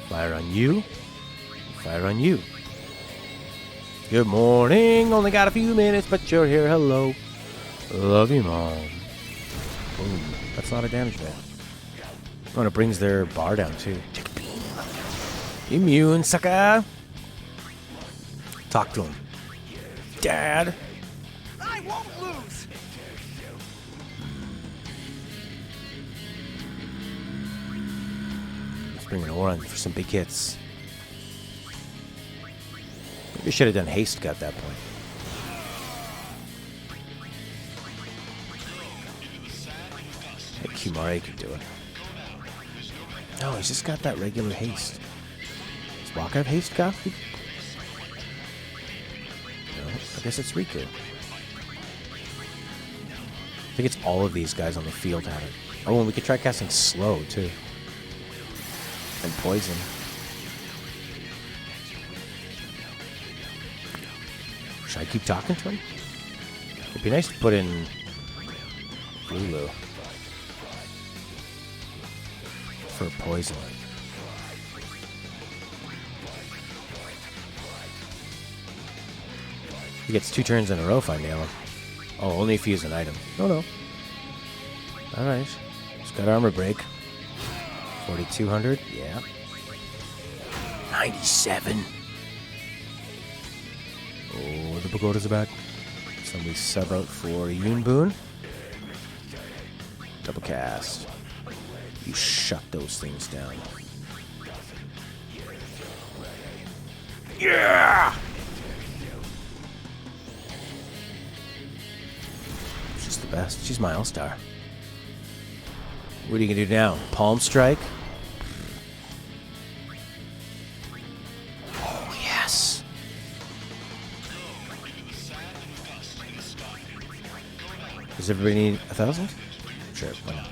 Fire on you. Fire on you. Good morning. Only got a few minutes, but you're here. Hello. Love you, Mom. Boom. That's a lot of damage there. Oh, and it brings their bar down, too. Take a beam. Immune, sucker. Talk to him. Dad. I won't lose. Let's bring an Oran for some big hits. Maybe we should have done haste at that point. Hey, Kumare could do it. No, he's just got that regular haste. Does Waka have haste copy? No, I guess it's Riku. I think it's all of these guys on the field have it. Oh, and we could try casting slow, too. And poison. Should I keep talking to him? It'd be nice to put in Lulu for poison. He gets 2 turns in a row if I nail him. Oh, only if he uses an item. No. Alright. He's got armor break. 4,200. Yeah. 97. Oh, the pagodas are back. Somebody sub out for Yoon Boon. Double cast. You shut those things down. Yeah! She's the best. She's my all-star. What are you gonna do now? Palm strike? Oh, yes. Does everybody need 1,000? Sure, why not?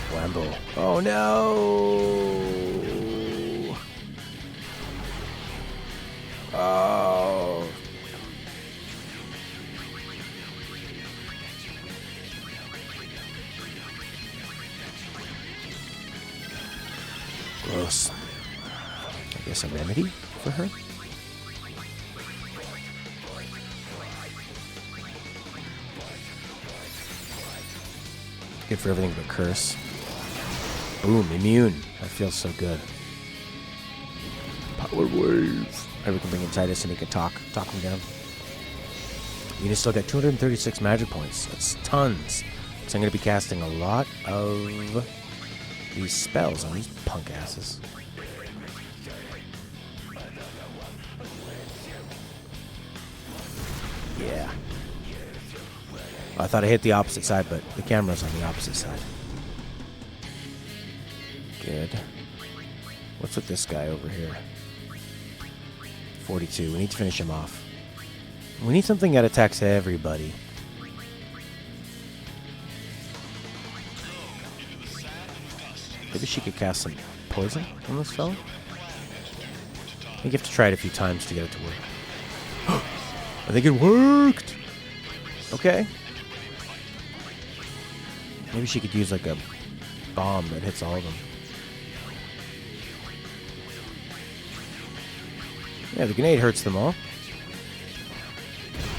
Whambo. Oh no! Oh. Gross. I guess a remedy for her? Good for everything but curse. Boom, immune. That feels so good. Power wave. Maybe we can bring in Titus and he can talk him down. We can still get 236 magic points. That's tons. So I'm going to be casting a lot of these spells on these punk asses. Yeah. I thought I hit the opposite side, but the camera's on the opposite side. Good. What's with this guy over here? 42. We need to finish him off. We need something that attacks everybody. Maybe she could cast some poison on this fellow? I think you have to try it a few times to get it to work. I think it worked! Okay. Maybe she could use like a bomb that hits all of them. Yeah, the grenade hurts them all.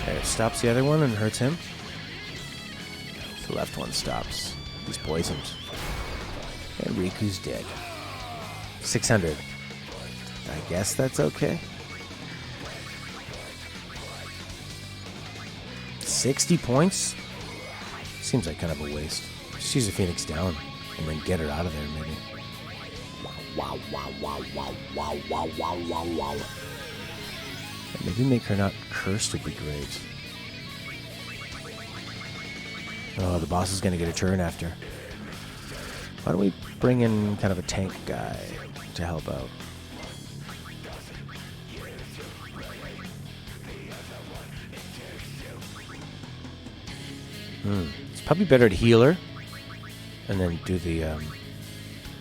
Okay, it stops the other one and hurts him. The left one stops. He's poisoned. And Riku's dead. 600. I guess that's okay. 60 points? Seems like kind of a waste. Just use a Phoenix down and then get her out of there, maybe. Wow, wow, wow, wow, wow, wow, wow, wow, wow. And maybe make her not cursed would be great. Oh, the boss is going to get a turn after. Why don't we bring in kind of a tank guy to help out? It's probably better to heal her and then do the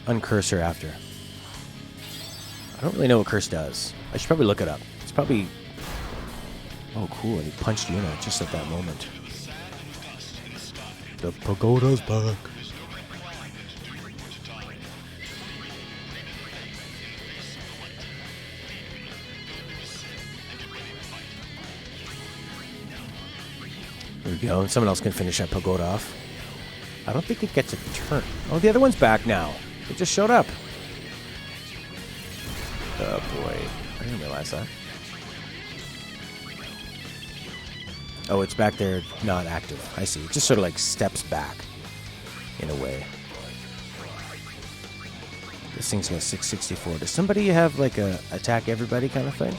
uncurse her after. I don't really know what curse does. I should probably look it up. It's probably... Oh, cool. And he punched Yuna just at that moment. The pagoda's back. There we go. And someone else can finish that pagoda off. I don't think it gets a turn. Oh, the other one's back now. It just showed up. Oh, boy. I didn't realize that. Oh, it's back there, not active. I see. It just sort of like steps back, in a way. This thing's got 664. Does somebody have like a attack everybody kind of thing?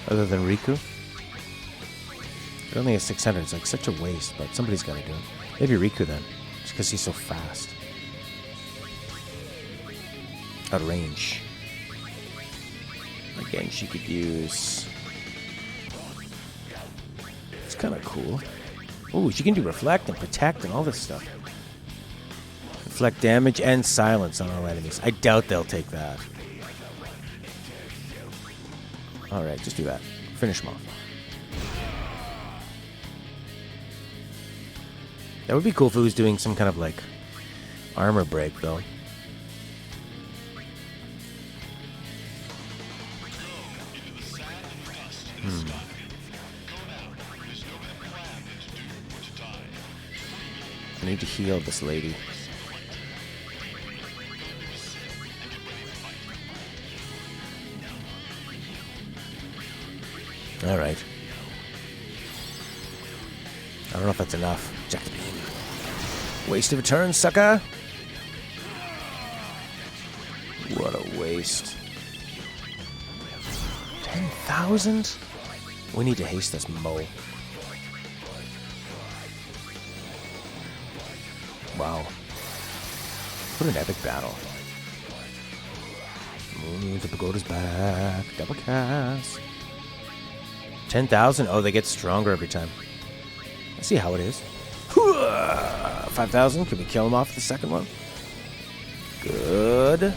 Other than Riku? It only has 600. It's like such a waste, but somebody's got to do it. Maybe Riku then, just because he's so fast. Out of range. Again, she could use... It's kind of cool. Ooh, she can do reflect and protect and all this stuff. Reflect damage and silence on all enemies. I doubt they'll take that. Alright, just do that. Finish them off. That would be cool if it was doing some kind of like armor break though. I need to heal this lady. Alright. don't know if that's enough. Check the beam. Waste of a turn, sucker. What a waste. 10,000? We need to haste this mo. Wow. What an epic battle. Ooh, the pagoda's back. Double cast. 10,000? Oh, they get stronger every time. I see how it is. 5,000? Can we kill him off the second one? Good.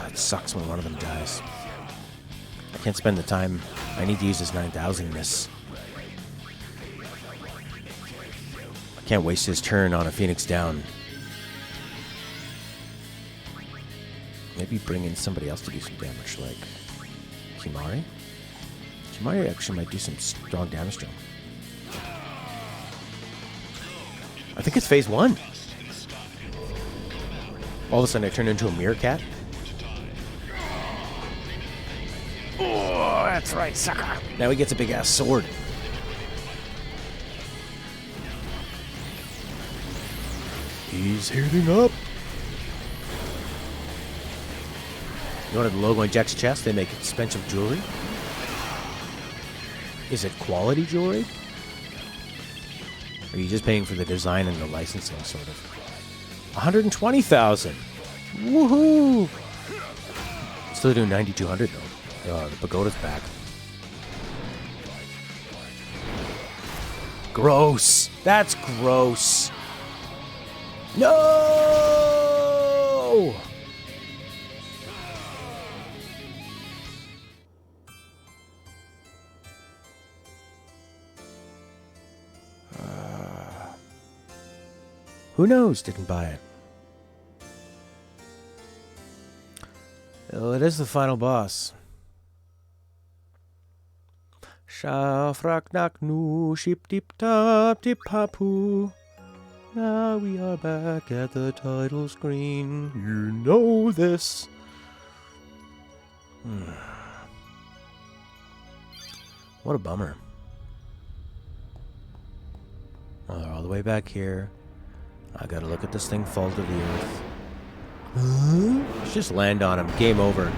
It sucks when one of them dies. I can't spend the time. I need to use this 9,000-ness. I can't waste his turn on a Phoenix down. Maybe bring in somebody else to do some damage, like Kimari? Kimari actually might do some strong damage to him. I think it's phase 1. All of a sudden I turn into a meerkat. Oh, that's right, sucker. Now he gets a big-ass sword. He's heating up. You wanted the logo on Jecht's chest? They make expensive jewelry. Is it quality jewelry? Or are you just paying for the design and the licensing, sort of? 120,000. Woohoo! Still doing 9,200 though. The pagoda's back. Gross. That's gross. No! Who knows? Didn't buy it. Oh, it is the final boss. Shafrak nak nu ship dip tap dip papu. Now we are back at the title screen. You know this. What a bummer. Oh, they're all the way back here. I gotta look at this thing fall to the earth. Let's just land on him. Game over.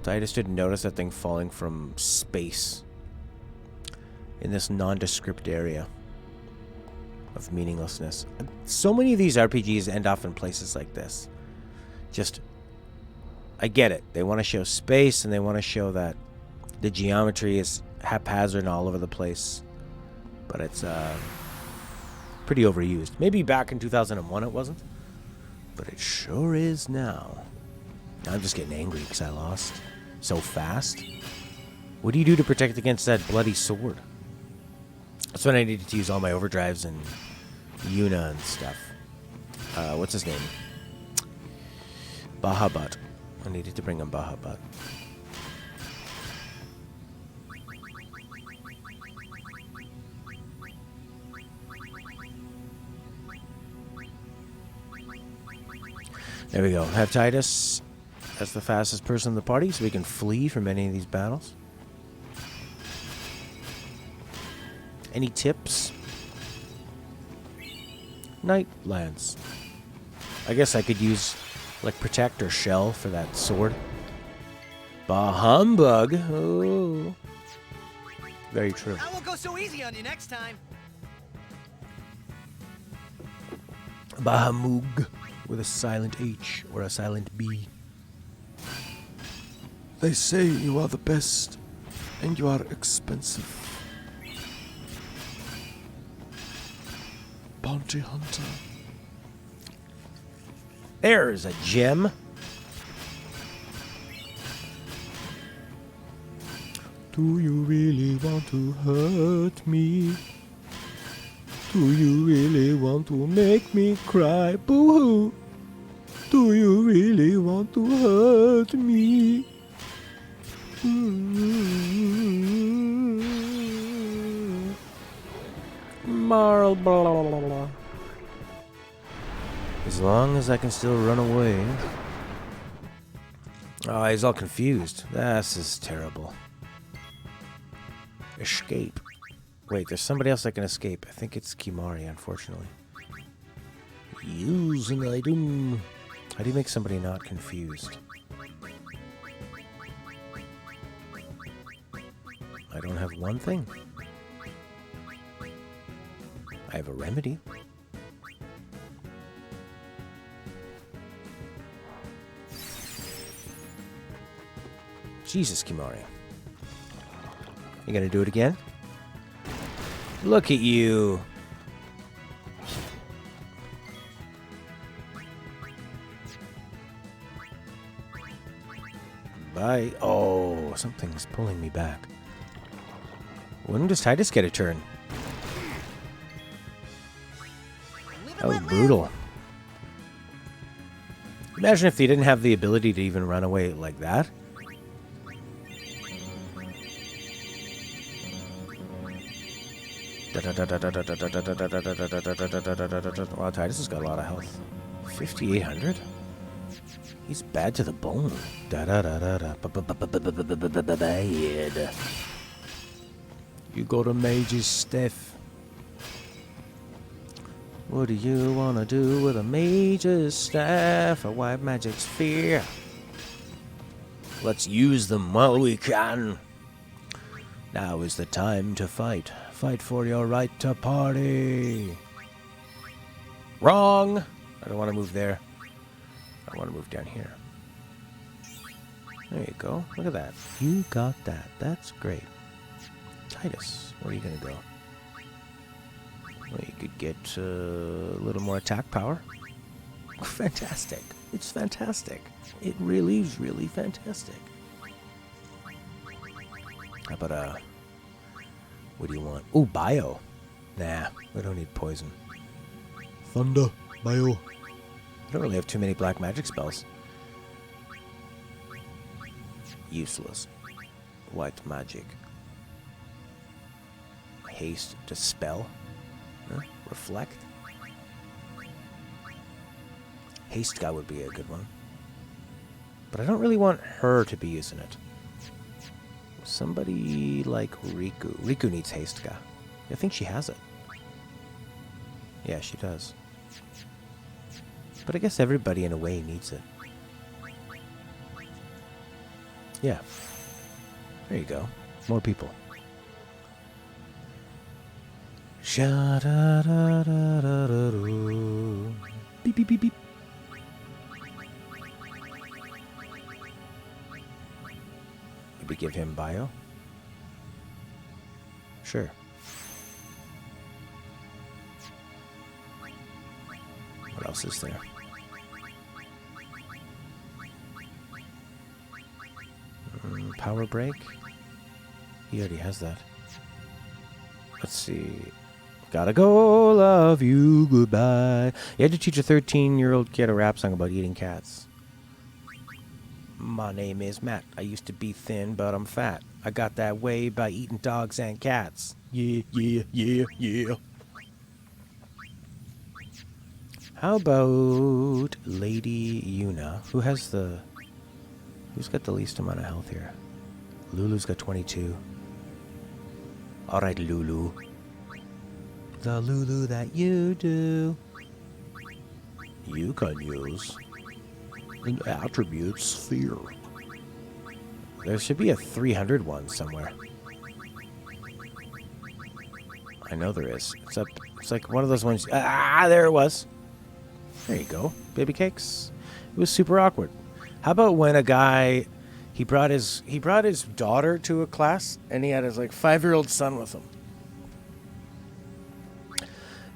Titus didn't notice that thing falling from space in this nondescript area of meaninglessness. So many of these RPGs end off in places like this. Just, I get it. They want to show space and they want to show that the geometry is haphazard and all over the place. But it's pretty overused. Maybe back in 2001 it wasn't. But it sure is now. I'm just getting angry because I lost so fast. What do you do to protect against that bloody sword? That's when I needed to use all my overdrives and Yuna and stuff. What's his name? Bahamut. I needed to bring him Bahamut. There we go. Have Titus as the fastest person in the party so we can flee from any of these battles. Any tips? Night Lance. I guess I could use like Protect or Shell for that sword. Bah humbug. Oh. Very true. I won't go so easy on you next time. Bahamug with a silent H or a silent B. They say you are the best and you are expensive. Bounty hunter. There's a gem. Do you really want to hurt me? Do you really want to make me cry? Boo-hoo! Do you really want to hurt me? Marl, blah, blah, blah, blah. As long as I can still run away. Oh, he's all confused. This is terrible. Escape. Wait, there's somebody else that can escape. I think it's Kimari, unfortunately. Use an item. How do you make somebody not confused? I don't have one thing. I have a remedy. Jesus, Kimari. You gonna do it again? Look at you. Bye. Oh, something's pulling me back. Wouldn't just Titus get a turn? That was brutal. Imagine if they didn't have the ability to even run away like that. Wow, Titus has got a lot of health. 5,800? He's bad to the bone. Bad. You go to Mage's Stiff. What do you want to do with a Mage's Staff? A white magic sphere? Let's use them while we can. Now is the time to fight. Fight for your right to party. Wrong! I don't want to move there. I want to move down here. There you go. Look at that. You got that. That's great. Titus, where are you going to go? Well, you could get a little more attack power. Fantastic. It's fantastic. It really is really fantastic. How about, what do you want? Oh, bio. Nah, we don't need poison. Thunder, bio. I don't really have too many black magic spells. Useless. White magic. Haste, dispel. Huh? Reflect. Haste guy would be a good one. But I don't really want her to be using it. Somebody like Riku. Riku needs haste guy. I think she has it. Yeah, she does. But I guess everybody in a way needs it. Yeah. There you go. More people. Sha-da-da-da-da-da-doo. Beep, beep, beep, beep. Maybe give him bio? Sure. What else is there? Power break? He already has that. Let's see. Gotta go, love you, goodbye. You had to teach a 13-year-old kid a rap song about eating cats. My name is Matt. I used to be thin, but I'm fat. I got that way by eating dogs and cats. Yeah, yeah, yeah, yeah. How about Lady Yuna? Who's got the least amount of health here? Lulu's got 22. Alright, Lulu. The Lulu that you do. You can use an attribute sphere. There should be a 300 one somewhere. I know there is. It's like one of those ones. Ah, there it was. There you go. Baby cakes. It was super awkward. How about when a guy, he brought his daughter to a class, and he had his 5-year-old son with him.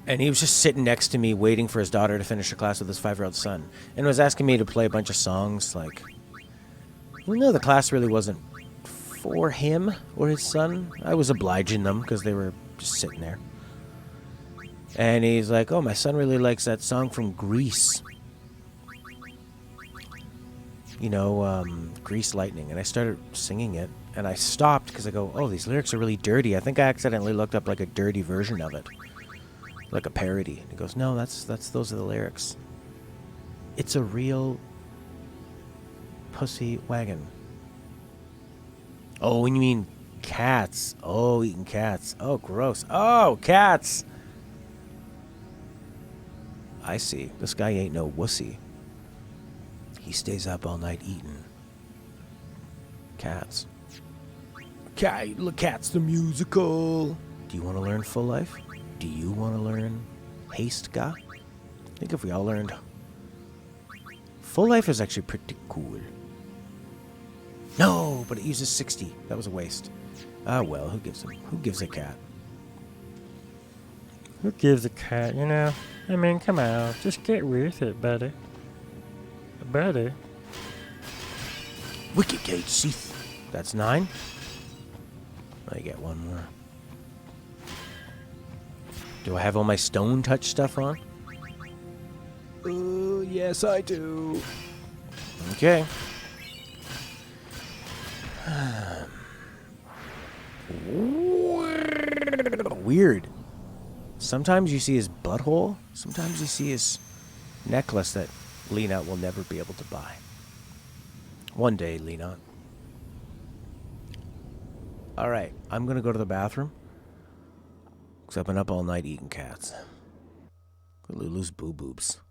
And he was just sitting next to me waiting for his daughter to finish her class with his 5-year-old son. And was asking me to play a bunch of songs, even though the class really wasn't for him or his son, I was obliging them because they were just sitting there. And he's like, oh, my son really likes that song from Grease. You know, Grease Lightning. And I started singing it. And I stopped because I go, oh, these lyrics are really dirty. I think I accidentally looked up a dirty version of it. Like a parody. And he goes, no, those are the lyrics. It's a real pussy wagon. Oh, and you mean cats. Oh, eating cats. Oh, gross. Oh, cats. I see. This guy ain't no wussy. He stays up all night eating cats. Cats the musical. Do you want to learn Full Life? Do you want to learn Haste Ga? I think if we all learned Full Life is actually pretty cool. No, but it uses 60. That was a waste. Ah, well, who gives a cat? Who gives a cat, you know? I mean, come on. Just get with it, buddy. Buddy. Wicked Gate Seath. That's 9. I get one more. Do I have all my stone touch stuff on? Yes, I do. Okay. Weird. Sometimes you see his butthole. Sometimes you see his necklace that Lena will never be able to buy. One day, Lena. Alright, I'm gonna go to the bathroom. Because I've been up all night eating cats. Lulu's boo-boobs.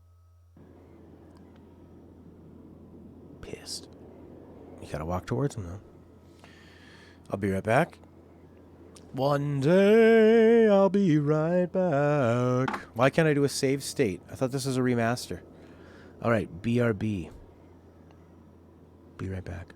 Pissed. You gotta walk towards him, though. I'll be right back. One day, I'll be right back. Why can't I do a save state? I thought this was a remaster. Alright, BRB. Be right back.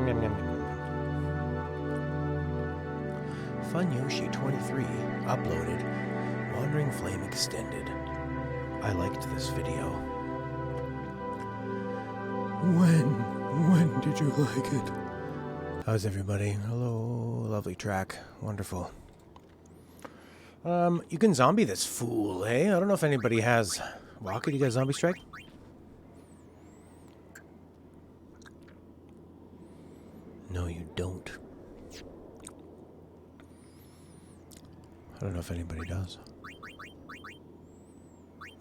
yum, yum, yum. Fun Yoshi 23 uploaded. Wandering Flame extended. I liked this video. When did you like it? How's everybody? Hello, lovely track. Wonderful. You can zombie this fool, hey? I don't know if anybody has... Rocket, you got Zombie Strike? No, you don't. I don't know if anybody does.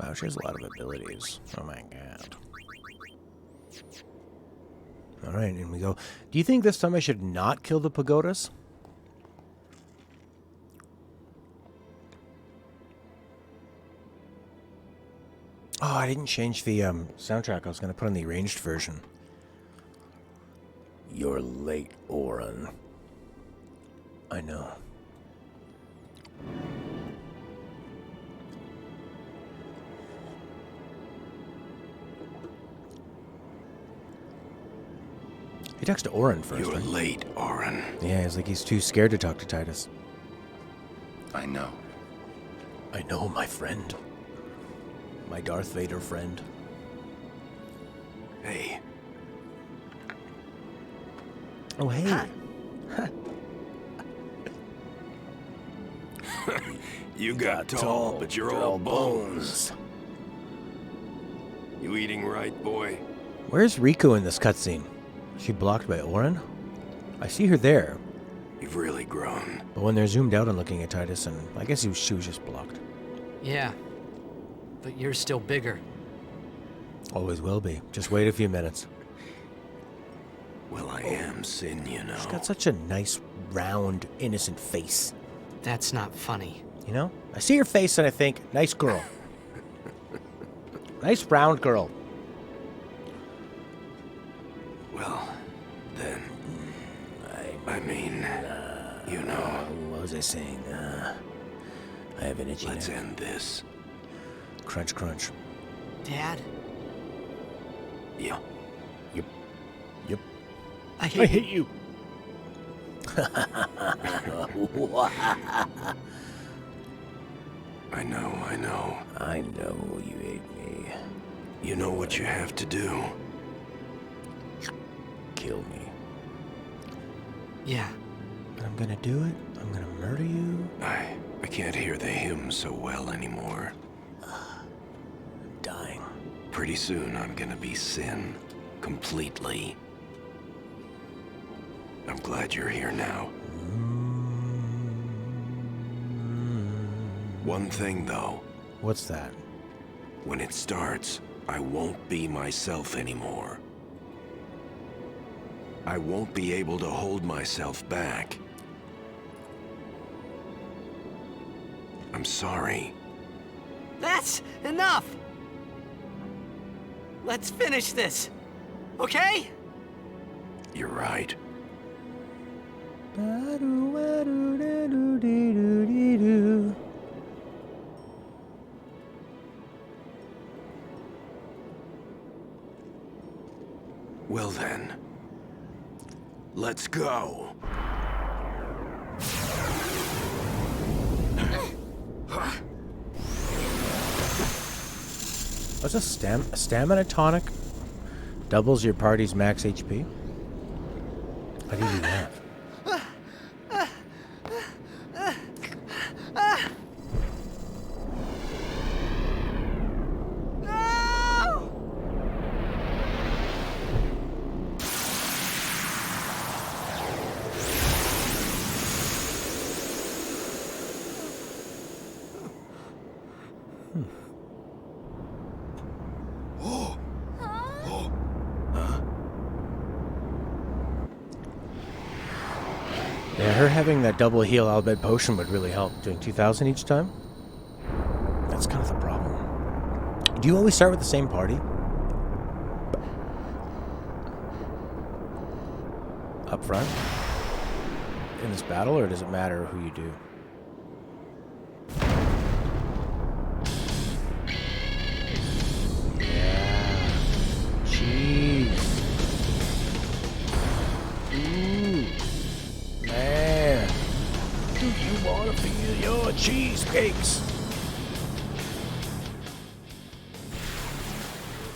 Wow, she has a lot of abilities. Oh my god. Alright, in we go. Do you think this time I should not kill the pagodas? Oh, I didn't change the soundtrack. I was going to put on the arranged version. You're late, Oren. I know. He talks to Oren first. You're right? late, Oren. Yeah, it's like he's too scared to talk to Titus. I know. I know, my friend. My Darth Vader friend. Hey, Oh, hey. you got tall, but you're all bones. You eating right, boy? Where's Riku in this cutscene? Is she blocked by Oren? I see her there, You've really grown. but when they're zoomed out, I'm looking at Titus, and I guess she was just blocked. Yeah. But you're still bigger. Always will be. Just wait a few minutes. Well, I am Sin, you know. She's got such a nice, round, innocent face. That's not funny. You know? I see her face and I think, nice girl. Nice, round girl. Well, then, I mean, you know, What was I saying? I have an itchy let's neck. end this. Crunch, crunch. Dad, Yeah. Yep. I hate you. you. I know. I know you hate me. You know what you have to do. Kill me. Yeah. I'm gonna do it. I'm gonna murder you. I can't hear the hymn so well anymore. I'm dying. Pretty soon I'm gonna be Sin. Completely. I'm glad you're here now. One thing, though. What's that? When it starts, I won't be myself anymore. I won't be able to hold myself back. I'm sorry. That's enough! Let's finish this. Okay? You're right. Well then, let's go. What's a stamina tonic? Doubles your party's max HP? How do you do that? No! Yeah, her having that double heal Albed potion would really help. Doing 2,000 each time? That's kind of the problem. Do you always start with the same party? Up front? In this battle, or does it matter who you do? Yeah. Jeez. you want to feel your cheesecakes.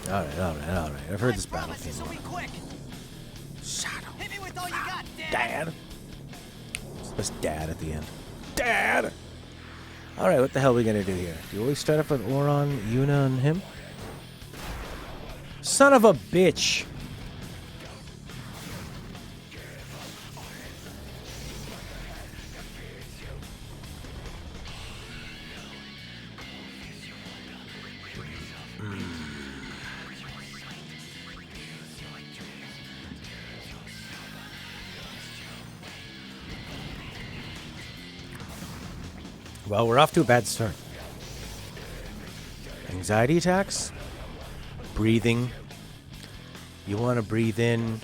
All right. I've heard this battle Promise this theme. will be quick. Shadow. Hit me with all you got, Dad. It's dad at the end. Dad. All right, what the hell are we gonna do here? Do you always start off with Oron, Yuna, and him? Son of a bitch. Well, we're off to a bad start. Anxiety attacks, breathing. You want to breathe in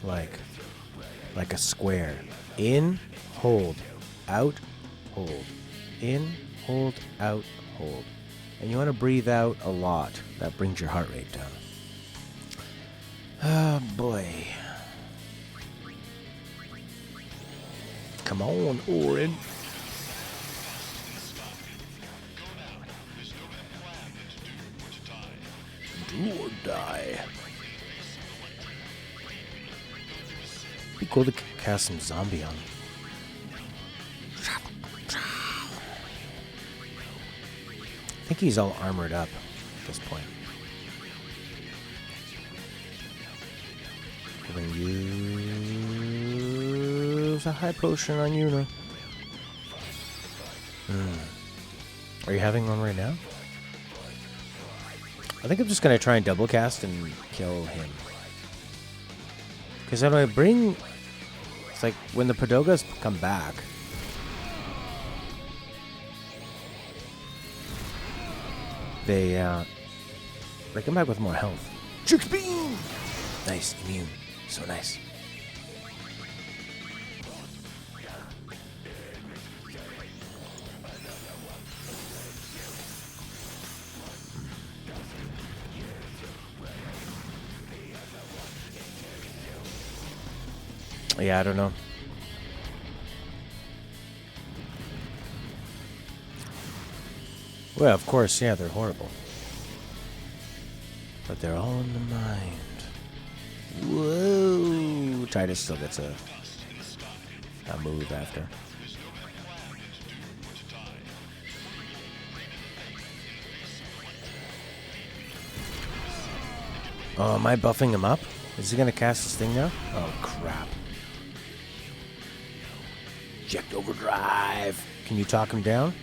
like a square. In, hold, out, hold. In, hold, out, hold. And you want to breathe out a lot. That brings your heart rate down. Oh boy. Come on, Orin. Do or die. Be cool to cast some zombie on him. I think he's all armored up at this point. We're gonna use a high potion on Yuna. Are you having one right now? I think I'm just gonna try and double cast and kill him. Because when I bring... It's like when the Padogas come back... They come back with more health. Jecht beam! Nice, immune. So nice. Yeah, I don't know. Well, of course, yeah, they're horrible. But they're all in the mind. Whoa! Titus still gets a move after. Oh, am I buffing him up? Is he gonna cast this thing now? Oh, crap. Jecht overdrive. Can you talk him down?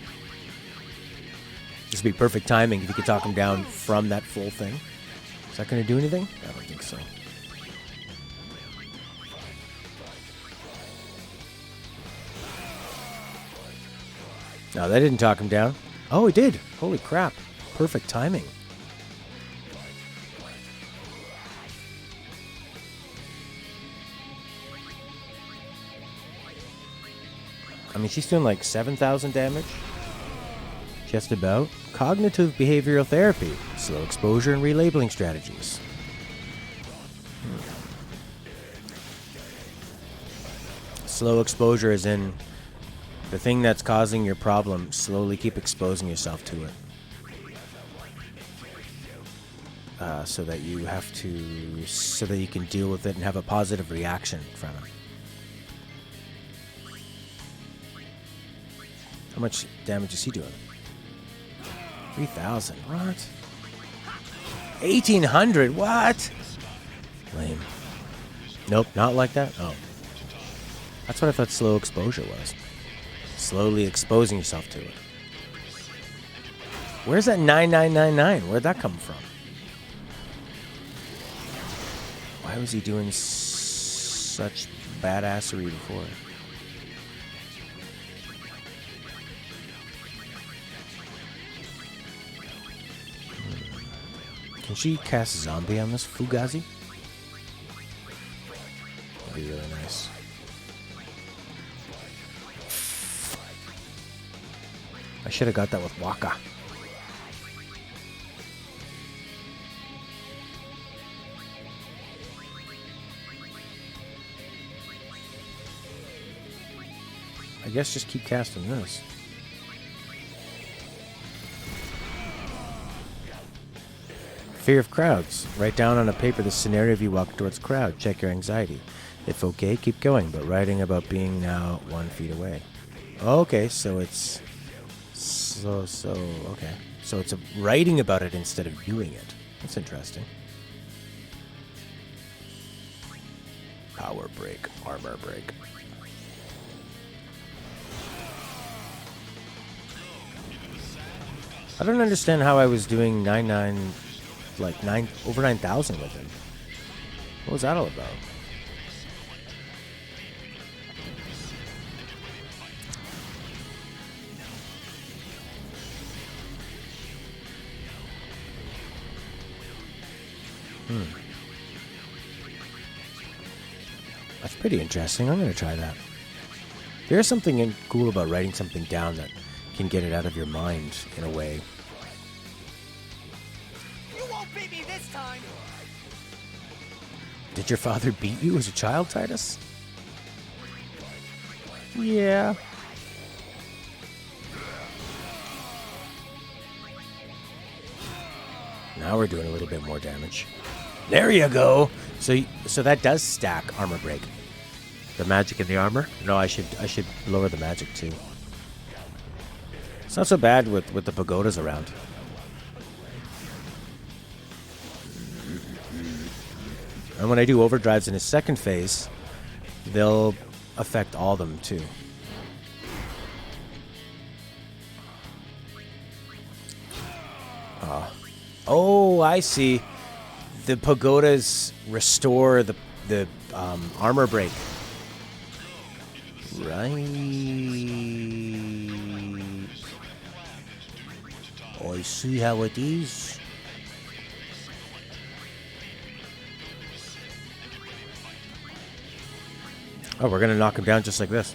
This would be perfect timing if you could talk him down from that full thing. Is that going to do anything? I don't think so. No, that didn't talk him down. Oh, it did. Holy crap. Perfect timing. I mean, she's doing like 7,000 damage. Just about. Cognitive behavioral therapy. Slow exposure and relabeling strategies. Slow exposure is in the thing that's causing your problem. Slowly keep exposing yourself to it. So that you can deal with it and have a positive reaction from it. How much damage is he doing? 3,000. What? 1,800. What? Lame. Nope, not like that. Oh. That's what I thought slow exposure was. Slowly exposing yourself to it. Where's that 9999? Where'd that come from? Why was he doing such badassery before? Can she cast zombie on this Fugazi? That'd be really nice. I should have got that with Waka. I guess just keep casting this. Fear of crowds. Write down on a paper the scenario if you walk towards a crowd. Check your anxiety. If okay, keep going, but writing about being now 1 feet away. Okay, so it's... okay. So it's writing about it instead of doing it. That's interesting. Power break, armor break. I don't understand how I was doing over 9,000 with him. What was that all about? That's pretty interesting. I'm going to try that. There's something cool about writing something down that can get it out of your mind in a way. You won't beat me this time. Did your father beat you as a child, Titus? Yeah. Now we're doing a little bit more damage. There you go. So that does stack armor break. The magic and the armor? No, I should lower the magic too. It's not so bad with the pagodas around. And when I do overdrives in his second phase, they'll affect all of them too. Oh, I see. The pagodas restore the armor break. Right. I see how it is. Oh, we're gonna knock him down just like this.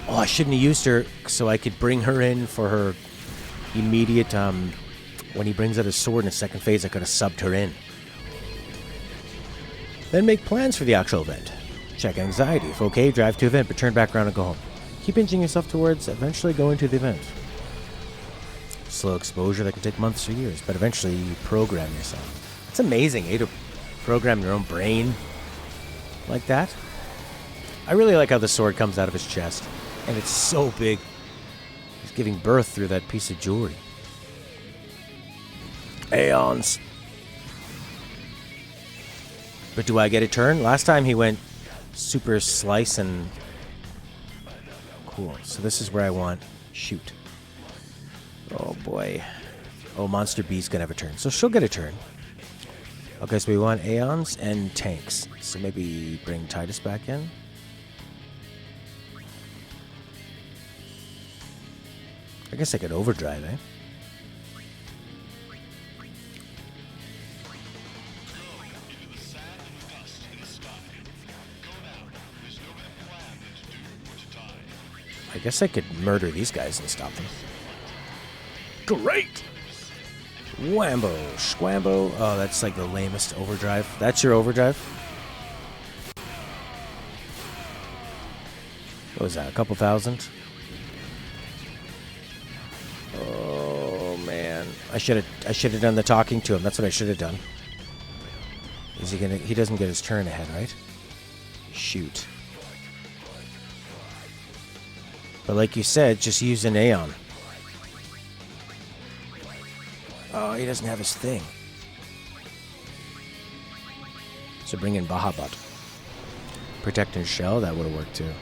Oh, I shouldn't have used her so I could bring her in for her immediate, when he brings out his sword in the second phase, I could have subbed her in. Then make plans for the actual event. Check anxiety. If okay, drive to event, but turn back around and go home. Keep inching yourself towards eventually going to the event. Slow exposure that can take months or years, but eventually you program yourself. It's amazing, eh, to program your own brain like that. I really like how the sword comes out of his chest, and it's so big. He's giving birth through that piece of jewelry. Aeons. But do I get a turn? Last time he went super slice and... Cool. So this is where I want... Shoot. Oh boy. Oh, Monster B's gonna have a turn. So she'll get a turn. Okay, so we want Aeons and tanks. So maybe bring Titus back in. I guess I could overdrive, eh? I guess I could murder these guys and stop them. Great! Whambo, squambo. Oh, that's like the lamest overdrive. That's your overdrive? What was that, a couple thousand? Oh, man. I should have done the talking to him. That's what I should have done. Is he gonna... He doesn't get his turn ahead, right? Shoot. But like you said, just use an Aeon. Oh, he doesn't have his thing. So bring in Bahamut. Protect and Shell, that would have worked too.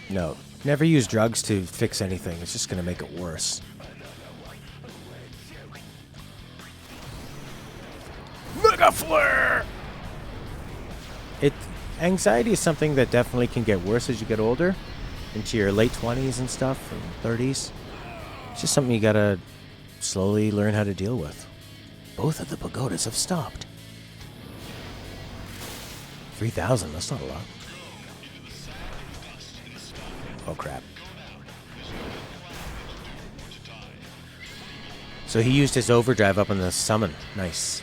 No, never use drugs to fix anything. It's just going to make it worse. Mega Flare! Anxiety is something that definitely can get worse as you get older, into your late 20s and stuff, and 30s. It's just something you gotta slowly learn how to deal with. Both of the pagodas have stopped. 3,000, that's not a lot. Oh crap. So he used his overdrive up on the summon. Nice.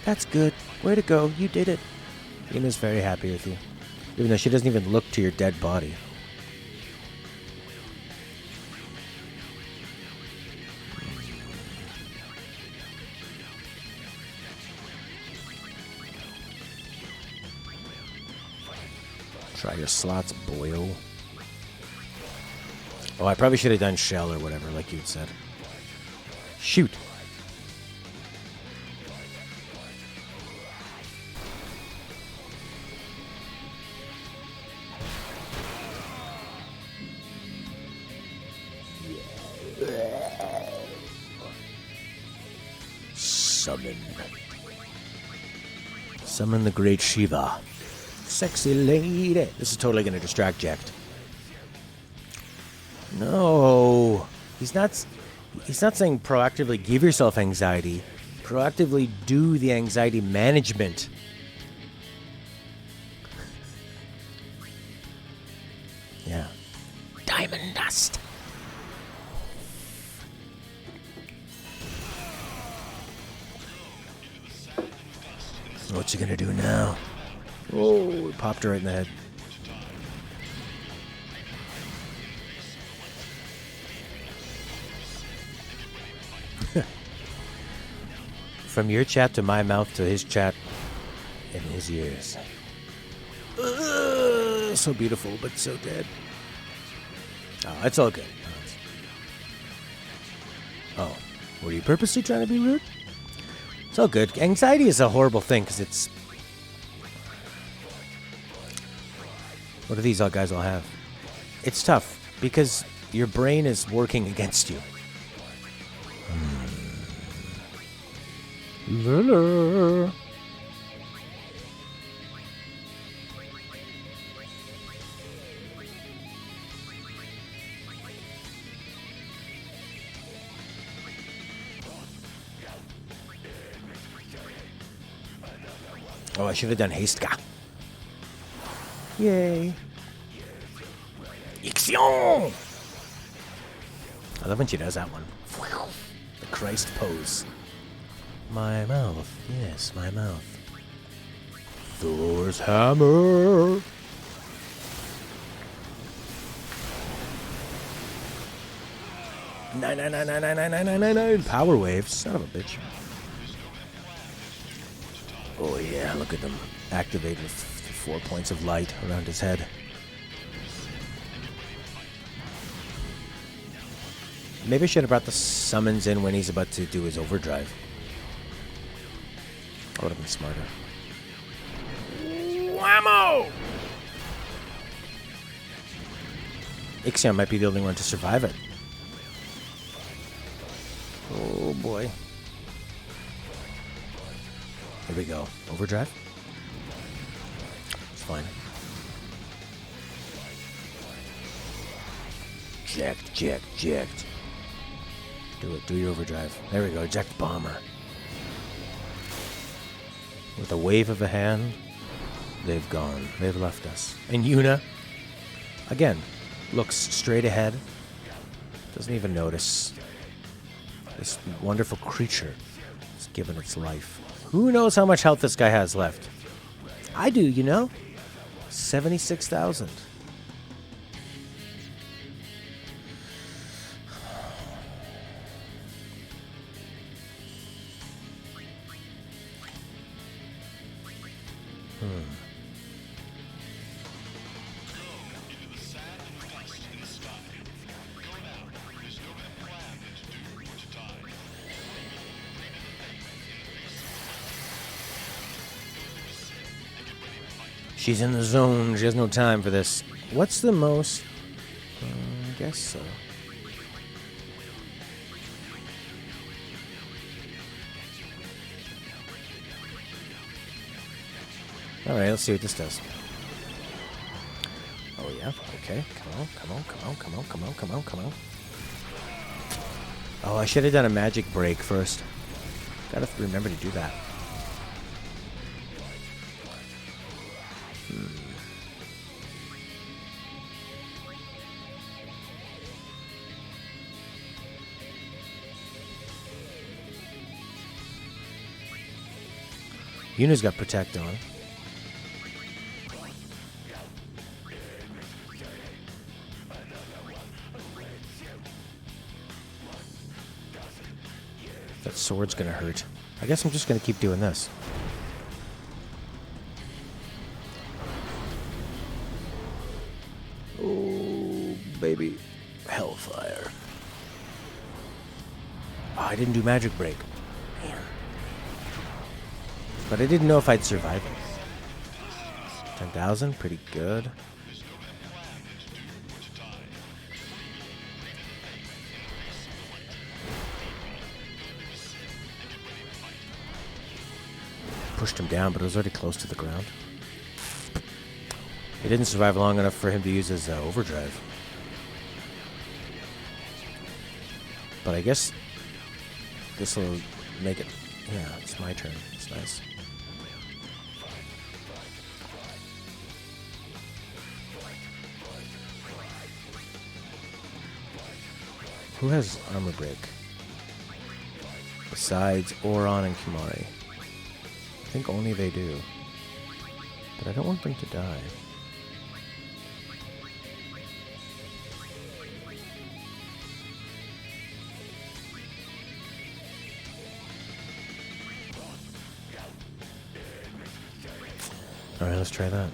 That's good. Way to go. You did it. Yuna's very happy with you. Even though she doesn't even look to your dead body. Try your slots, boyo. Oh, I probably should have done shell or whatever, like you'd said. Shoot. Summon. Summon the great Shiva. Sexy lady. This is totally going to distract Jecht. No. He's not saying proactively give yourself anxiety. Proactively do the anxiety management. Yeah. Diamond dust. What's he gonna do now? Oh, popped her right in the head. From your chat to my mouth to his chat in his ears. So beautiful, but so dead. Oh, it's all good. Oh, were you purposely trying to be rude? It's all good. Anxiety is a horrible thing because it's... What do these all guys all have? It's tough because your brain is working against you. Lulu. Oh, I should have done Hastka. Yay. Ixion! I love when she does that one. The Christ pose. My mouth. Yes, my mouth. Thor's hammer. Nine. Power waves. Son of a bitch. Oh yeah, look at them. Activate with 4 points of light around his head. Maybe I should have brought the summons in when he's about to do his overdrive. That would have been smarter. Whammo! Ixion might be the only one to survive it. Oh boy. Here we go. Overdrive? It's fine. Jecht. Do it. Do your overdrive. There we go. Jecht bomber. With a wave of a hand, they've gone. They've left us. And Yuna, again, looks straight ahead. Doesn't even notice. This wonderful creature is given its life. Who knows how much health this guy has left? I do, you know? 76,000. She's in the zone. She has no time for this. What's the most? I guess so. Alright, let's see what this does. Oh yeah, okay. Come on. Oh, I should have done a magic break first. Gotta remember to do that. Yuna's got Protect on. That sword's gonna hurt. I guess I'm just gonna keep doing this. Oh, baby. Hellfire. Oh, I didn't do Magic Break. Man. But I didn't know if I'd survive it. 10,000, pretty good. Pushed him down, but it was already close to the ground. He didn't survive long enough for him to use his overdrive. But I guess this will make it. Yeah, it's my turn. It's nice. Who has armor break? Besides Oron and Kimari. I think only they do. But I don't want them to die. Alright, let's try that.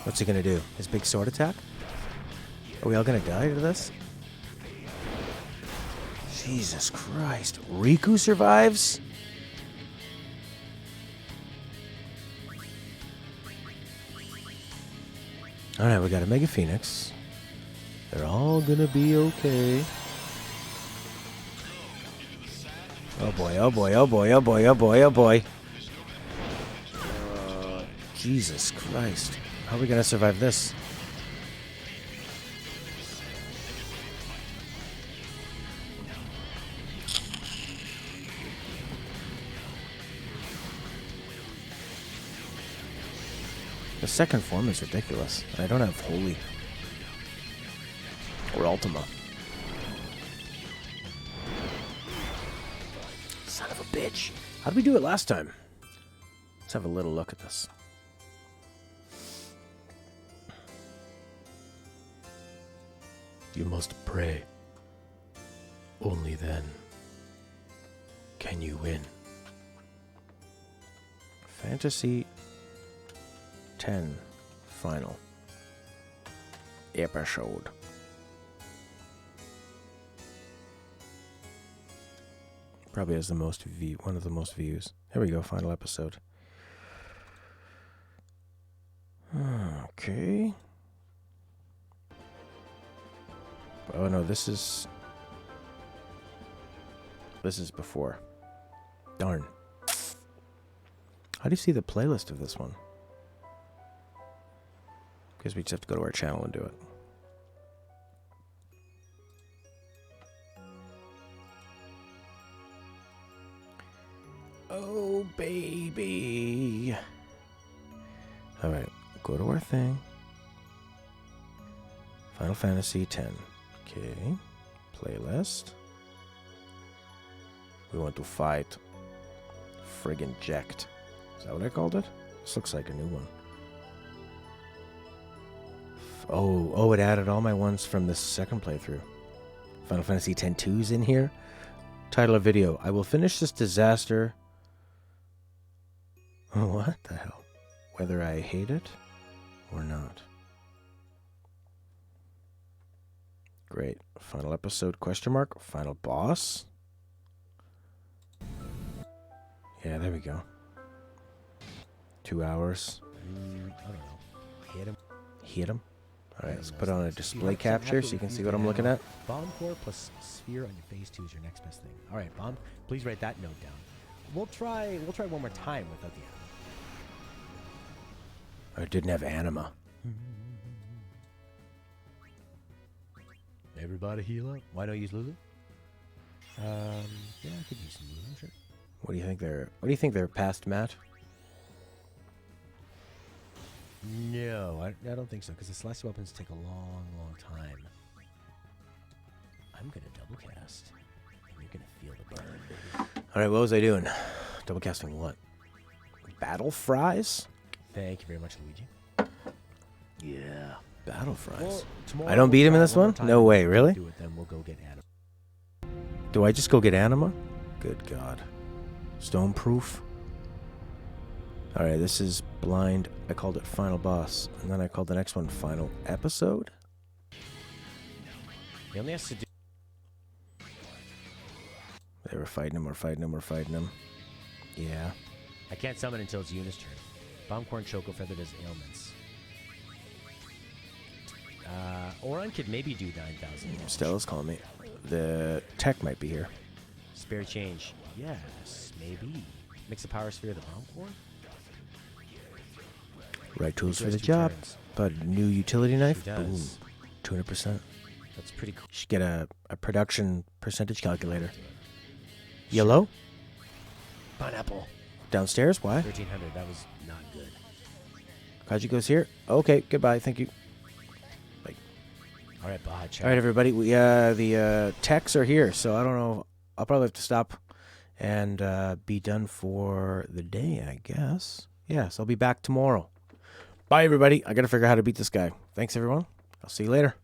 What's he gonna do? His big sword attack? Are we all gonna die to this? Jesus Christ. Riku survives? Alright, we got a Mega Phoenix. They're all gonna be okay. Oh boy, oh boy, oh boy, oh boy, oh boy, oh boy. Jesus Christ. How are we gonna survive this? The second form is ridiculous. I don't have Holy. Or Ultima. Son of a bitch. How did we do it last time? Let's have a little look at this. You must pray. Only then can you win. Fantasy 10 final episode. Probably has the most one of the most views. Here we go, final episode. Okay. Oh no, this is before. Darn. How do you see the playlist of this one? Because we just have to go to our channel and do it. Oh, baby. Alright, go to our thing. Final Fantasy X. Okay. Playlist. We want to fight Friggin Jecht. Is that what I called it? This looks like a new one. Oh, it added all my ones from the second playthrough. Final Fantasy X-2's in here. Title of video: I will finish this disaster. What the hell? Whether I hate it or not. Great. Final episode, question mark. Final boss. Yeah, there we go. 2 hours. I don't know. Hit him. Hit him. Alright, let's put on a display capture so you can see what I'm looking at. Bomb core plus sphere on your phase 2 is your next best thing. Alright, Bomb, please write that note down. We'll try one more time without the anima. I didn't have anima. Everybody heal up. Why not use Lulu? Yeah, I could use some Lulu, sure. What do you think they're past, Matt? No, I don't think so, because the celestial weapons take a long, long time. I'm gonna double cast, and you're gonna feel the burn, baby. Alright, what was I doing? Double casting what? battle fries? Thank you very much, Luigi. Yeah, battle fries. Well, tomorrow I don't beat him in we'll this try one? more time. No way, really? Do it, then we'll go get Adam. Do I just go get Anima? Good God. Stone proof? Alright, this is blind. I called it final boss. And then I called the next one final episode? He only has to do. They were fighting him, we're fighting him, we're fighting him. Yeah. I can't summon until it's Yuna's turn. Bombcorn Choco Feather does ailments. Oran could maybe do 9,000. Stella's calling me. The tech might be here. Spare change. Yes, maybe. Mix the power sphere of the Bombcorn? Right tools She for has the 2 job. turns. But a new utility knife? She Boom. does. 200%. That's pretty cool. Should get a production percentage calculator. Yellow? Pineapple. Downstairs? Why? 1,300. That was not good. Kaji goes here. Okay, goodbye. Thank you. Bye. All right, bye. Chat. All right, everybody. We the techs are here, so I don't know. I'll probably have to stop and be done for the day, I guess. Yeah, so I'll be back tomorrow. Bye, everybody. I got to figure out how to beat this guy. Thanks, everyone. I'll see you later.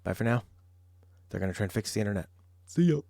Bye for now. They're going to try and fix the internet. See ya.